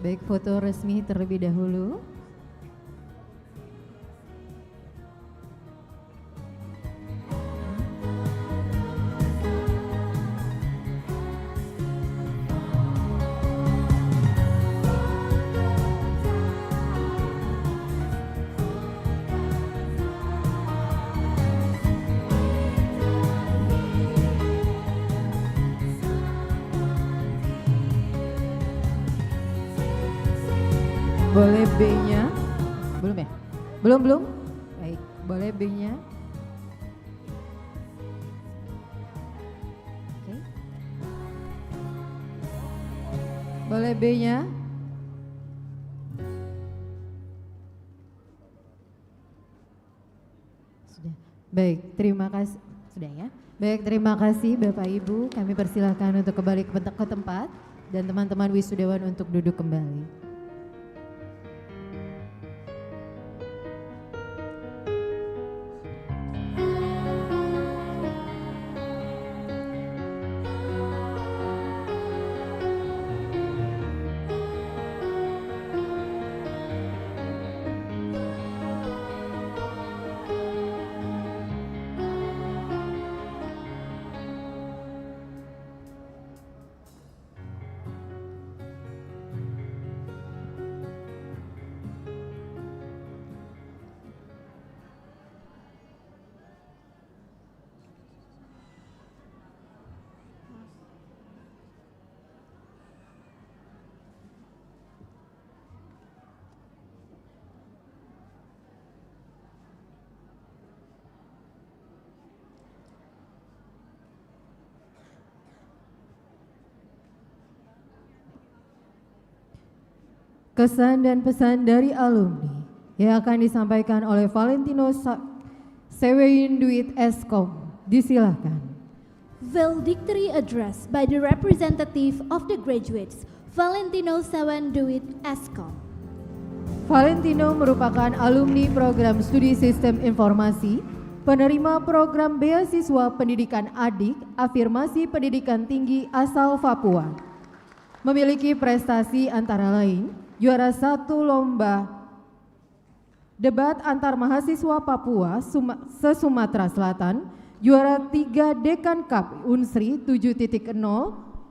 Baik, foto resmi terlebih dahulu. Boleh B-nya? Belum ya? Belum? Baik, boleh B-nya? Oke. Boleh B-nya? Sudah. Baik, terima kasih. Sudah ya? Baik, terima kasih Bapak Ibu. Kami persilahkan untuk kembali ke tempat dan teman-teman wisudawan untuk duduk kembali. Kesan dan pesan dari alumni yang akan disampaikan oleh Valentino Seweinduit Eskom. Disilakan. Valedictory address by the representative of the graduates, Valentino Seweinduit Eskom. Valentino merupakan alumni program studi sistem informasi, penerima program beasiswa pendidikan adik, afirmasi pendidikan tinggi asal Papua. Memiliki prestasi antara lain, juara 1 lomba debat antar mahasiswa Papua se-Sumatera Selatan, juara 3 Dekan Cup Unsri 7.0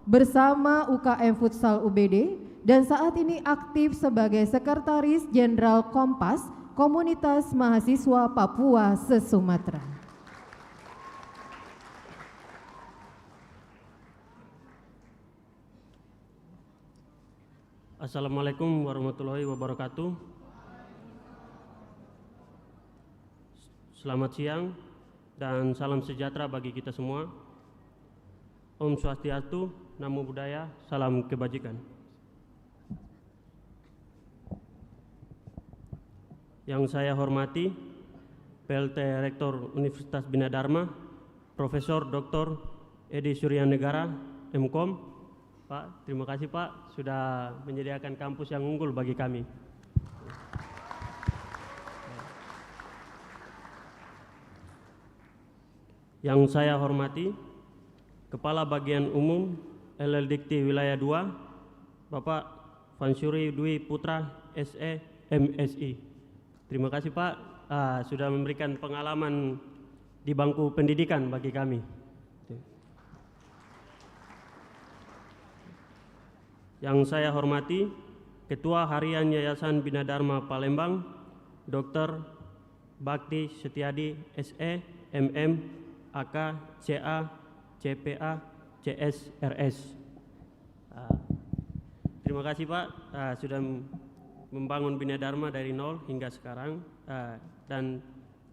bersama UKM Futsal UBD, dan saat ini aktif sebagai Sekretaris Jenderal Kompas Komunitas Mahasiswa Papua se-Sumatera. Assalamualaikum warahmatullahi wabarakatuh. Selamat siang dan salam sejahtera bagi kita semua. Om Swastiastu, Namo Buddhaya, salam kebajikan. Yang saya hormati PLT Rektor Universitas Bina Dharma, Profesor Dr. Edi Suryanegara, MKOM. Pak, terima kasih Pak sudah menyediakan kampus yang unggul bagi kami. Yang saya hormati Kepala Bagian Umum LLDikti Wilayah 2, Bapak Vansyuri Dwi Putra, SE, MSI. Terima kasih Pak, sudah memberikan pengalaman di bangku pendidikan bagi kami. Yang saya hormati Ketua Harian Yayasan Bina Dharma Palembang, Dr. Bakti Setiadi, SE, MM, AK, CA, CPA, CS, RS. Terima kasih Pak, sudah membangun Bina Dharma dari nol hingga sekarang, dan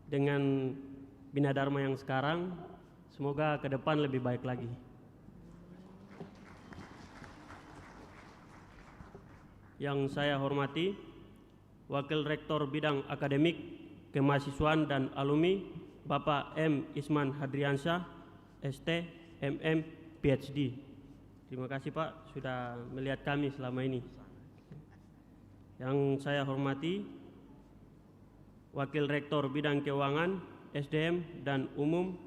dengan Bina Dharma yang sekarang semoga ke depan lebih baik lagi. Yang saya hormati Wakil Rektor Bidang Akademik, Kemahasiswaan dan Alumni, Bapak M. Isman Hadriansyah, ST, MM, PhD. Terima kasih Pak sudah melihat kami selama ini. Yang saya hormati Wakil Rektor Bidang Keuangan, SDM dan Umum,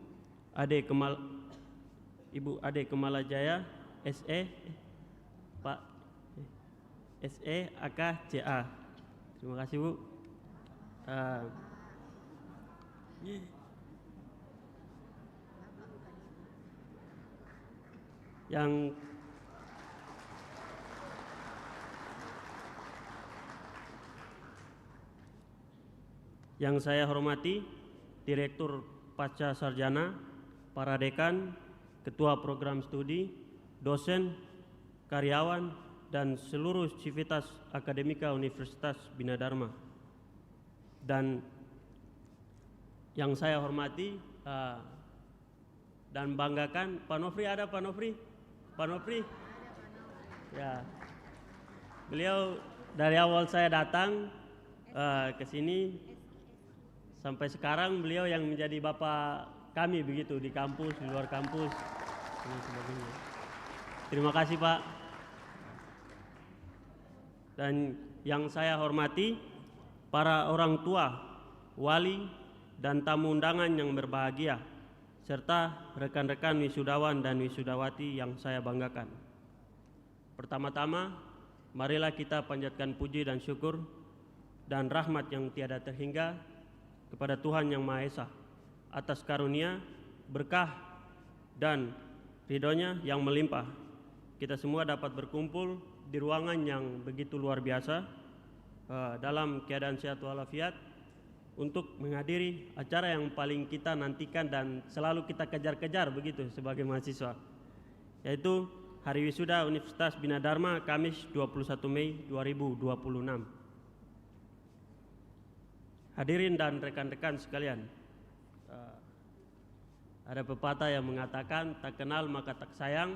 Ibu Ade Kemalajaya, SE, Pak SE, AK, CA. Terima kasih Bu. Yang saya hormati Direktur Pasca Sarjana, para dekan, ketua program studi, dosen, karyawan, dan seluruh sivitas akademika Universitas Bina Dharma. Dan yang saya hormati dan banggakan, Pak Nofri ada, Pak Nofri? Pak Nofri? Ya, beliau dari awal saya datang ke sini sampai sekarang beliau yang menjadi bapak kami begitu di kampus, di luar kampus, dan sebagainya. Terima kasih Pak. Dan yang saya hormati para orang tua, wali, dan tamu undangan yang berbahagia, serta rekan-rekan wisudawan dan wisudawati yang saya banggakan. Pertama-tama, marilah kita panjatkan puji dan syukur dan rahmat yang tiada terhingga kepada Tuhan Yang Maha Esa atas karunia, berkah, dan ridhonya yang melimpah. Kita semua dapat berkumpul di ruangan yang begitu luar biasa dalam keadaan sehat walafiat untuk menghadiri acara yang paling kita nantikan dan selalu kita kejar-kejar begitu sebagai mahasiswa, yaitu Hari Wisuda Universitas Bina Dharma Kamis 21 Mei 2026. Hadirin dan rekan-rekan sekalian, ada pepatah yang mengatakan tak kenal maka tak sayang.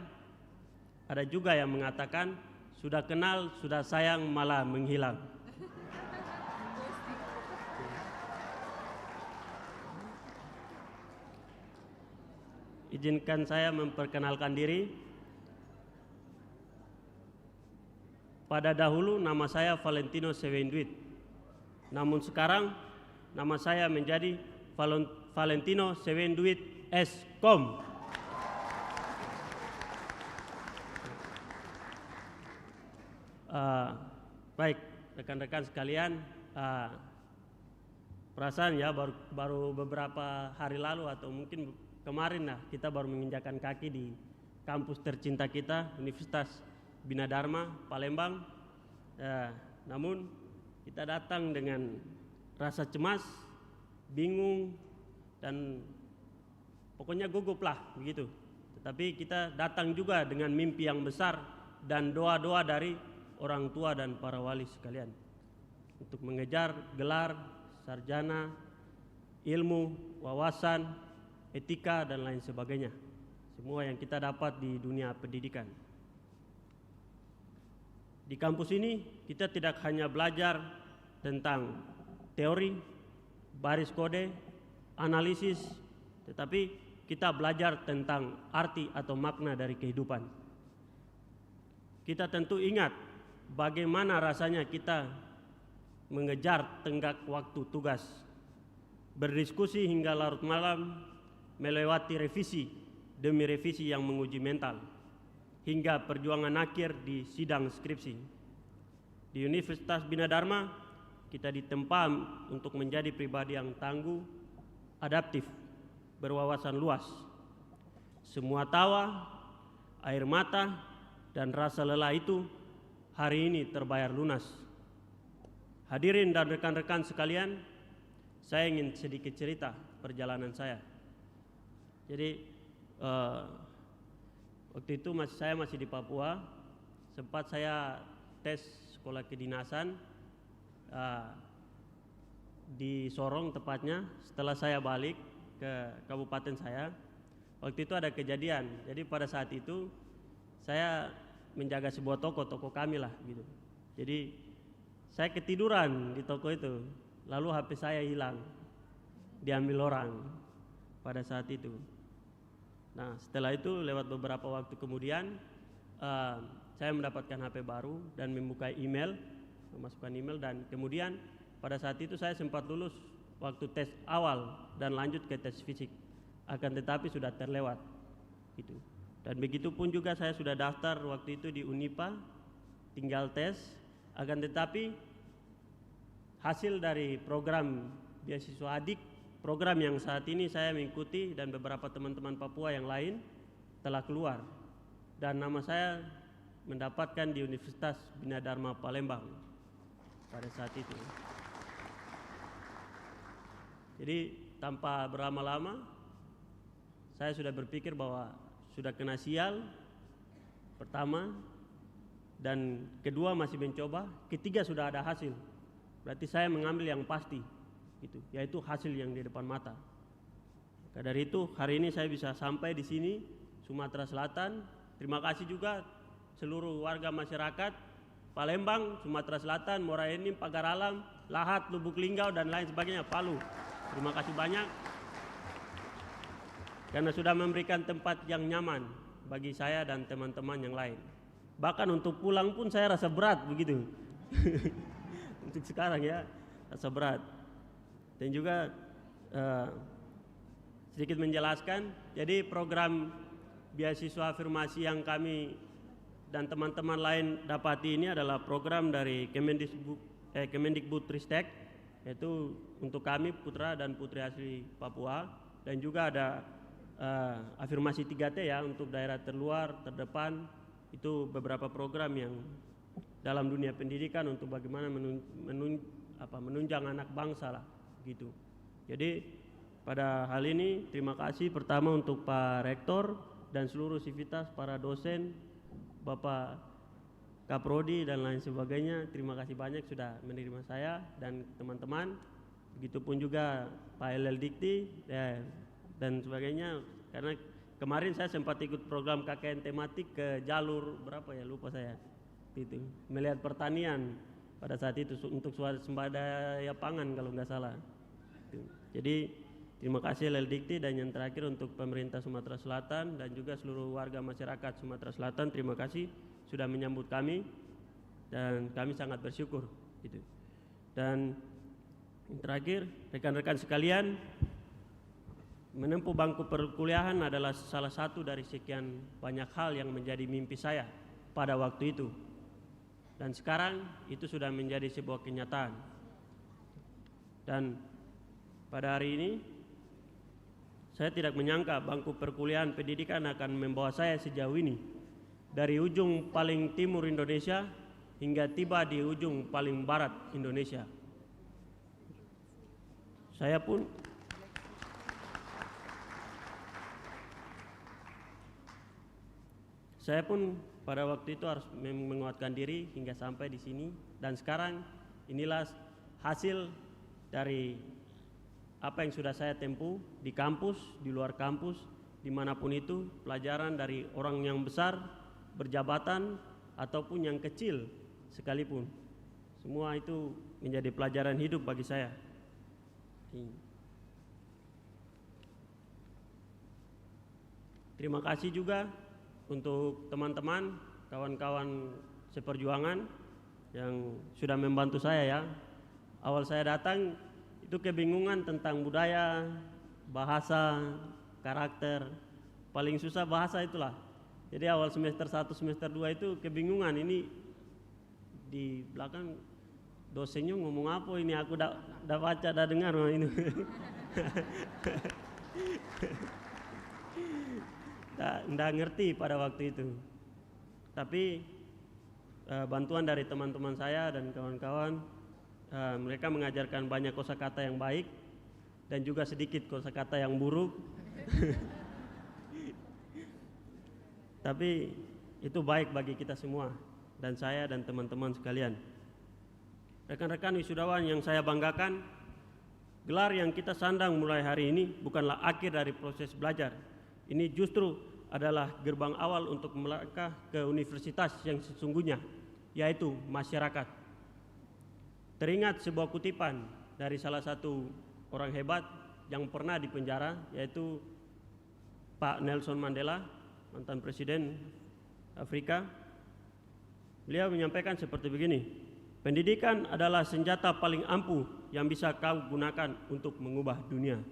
Ada juga yang mengatakan sudah kenal sudah sayang malah menghilang. Izinkan saya memperkenalkan diri. Pada dahulu nama saya Valentino Sewenduit, namun sekarang nama saya menjadi Valentino Sewenduit S.Com. Baik rekan-rekan sekalian, perasaan ya baru beberapa hari lalu atau mungkin kemarin lah kita baru menginjakan kaki di kampus tercinta kita, Universitas Bina Dharma Palembang. Namun kita datang dengan rasa cemas, bingung, dan pokoknya gugup lah begitu. Tetapi kita datang juga dengan mimpi yang besar dan doa-doa dari orang tua dan para wali sekalian untuk mengejar gelar sarjana, ilmu, wawasan, etika, dan lain sebagainya. Semua yang kita dapat di dunia pendidikan. Di kampus ini kita tidak hanya belajar tentang teori, baris kode, analisis, tetapi kita belajar tentang arti atau makna dari kehidupan. Kita tentu ingat bagaimana rasanya kita mengejar tenggat waktu tugas, berdiskusi hingga larut malam, melewati revisi demi revisi yang menguji mental, hingga perjuangan akhir di sidang skripsi. Di Universitas Bina Dharma, kita ditempa untuk menjadi pribadi yang tangguh, adaptif, berwawasan luas. Semua tawa, air mata, dan rasa lelah itu hari ini terbayar lunas. Hadirin dan rekan-rekan sekalian, saya ingin sedikit cerita perjalanan saya. Jadi waktu itu saya masih di Papua, sempat saya tes sekolah kedinasan di Sorong tepatnya. Setelah saya balik ke kabupaten saya, waktu itu ada kejadian. Jadi pada saat itu saya menjaga sebuah toko kami lah gitu. Jadi saya ketiduran di toko itu, lalu HP saya hilang, diambil orang pada saat itu. Nah, setelah itu lewat beberapa waktu kemudian saya mendapatkan HP baru dan membuka email, memasukkan email, dan kemudian pada saat itu saya sempat lulus waktu tes awal dan lanjut ke tes fisik. Akan tetapi sudah terlewat gitu. Dan begitu pun juga saya sudah daftar waktu itu di Unipa, tinggal tes. Akan tetapi hasil dari program beasiswa adik, program yang saat ini saya mengikuti dan beberapa teman-teman Papua yang lain telah keluar, dan nama saya mendapatkan di Universitas Bina Dharma Palembang pada saat itu. Jadi tanpa berlama-lama saya sudah berpikir bahwa sudah kena sial pertama, dan kedua masih mencoba, ketiga sudah ada hasil. Berarti saya mengambil yang pasti gitu, yaitu hasil yang di depan mata. Maka dari itu hari ini saya bisa sampai di sini, Sumatera Selatan. Terima kasih juga seluruh warga masyarakat Palembang, Sumatera Selatan, Muara Enim, Pagar Alam, Lahat, Lubuk Linggau, dan lain sebagainya, Palu. Terima kasih banyak karena sudah memberikan tempat yang nyaman bagi saya dan teman-teman yang lain. Bahkan untuk pulang pun saya rasa berat begitu. Untuk sekarang ya, rasa berat. Dan juga sedikit menjelaskan, jadi program beasiswa afirmasi yang kami dan teman-teman lain dapati ini adalah program dari Kemendikbudristek, yaitu untuk kami putra dan putri asli Papua, dan juga ada afirmasi 3T ya untuk daerah terluar, terdepan. Itu beberapa program yang dalam dunia pendidikan untuk bagaimana menunjang anak bangsa lah gitu. Jadi pada hal ini terima kasih pertama untuk Pak Rektor dan seluruh sivitas, para dosen, Bapak Kaprodi dan lain sebagainya. Terima kasih banyak sudah menerima saya dan teman-teman. Begitupun juga Pak LL Dikti dan sebagainya, karena kemarin saya sempat ikut program KKN tematik ke jalur berapa ya, lupa saya itu, melihat pertanian pada saat itu untuk swadaya pangan kalau nggak salah. Jadi terima kasih LL Dikti, dan yang terakhir untuk pemerintah Sumatera Selatan dan juga seluruh warga masyarakat Sumatera Selatan, terima kasih sudah menyambut kami dan kami sangat bersyukur gitu. Dan yang terakhir, rekan-rekan sekalian, menempuh bangku perkuliahan adalah salah satu dari sekian banyak hal yang menjadi mimpi saya pada waktu itu. Dan sekarang itu sudah menjadi sebuah kenyataan. Dan pada hari ini saya tidak menyangka bangku perkuliahan pendidikan akan membawa saya sejauh ini, dari ujung paling timur Indonesia hingga tiba di ujung paling barat Indonesia. Saya pun pada waktu itu harus menguatkan diri hingga sampai di sini, dan sekarang inilah hasil dari apa yang sudah saya tempuh di kampus, di luar kampus, dimanapun itu, pelajaran dari orang yang besar, berjabatan, ataupun yang kecil sekalipun. Semua itu menjadi pelajaran hidup bagi saya. Terima kasih juga untuk teman-teman, kawan-kawan seperjuangan yang sudah membantu saya ya. Awal saya datang itu kebingungan tentang budaya, bahasa, karakter, paling susah bahasa itulah. Jadi awal semester 1, semester 2 itu kebingungan, ini di belakang dosennya ngomong apa ini, aku dah baca, dah dengar ini. Nggak ngerti pada waktu itu. Tapi bantuan dari teman-teman saya dan kawan-kawan, mereka mengajarkan banyak kosakata yang baik dan juga sedikit kosakata yang buruk. Tapi itu baik bagi kita semua, dan saya dan teman-teman sekalian. Rekan-rekan wisudawan yang saya banggakan, gelar yang kita sandang mulai hari ini bukanlah akhir dari proses belajar. Ini justru adalah gerbang awal untuk melangkah ke universitas yang sesungguhnya, yaitu masyarakat. Teringat sebuah kutipan dari salah satu orang hebat yang pernah dipenjara, yaitu Pak Nelson Mandela, mantan presiden Afrika. Beliau menyampaikan seperti begini, pendidikan adalah senjata paling ampuh yang bisa kau gunakan untuk mengubah dunia.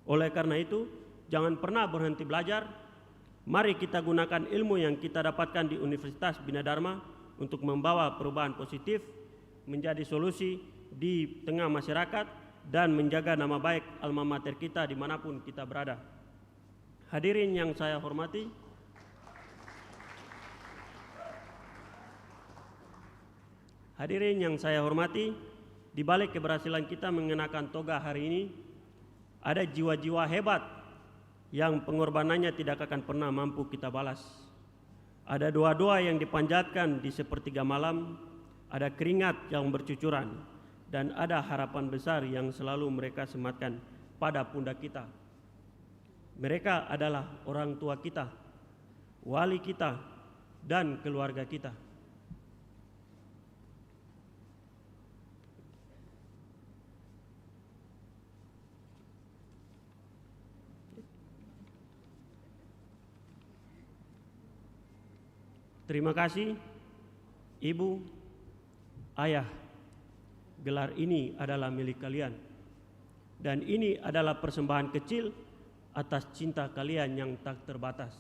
Oleh karena itu, jangan pernah berhenti belajar. Mari kita gunakan ilmu yang kita dapatkan di Universitas Bina Dharma untuk membawa perubahan positif, menjadi solusi di tengah masyarakat, dan menjaga nama baik alma mater kita dimanapun kita berada. Hadirin yang saya hormati, di balik keberhasilan kita mengenakan toga hari ini, ada jiwa-jiwa hebat yang pengorbanannya tidak akan pernah mampu kita balas. Ada doa-doa yang dipanjatkan di sepertiga malam, ada keringat yang bercucuran, dan ada harapan besar yang selalu mereka sematkan pada pundak kita. Mereka adalah orang tua kita, wali kita, dan keluarga kita. Terima kasih, Ibu, Ayah. Gelar ini adalah milik kalian, dan ini adalah persembahan kecil atas cinta kalian yang tak terbatas.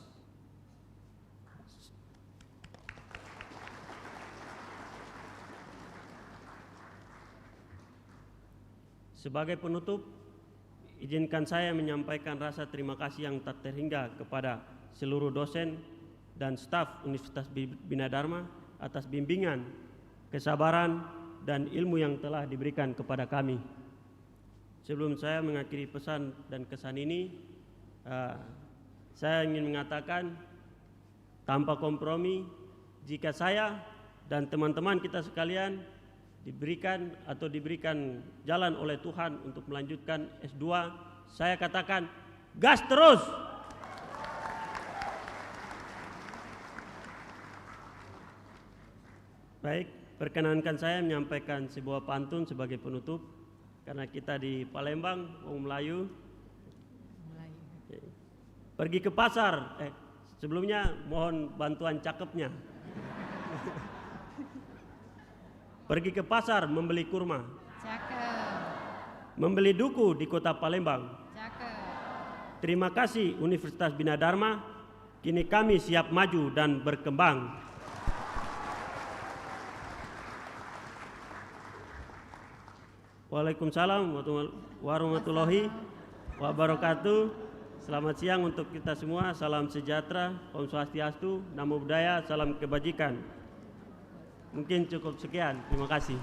Sebagai penutup, izinkan saya menyampaikan rasa terima kasih yang tak terhingga kepada seluruh dosen dan staf Universitas Bina Dharma atas bimbingan, kesabaran, dan ilmu yang telah diberikan kepada kami. Sebelum saya mengakhiri pesan dan kesan ini, saya ingin mengatakan tanpa kompromi, jika saya dan teman-teman kita sekalian diberikan jalan oleh Tuhan untuk melanjutkan S2, saya katakan gas terus. Baik, perkenankan saya menyampaikan sebuah pantun sebagai penutup, karena kita di Palembang, orang Melayu. Pergi ke pasar, sebelumnya mohon bantuan cakepnya. Pergi ke pasar membeli kurma. Cakep. Membeli duku di kota Palembang. Cakep. Terima kasih Universitas Bina Dharma, kini kami siap maju dan berkembang. Waalaikumsalam warahmatullahi wabarakatuh. Selamat siang untuk kita semua. Salam sejahtera, Om Swastiastu, Namo Buddhaya, salam kebajikan. Mungkin cukup sekian. Terima kasih.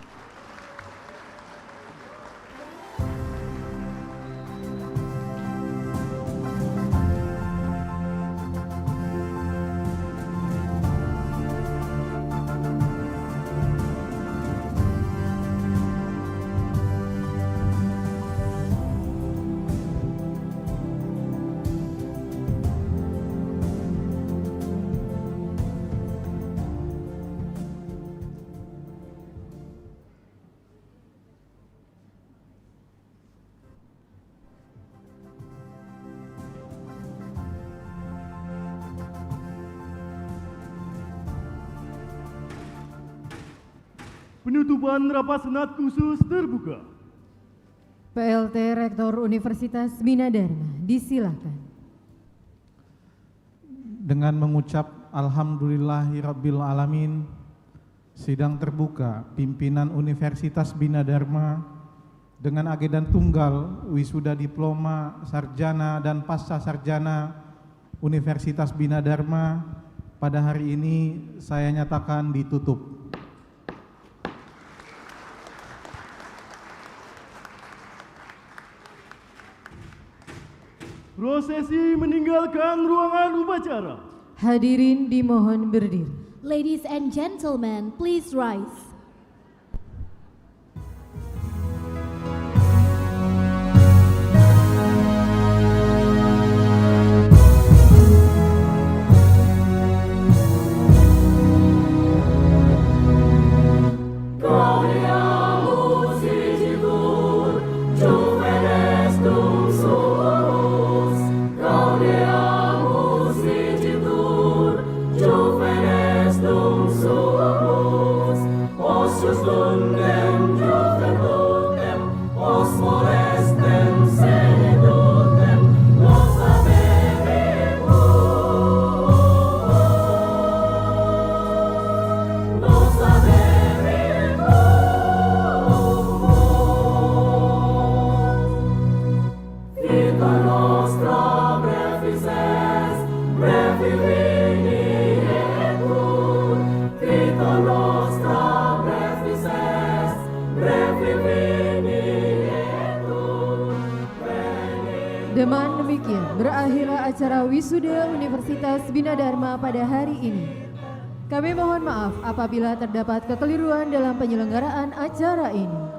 Penutupan rapat senat khusus terbuka. PLT Rektor Universitas Bina Dharma, disilakan. dengan mengucap Alhamdulillahirabbil alamin, sidang terbuka pimpinan Universitas Bina Dharma dengan agendan tunggal wisuda diploma sarjana dan pasca sarjana Universitas Bina Dharma pada hari ini saya nyatakan ditutup. Prosesi meninggalkan ruangan upacara. Hadirin dimohon berdiri. Ladies and gentlemen, please rise. Dengan demikian, berakhirlah acara wisuda Universitas Bina Dharma pada hari ini. Kami mohon maaf apabila terdapat kekeliruan dalam penyelenggaraan acara ini.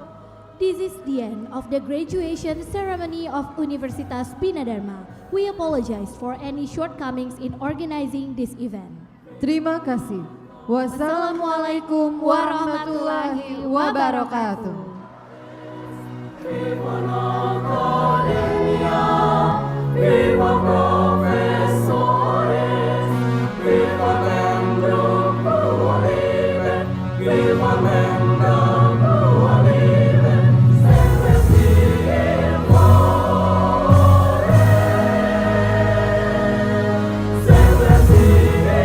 This is the end of the graduation ceremony of Universitas Bina Dharma. We apologize for any shortcomings in organizing this event. Terima kasih. Wassalamualaikum warahmatullahi wabarakatuh. Viva professores, viva membro puolive, viva membro puolive, sempre sigue cuore, sempre sigue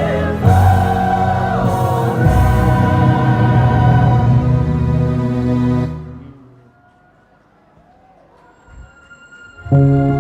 cuore.